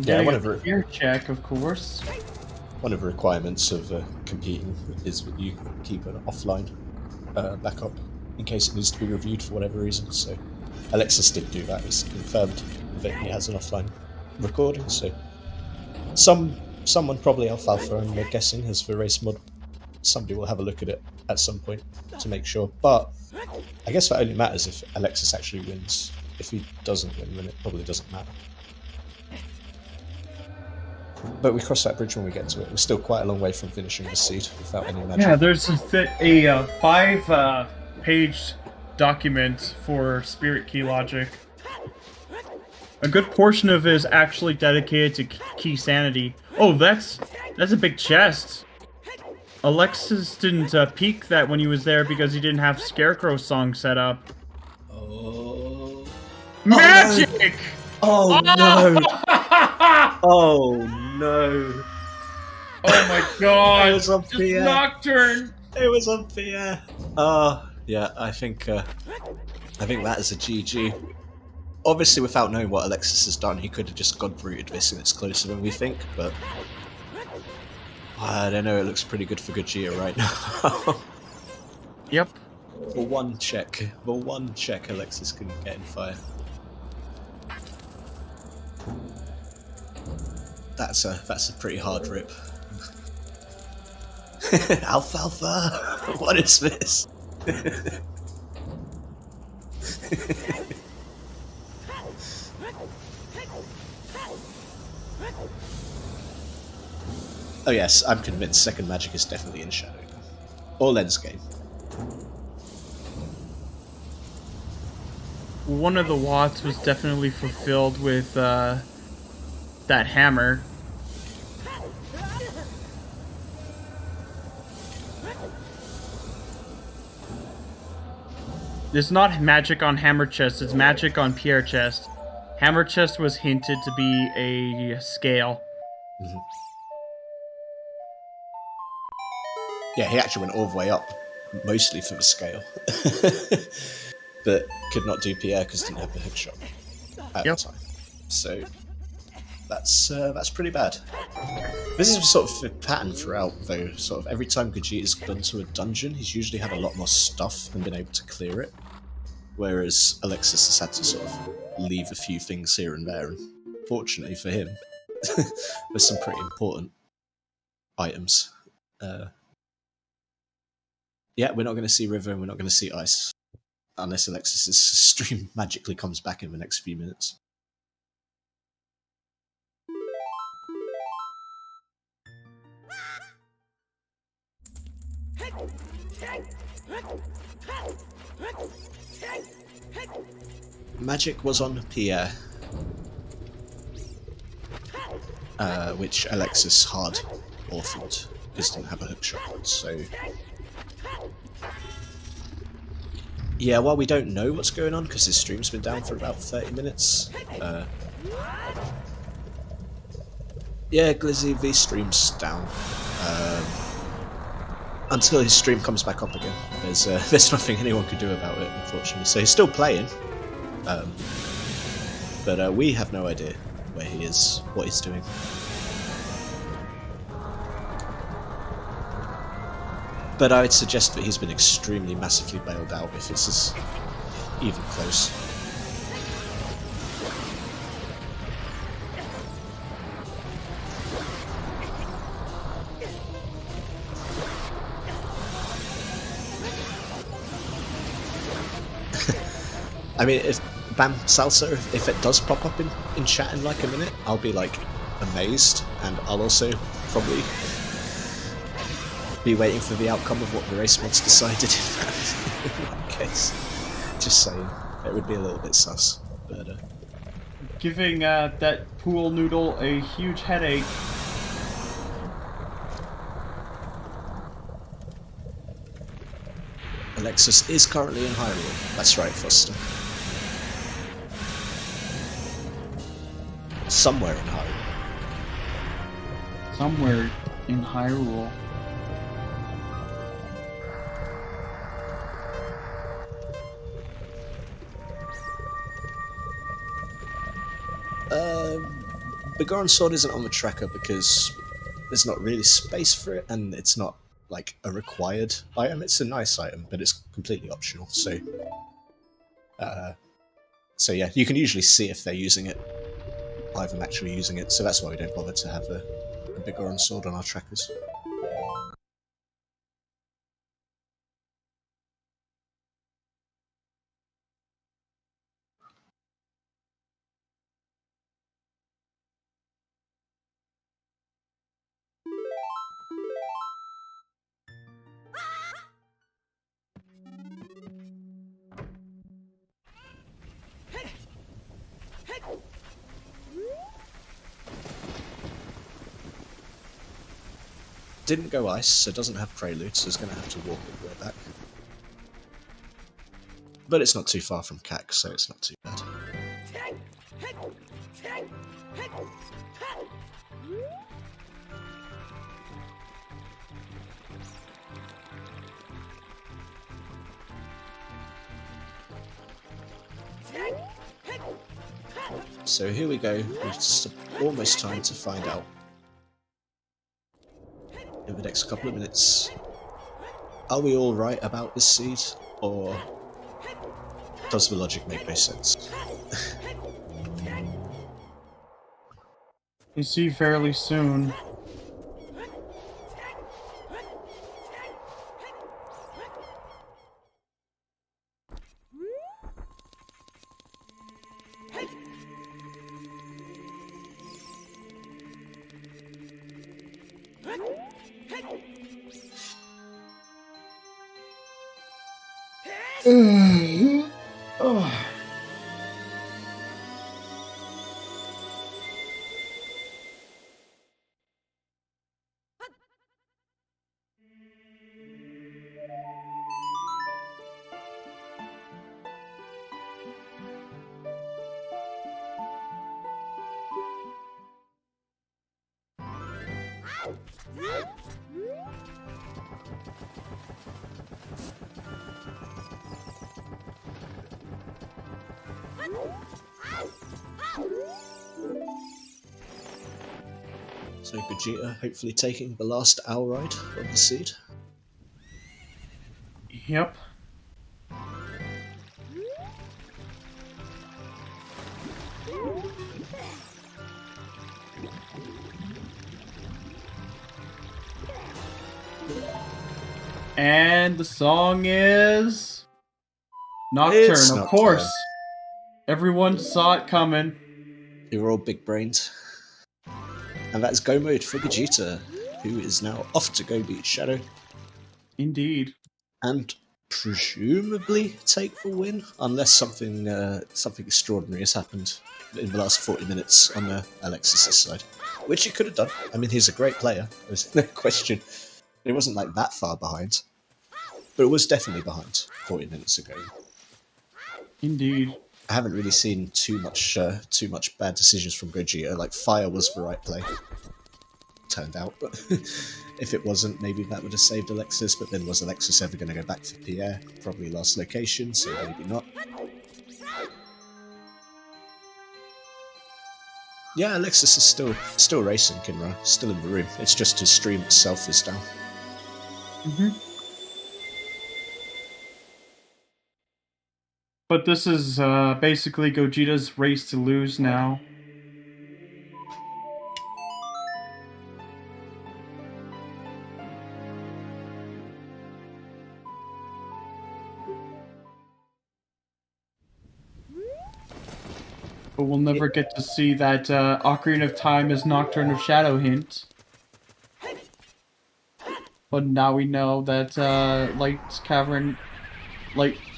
B: Yeah, one of the ear check, of course.
C: One of the requirements of competing is that you keep an offline backup in case it needs to be reviewed for whatever reason. So Alexis did do that. He's confirmed that he has an offline recording. So someone, probably Alfalfa, I'm guessing, has the race mod. Somebody will have a look at it at some point to make sure. But I guess that only matters if Alexis actually wins. If he doesn't win, then it probably doesn't matter. But we cross that bridge when we get to it. We're still quite a long way from finishing the seed without any magic.
B: Yeah, there's a 5-page document for Spirit Key logic. A good portion of it is actually dedicated to key sanity. Oh, that's a big chest. Alexis didn't peek that when he was there because he didn't have Scarecrow song set up.
C: Oh.
B: Magic!
C: Oh no! Oh no!
B: Oh my god!
C: It was on
B: It's
C: Pierre.
B: Nocturne!
C: It was on Pierre. Yeah. I think that is a GG. Obviously, without knowing what Alexis has done, he could have just god brooted this, and it's closer than we think. But I don't know. It looks pretty good for Gogeta right now.
B: Yep.
C: For one check, Alexis can get in fire. That's a pretty hard rip. Alfalfa! What is this? Oh yes, I'm convinced second magic is definitely in Shadow. Or Lens Game.
B: One of the watts was definitely fulfilled with that hammer. It's not magic on Hammer Chest, it's magic on Pierre Chest. Hammer Chest was hinted to be a scale.
C: Mm-hmm. Yeah, he actually went all the way up, mostly for the scale. But could not do Pierre because didn't have the hook shot at the time. So that's pretty bad. This is sort of a pattern throughout, though. Sort of every time Gogeta's gone to a dungeon, he's usually had a lot more stuff and been able to clear it. Whereas Alexis has had to sort of leave a few things here and there, and fortunately for him, there's some pretty important items. Yeah, we're not going to see River and we're not going to see Ice. Unless Alexis's stream magically comes back in the next few minutes. Magic was on Pierre, which Alexis hard orphaned because didn't have a hook shot, so... Yeah, while we don't know what's going on, because his stream's been down for about 30 minutes. Yeah, Glizzy V stream's down. Until his stream comes back up again. There's nothing anyone could do about it, unfortunately. So he's still playing. But we have no idea where he is, what he's doing. But I would suggest that he's been extremely massively bailed out if this is even close. I mean, if Bam Salsa, if it does pop up in chat in like a minute, I'll be like amazed, and I'll also probably be waiting for the outcome of what the race mods decided in that case. Just saying, it would be a little bit sus. But,
B: giving that pool noodle a huge headache.
C: Alexis is currently in Hyrule. That's right, Foster. Somewhere in Hyrule.
B: Somewhere in Hyrule.
C: Begone Sword isn't on the tracker because there's not really space for it, and it's not like a required item. It's a nice item, but it's completely optional. So yeah, you can usually see if they're using it, live them actually using it. So that's why we don't bother to have a big orange sword on our trackers. Didn't go ice, so doesn't have prelude, so it's going to have to walk all the way back. But it's not too far from CAC, so it's not too bad. So here we go, it's almost time to find out in the next couple of minutes. Are we all right about this seed, or does the logic make no sense?
B: You see fairly soon. Oh.
C: So Gogeta hopefully taking the last owl ride of the seed.
B: Yep. And the song is Nocturne,
C: It's
B: of
C: Nocturne.
B: course. Everyone saw it coming.
C: You're all big-brained. And that's go mode for Gogeta, who is now off to go beat Shadow.
B: Indeed.
C: And presumably take the win, unless something extraordinary has happened in the last 40 minutes on Alexis' side. Which he could have done. I mean, he's a great player, there's no question. It wasn't like that far behind. But it was definitely behind 40 minutes ago.
B: Indeed.
C: I haven't really seen too much bad decisions from Gogeta. Like, fire was the right play. Turned out, but if it wasn't, maybe that would have saved Alexis, but then was Alexis ever going to go back for Pierre? Probably last location, so maybe not. Yeah, Alexis is still racing, Kinra, still in the room. It's just his stream itself is down.
B: But this is basically Gogeta's race to lose now. But we'll never get to see that Ocarina of Time is Nocturne of Shadow hint. But now we know that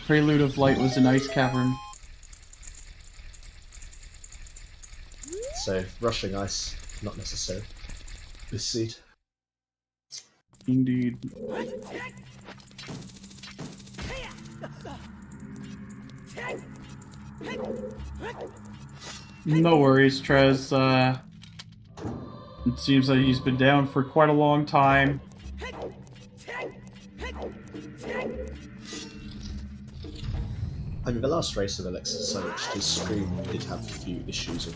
B: Prelude of Light was an ice cavern.
C: So, rushing ice, not necessary. This seed.
B: Indeed. No worries, Trez. It seems like he's been down for quite a long time.
C: I mean, the last race of Alexis, I watched his stream, did have a few issues of,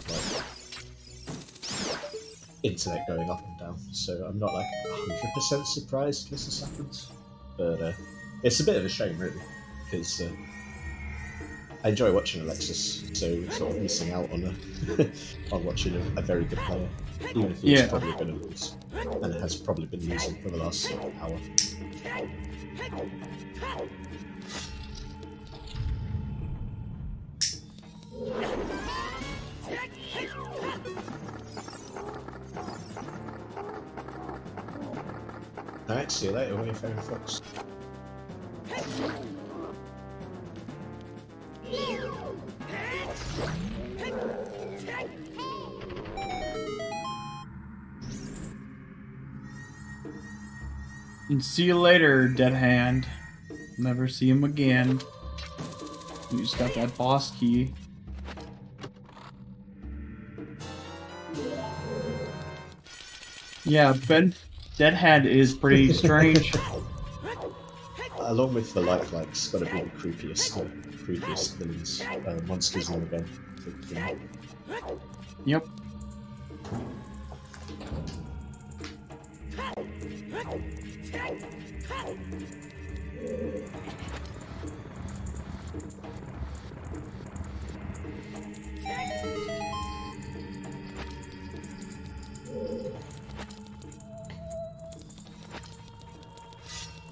C: like, internet going up and down, so I'm not like 100% surprised this happens. But it's a bit of a shame, really, because I enjoy watching Alexis, so sort of missing out on on watching a very good player, even if he's probably going to lose, and it has probably been losing for the last hour. Alright, see you later, Wayfaring Fox.
B: And see you later, Dead Hand. Never see him again. You just got that boss key. Yeah, Dead Hand is pretty strange.
C: Along with the lifelike's got to be the creepiest villains, monsters in the game.
B: Yep.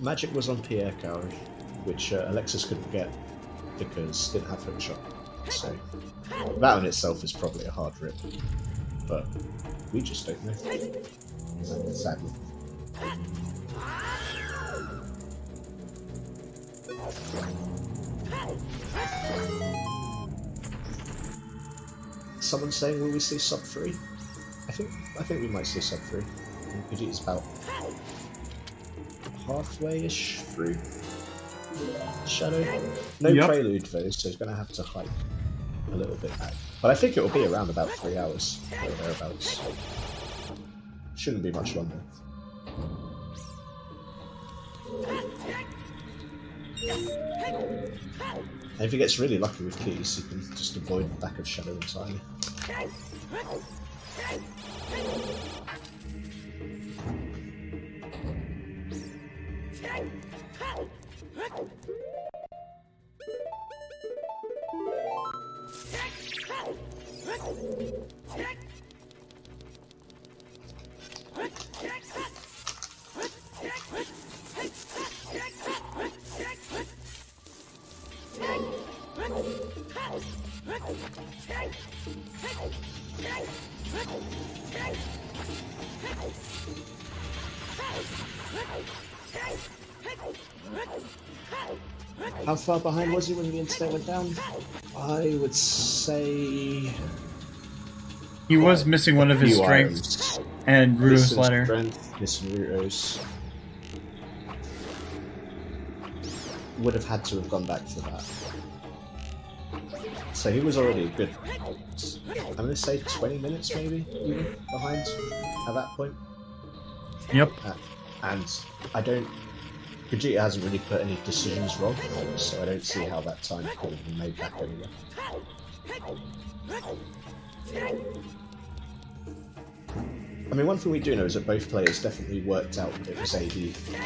C: Magic was on Pierre Coward, which Alexis couldn't get because didn't have hookshot. So that in itself is probably a hard rip, but we just don't know. Sadly. Someone's saying, will we see sub 3? I think we might see sub 3. Gogeta's about halfway-ish through Shadow. No prelude though, so he's going to have to hike a little bit back. But I think it will be around about 3 hours, or thereabouts. Shouldn't be much longer. And if he gets really lucky with keys, he can just avoid the back of Shadow entirely. How far behind was he when the internet went down? I would say...
B: He was missing one of his strengths and Ruto's letter.
C: Missing Ruto's. Would have had to have gone back for that. So he was already a good, I'm going to say 20 minutes maybe, even, behind at that point.
B: Yep.
C: And Gogeta hasn't really put any decisions wrong, so I don't see how that time could have been made back anyway. I mean, one thing we do know is that both players definitely worked out that it was AD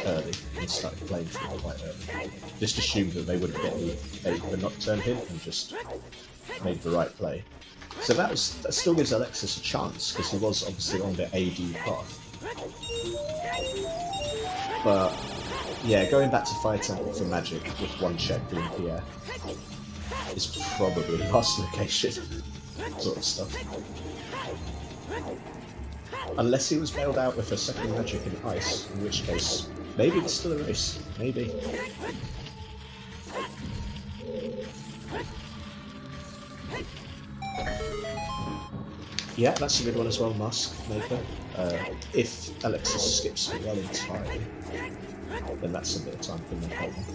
C: early and started playing for it quite early. Just assumed that they wouldn't get the nocturne hint and just made the right play. So that still gives Alexis a chance, because he was obviously on the AD path. But yeah, going back to Fire Temple for Magic with one check being Pierre is probably last location sort of stuff. Unless he was bailed out with a second Magic in Ice, in which case, maybe it's still a race. Maybe. Yeah, that's a good one as well, Mask Maker. If Alexis skips the well entirely, then that's a bit of time for no problem.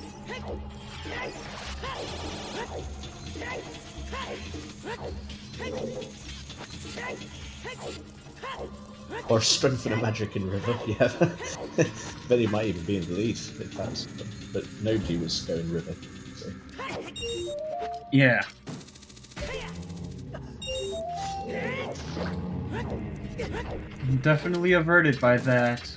C: Or strengthen a Magic in River, yeah. Then he might even be in the lead if that's, but nobody was going River, so.
B: Yeah. Definitely averted by that.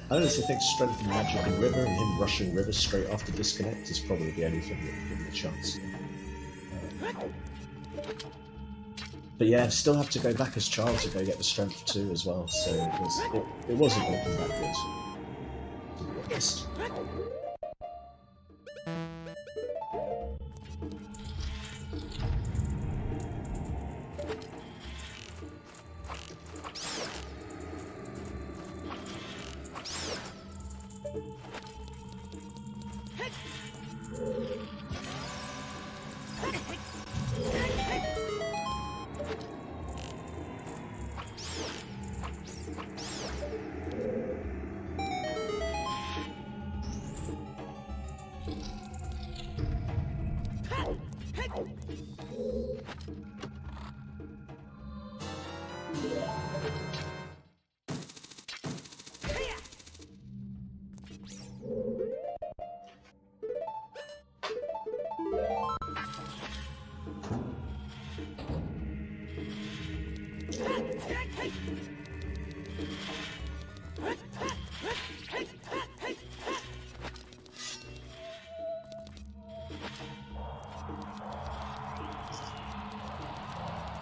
C: I honestly think Strength and Magic and River and him rushing River straight after Disconnect is probably the only thing that would give him a chance. But yeah, still have to go back as Charles to go get the Strength too as well, so it wasn't looking that good, to be honest.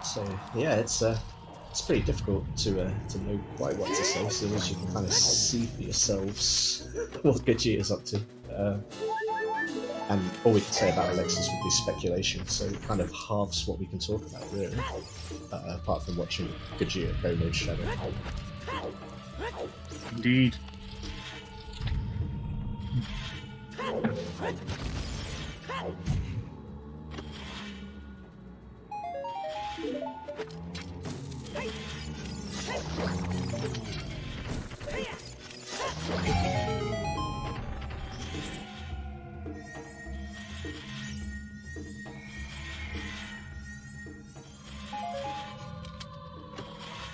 C: So yeah, it's pretty difficult to know quite what to say, so as you can kind of see for yourselves what Gogeta's up to. And all we can say about Alexis would be speculation, so it kind of halves what we can talk about, really. Apart from watching Gogeta go mode Shadow.
B: Indeed.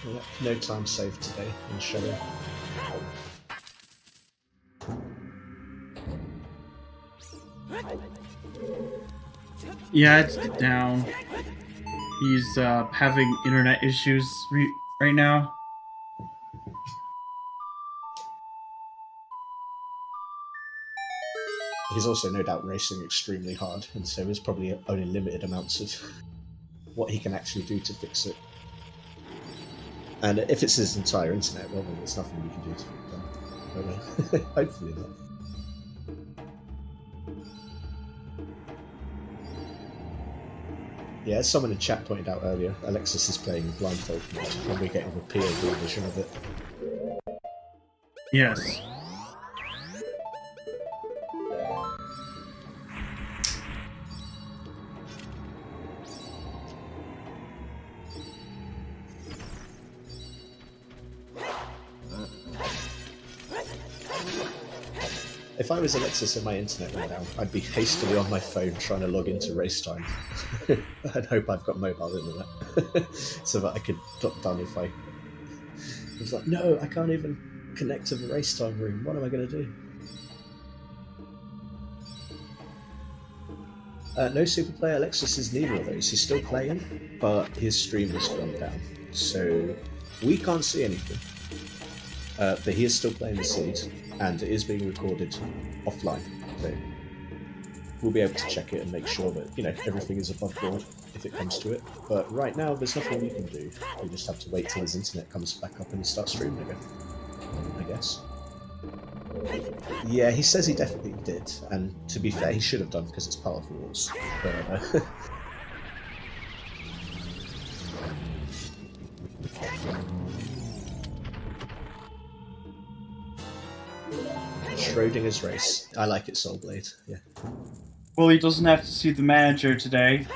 C: Yeah, no time saved today in Shadow.
B: Yeah, it's down. He's having internet issues right now.
C: He's also no doubt racing extremely hard, and so there's probably only limited amounts of what he can actually do to fix it. And if it's his entire internet, well, then there's nothing we can do to it. But, hopefully not. Yeah, as someone in chat pointed out earlier, Alexis is playing blindfold mode, and we're getting the POV version of it.
B: Yes.
C: If I was Alexis and my internet went down, I'd be hastily on my phone trying to log into race time. I'd hope I've got mobile internet, so that I could drop down if I was like, no, I can't even connect to the race time room, what am I going to do? No super player Alexis is neither of those. He's still playing, but his stream has gone down, so we can't see anything. But he is still playing the seed, and it is being recorded offline, so we'll be able to check it and make sure that, you know, everything is above board if it comes to it. But right now, there's nothing we can do. We just have to wait till his internet comes back up and he starts streaming again, I guess. Yeah, he says he definitely did, and to be fair, he should have done because it's part of the rules. But, Schrodinger's race. I like it, Soulblade. Yeah.
B: Well, he doesn't have to see the manager today.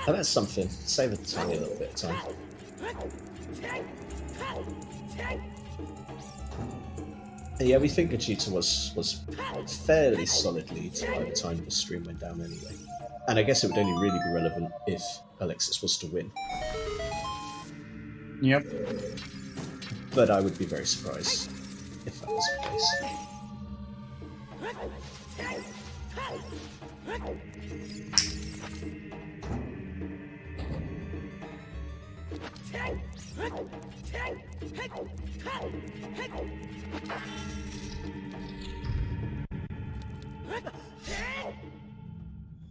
C: Oh, that's something. Save a tiny little bit of time. And yeah, we think Gogeta was fairly solid lead by the time the stream went down anyway. And I guess it would only really be relevant if Alexis was to win.
B: Yep.
C: But I would be very surprised if that was the case.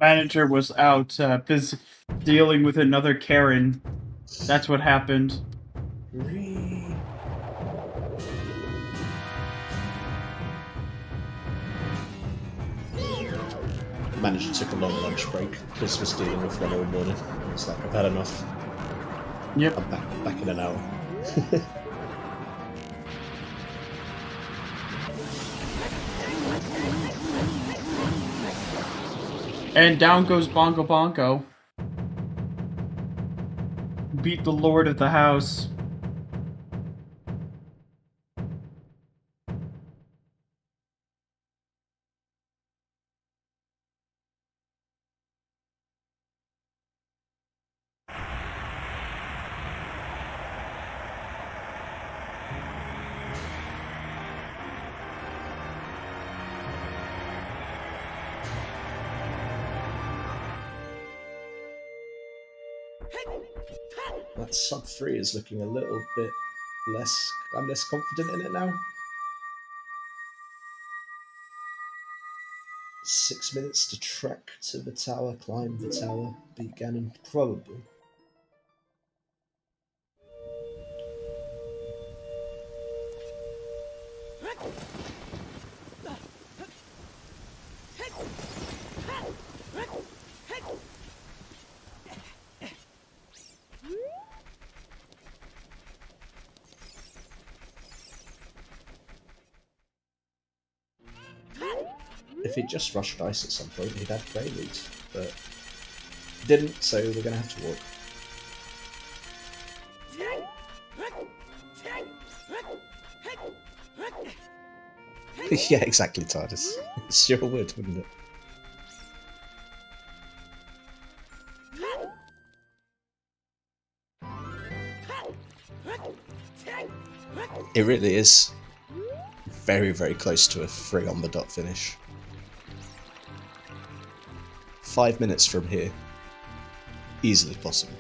B: Manager was out busy dealing with another Karen. That's what happened.
C: Manager took a long lunch break. Chris was dealing with one all morning. It's like, I've had enough.
B: Yep.
C: I'm back in an hour.
B: And down goes Bongo Bongo. Beat the lord of the house.
C: That sub 3 is looking a little bit less... I'm less confident in it now. 6 minutes to trek to the tower, climb the tower, beat Ganon, probably. If he'd just rushed ice at some point, he'd have Prelude, but didn't, so we're going to have to walk. Yeah, exactly, TARDIS. It sure would, wouldn't it? It really is very, very close to a 3 on the dot finish. 5 minutes from here. Easily possible.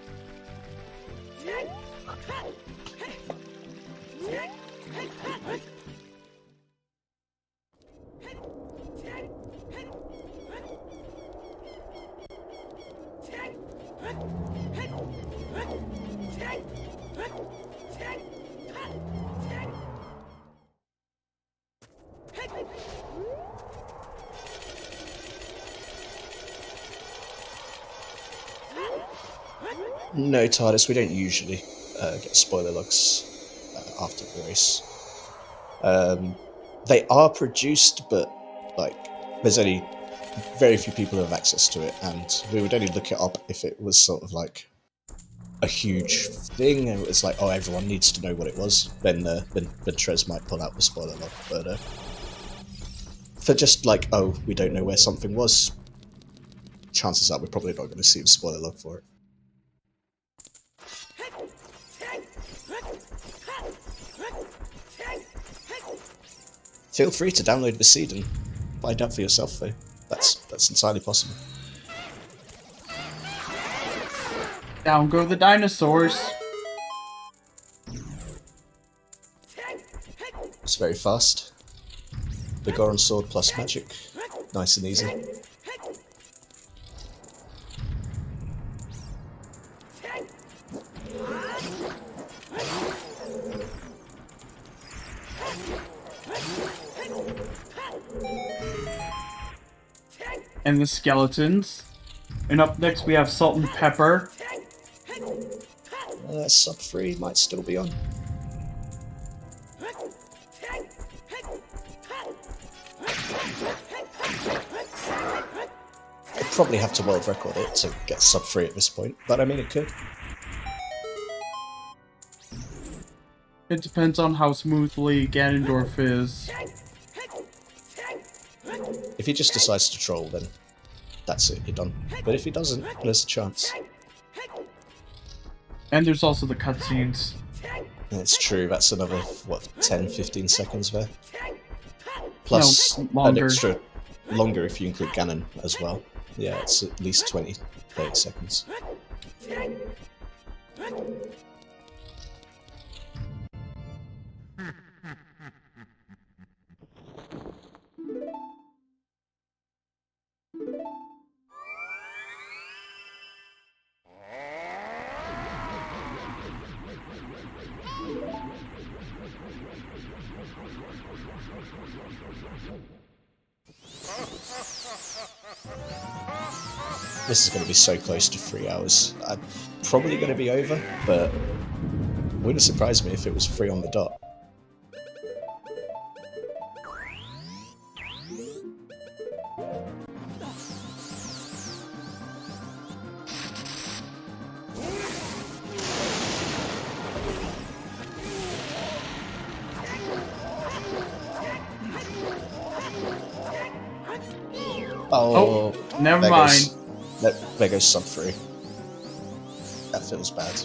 C: No, TARDIS, we don't usually get spoiler logs after the race. They are produced, but like there's only very few people who have access to it, and we would only look it up if it was sort of like a huge thing, and it's like, oh, everyone needs to know what it was. Then Trez might pull out the spoiler log, but for just like, oh, we don't know where something was, chances are we're probably not going to see the spoiler log for it. Feel free to download the seed and find out for yourself, though. That's entirely possible.
B: Down go the dinosaurs.
C: It's very fast. The Goron sword plus magic. Nice and easy.
B: And the skeletons. And up next we have Salt and Pepper.
C: Sub 3 might still be on. I'd probably have to world record it to get sub 3 at this point, but I mean it could.
B: It depends on how smoothly Ganondorf is.
C: If he just decides to troll, then that's it, you're done. But if he doesn't, there's a chance.
B: And there's also the cutscenes.
C: It's true, that's another, what, 10-15 seconds there? Plus
B: no,
C: an extra longer if you include Ganon as well. Yeah, it's at least 20-30 seconds. This is going to be so close to 3 hours. I'm probably going to be over, but wouldn't surprise me if it was 3 on the dot.
B: Oh, never mind.
C: There goes sub 3. That feels bad.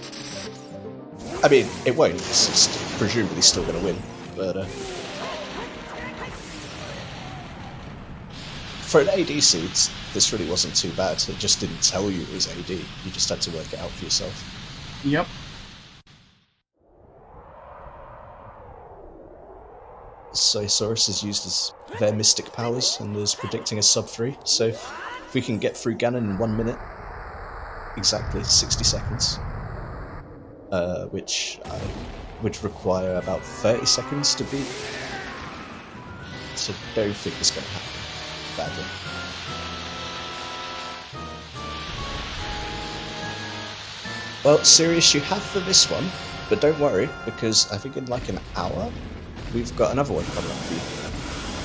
C: I mean, it won't, because it's presumably still going to win, but for an AD seed, this really wasn't too bad. It just didn't tell you it was AD. You just had to work it out for yourself.
B: Yep.
C: Sosaurus is used their mystic powers and is predicting a sub 3, so if we can get through Ganon in 1 minute, exactly 60 seconds, which would require about 30 seconds to beat, so don't think it's going to happen badly. Well, Sirius, you have for this one, but don't worry, because I think in like an hour, we've got another one coming up for you.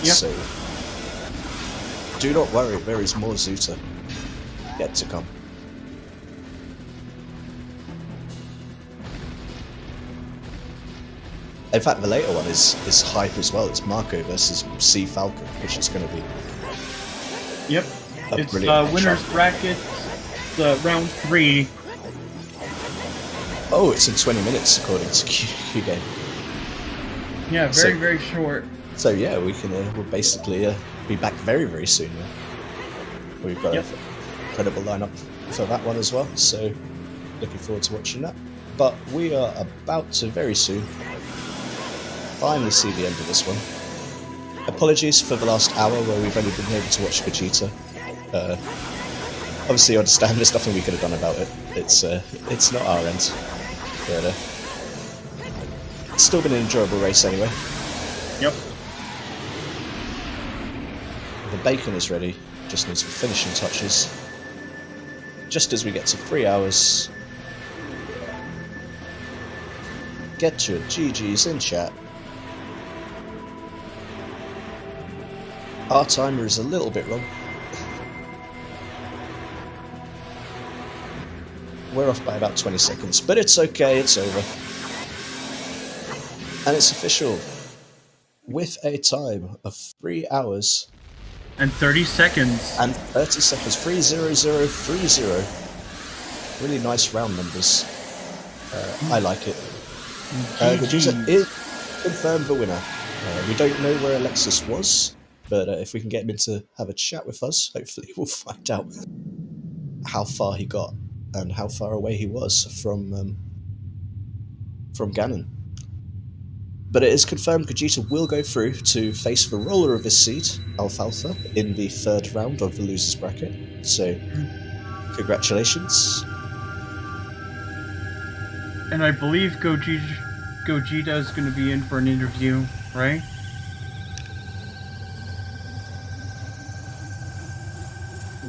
B: Yep.
C: So, do not worry, there is more Zuta yet to come. In fact, the later one is hype as well. It's Marco versus Sea Falcon, which is going to be...
B: Yep. It's winner's bracket, round 3.
C: Oh, it's in 20 minutes according to Q Game.
B: Yeah, very short.
C: So yeah, we can we'll basically be back very, very soon. We've got an incredible lineup for that one as well, so looking forward to watching that. But we are about to very soon finally see the end of this one. Apologies for the last hour where we've only been able to watch Gogeta. Obviously, I understand there's nothing we could have done about it. It's not our end, but it's still been an enjoyable race anyway.
B: Yep.
C: The bacon is ready, just needs some finishing touches. Just as we get to 3 hours, get your GGs in chat. Our timer is a little bit wrong. We're off by about 20 seconds, but it's okay, it's over. And it's official. With a time of 3 hours
B: and 30 seconds.
C: And 30 seconds. 3:00:30. Really nice round numbers. I like it. Gogeta is confirmed the winner. We don't know where Alexis was, but if we can get him in to have a chat with us, hopefully we'll find out how far he got and how far away he was from Ganon. But it is confirmed Gogeta will go through to face the roller of his seed, Alfalfa, in the 3rd round of the losers bracket. So, congratulations.
B: And I believe Gogeta is going to be in for an interview, right?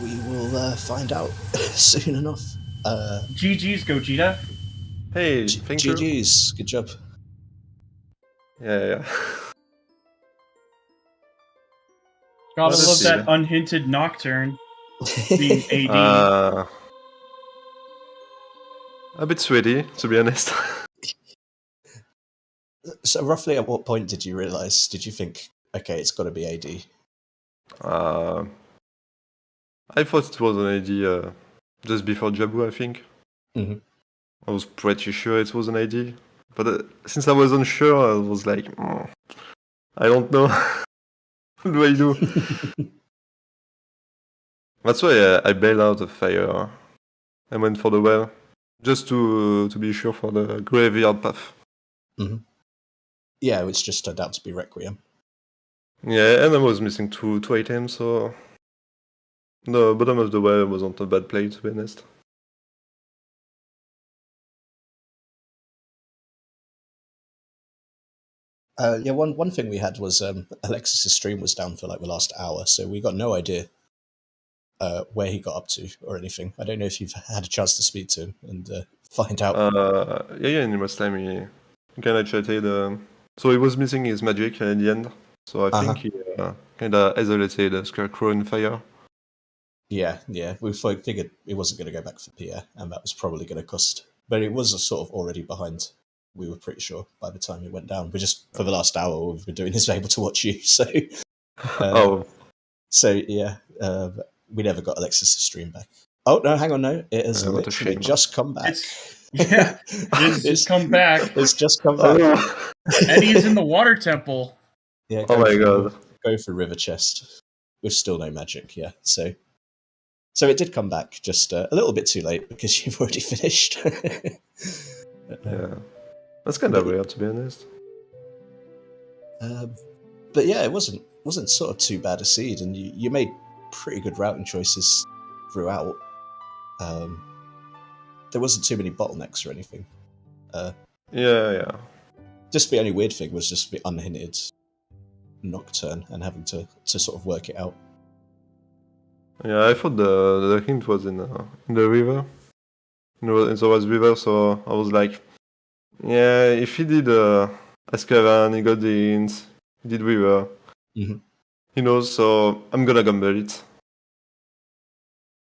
C: We will find out soon enough.
B: GG's, Gogeta.
D: Hey, thank you.
C: GG's, good job.
D: Yeah.
B: Gotta love that unhinted Nocturne being AD.
D: A bit sweaty, to be honest.
C: So roughly at what point did you realise? Did you think, okay, it's got to be AD?
D: I thought it was an AD just before Jabu, I think.
C: Mm-hmm.
D: I was pretty sure it was an AD. But since I was unsure, I was like, I don't know. What do I do? That's why I bailed out of fire. I went for the well, just to be sure for the graveyard path.
C: Mm-hmm. Yeah, which just turned out to be Requiem.
D: Yeah, and I was missing two items, so the bottom of the well wasn't a bad play, to be honest.
C: One thing we had was Alexis' stream was down for like the last hour, so we got no idea where he got up to or anything. I don't know if you've had a chance to speak to him and find out.
D: Yeah, and last time he kind of chatted. So he was missing his magic at the end. So I think he kind of isolated the Scarecrow in fire.
C: Yeah. We figured he wasn't going to go back for Pierre, and that was probably going to cost. But it was sort of already behind. We were pretty sure by the time it went down. But just for the last hour, we've been doing is able to watch you. So, so yeah, we never got Alexis to stream back. Oh no, hang on, no, it has literally just come back.
B: It's just come back.
C: It's just come back.
B: Eddie's in the water temple.
C: Yeah.
D: Oh my god.
C: Go for River Chest. With still no magic. Yeah. So it did come back, just a little bit too late because you've already finished.
D: Yeah. That's kind of weird, to be honest.
C: But yeah, it wasn't sort of too bad a seed, and you made pretty good routing choices throughout. There wasn't too many bottlenecks or anything.
D: Yeah.
C: Just the only weird thing was just the unhinted Nocturne and having to sort of work it out.
D: Yeah, I thought the hint was in the river. In the was river, so I was like, yeah, if he did Azkaban, he got the hint, he did river.
C: Mm-hmm.
D: He knows, so I'm gonna gamble it.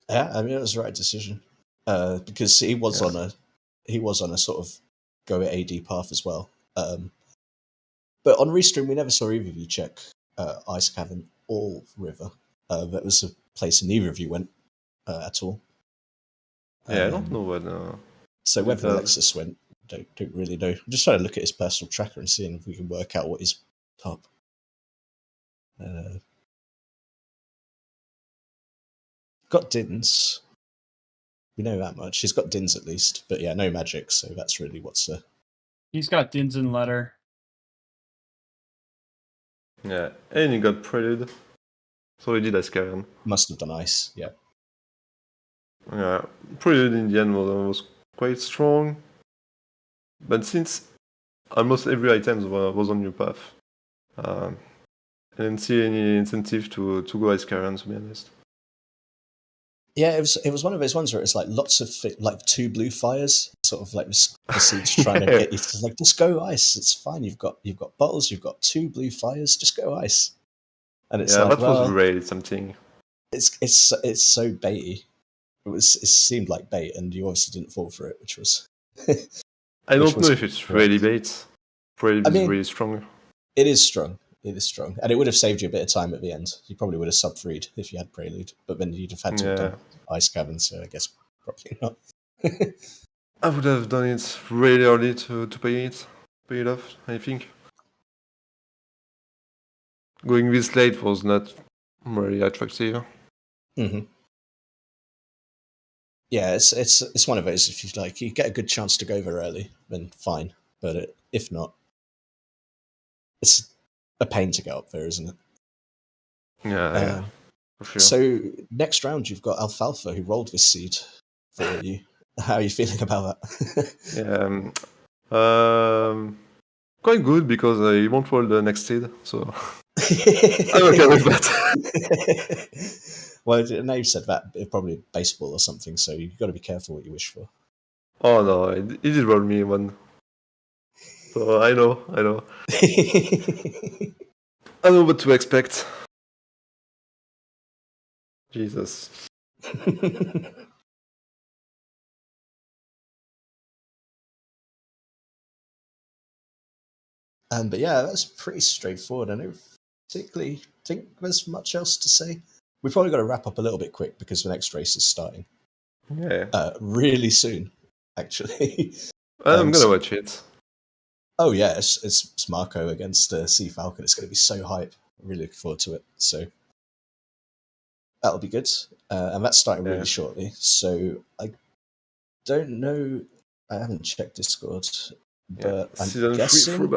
C: Yeah, I mean it was the right decision because he was on a sort of go at AD path as well. But on Restream, we never saw either of you check Ice Cavern or River. That was a place neither of you went at all.
D: Yeah, I don't know what.
C: So whether Alexis went, don't really know. I'm just trying to look at his personal tracker and seeing if we can work out what is top. Got Dins. We know that much. He's got Dins at least, but yeah, no magic. So that's really what's.
B: He's got Dins and Letter.
D: Yeah, and he got Prelude. So he did Azkaban.
C: Must have done Ice. Yeah.
D: Yeah, Prelude in the end was quite strong, but since almost every item was on your path, I didn't see any incentive to go Azkaban, to be honest.
C: Yeah, it was one of those ones where it's like lots of like 2 blue fires, sort of like the seeds trying to get you to like just go Ice. It's fine. You've got bottles. You've got 2 blue fires. Just go Ice. And it's like,
D: that was really something.
C: It's so baity. It seemed like bait, and you obviously didn't fall for it, which was.
D: I don't know if it's really bait. Prelude is really strong.
C: It is strong. And it would have saved you a bit of time at the end. You probably would have sub-freed if you had Prelude, but then you'd have had to have done Ice Cavern, so I guess probably not.
D: I would have done it really early to pay it off, I think. Going this late was not really attractive.
C: Mm-hmm. Yeah, it's one of those. If you get a good chance to go there early, then fine. But if not, it's a pain to get up there, isn't it?
D: Yeah, for sure.
C: So next round, you've got Alfalfa, who rolled this seed for you. How are you feeling about
D: that? Quite good because he won't roll the next seed, so I'm okay with that.
C: Well, now you've said that, it's probably baseball or something, so you've got to be careful what you wish for.
D: Oh no, he did roll me one. So I know. I know what to expect. Jesus.
C: But yeah, that's pretty straightforward. I don't particularly think there's much else to say. We've probably got to wrap up a little bit quick because the next race is starting.
D: Yeah.
C: Really soon, actually.
D: I'm gonna watch it.
C: Oh yeah, it's Marco against Sea Falcon. It's going to be so hype. I'm really looking forward to it. So that'll be good. And that's starting really shortly. So I don't know. I haven't checked Discord, but I'm guessing.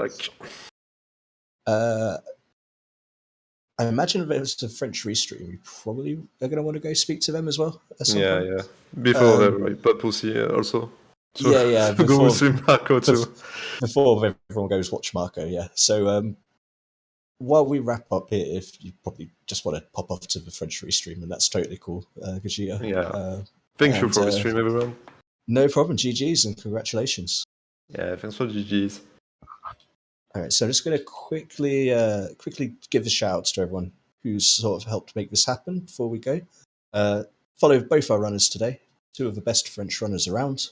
C: I imagine if it was a French restream, you probably are going to want to go speak to them as well.
D: Yeah. Before Papussy also.
C: So yeah.
D: Go with Marco too.
C: Before everyone goes watch Marco, yeah. So while we wrap up here, if you probably just want to pop off to the French restream, and that's totally cool, Gogeta.
D: Yeah. Thank you for the stream, everyone.
C: No problem. GGs and congratulations.
D: Yeah, thanks for GGs.
C: All right, so I'm just going to quickly give the shout outs to everyone who's sort of helped make this happen before we go. Follow both our runners today, two of the best French runners around,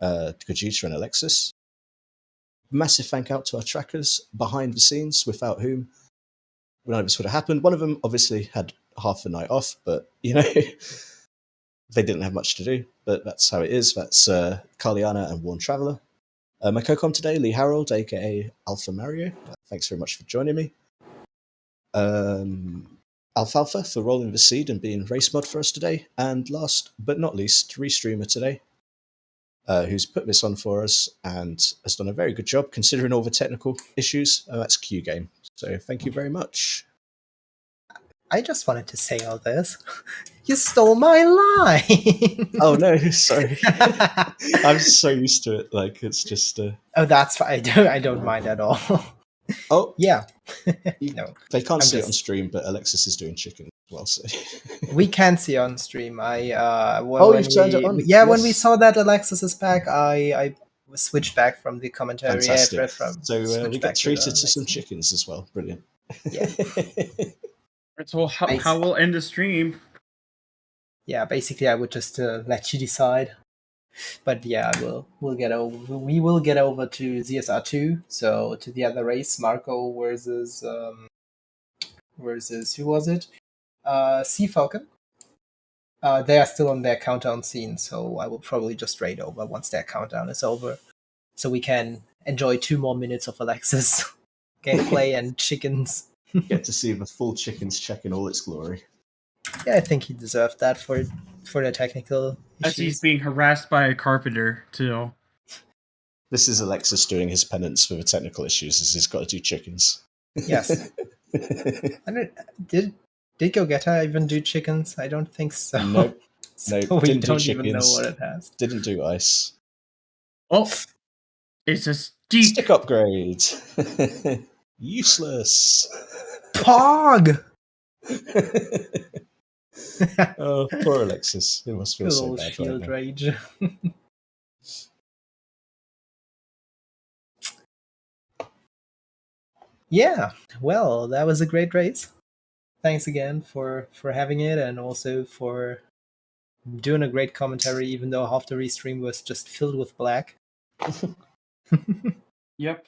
C: Gogeta and Alexis. Massive thank out to our trackers behind the scenes, without whom none of this would have happened. One of them obviously had half the night off, but they didn't have much to do. But that's how it is. That's Carliana and Worn Traveller. My co-com today, Lee Harold, aka Alpha Mario. Thanks very much for joining me. Alfalfa for rolling the seed and being race mod for us today. And last but not least, Restreamer today, who's put this on for us and has done a very good job considering all the technical issues. That's Q Game. So thank you very much.
A: I just wanted to say all this. You stole my line.
C: Oh no, sorry. I'm so used to it. Like it's just.
A: Oh, that's fine. I don't mind at all.
C: Oh
A: yeah.
C: No, they can't see it on stream, but Alexis is doing chicken as well. So
A: we can see on stream.
C: You've turned it on.
A: Yeah, yes. When we saw that Alexis is back, I switched back from the commentary.
C: Fantastic. So we get treated to some chickens as well. Brilliant.
A: Yeah.
B: So how we'll end the stream?
A: Yeah, basically, I would just let you decide. But yeah, we will get over to ZSR2. So to the other race, Marco versus who was it? Sea Falcon. They are still on their countdown scene, so I will probably just raid over once their countdown is over, so we can enjoy 2 more minutes of Alexis gameplay and chickens.
C: Get to see the full chickens check in all its glory.
A: Yeah, I think he deserved that for the technical
B: issues. As he's being harassed by a carpenter, too.
C: This is Alexis doing his penance for the technical issues, as he's got to do chickens.
A: Yes. Did Gogeta even do chickens? I don't think so.
C: Nope.
A: So
C: nope.
A: We don't even know what it has.
C: Didn't do ice.
B: Oh, it's a
C: stick upgrade. Useless.
A: Pog!
C: Oh, poor Alexis. It must feel so bad
A: shield
C: right
A: rage. Yeah, well, that was a great race. Thanks again for having it, and also for doing a great commentary, even though half the restream was just filled with black.
B: Yep.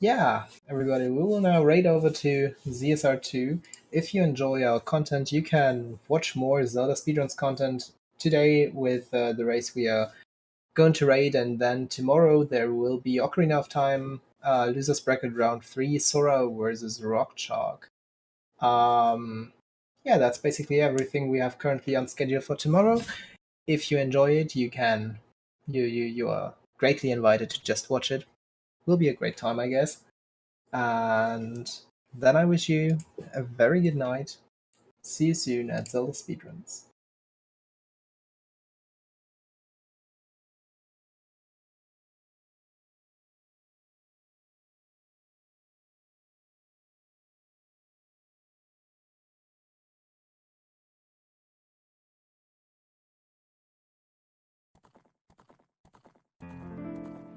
A: Yeah, everybody, we will now raid over to ZSR2. If you enjoy our content, you can watch more Zelda Speedruns content today with the race we are going to raid, and then tomorrow there will be Ocarina of Time, Losers Bracket Round 3, Sora versus Rock Chalk. Yeah, that's basically everything we have currently on schedule for tomorrow. If you enjoy it, you are greatly invited to just watch it. Will be a great time, I guess. And then I wish you a very good night. See you soon at Zelda Speedruns.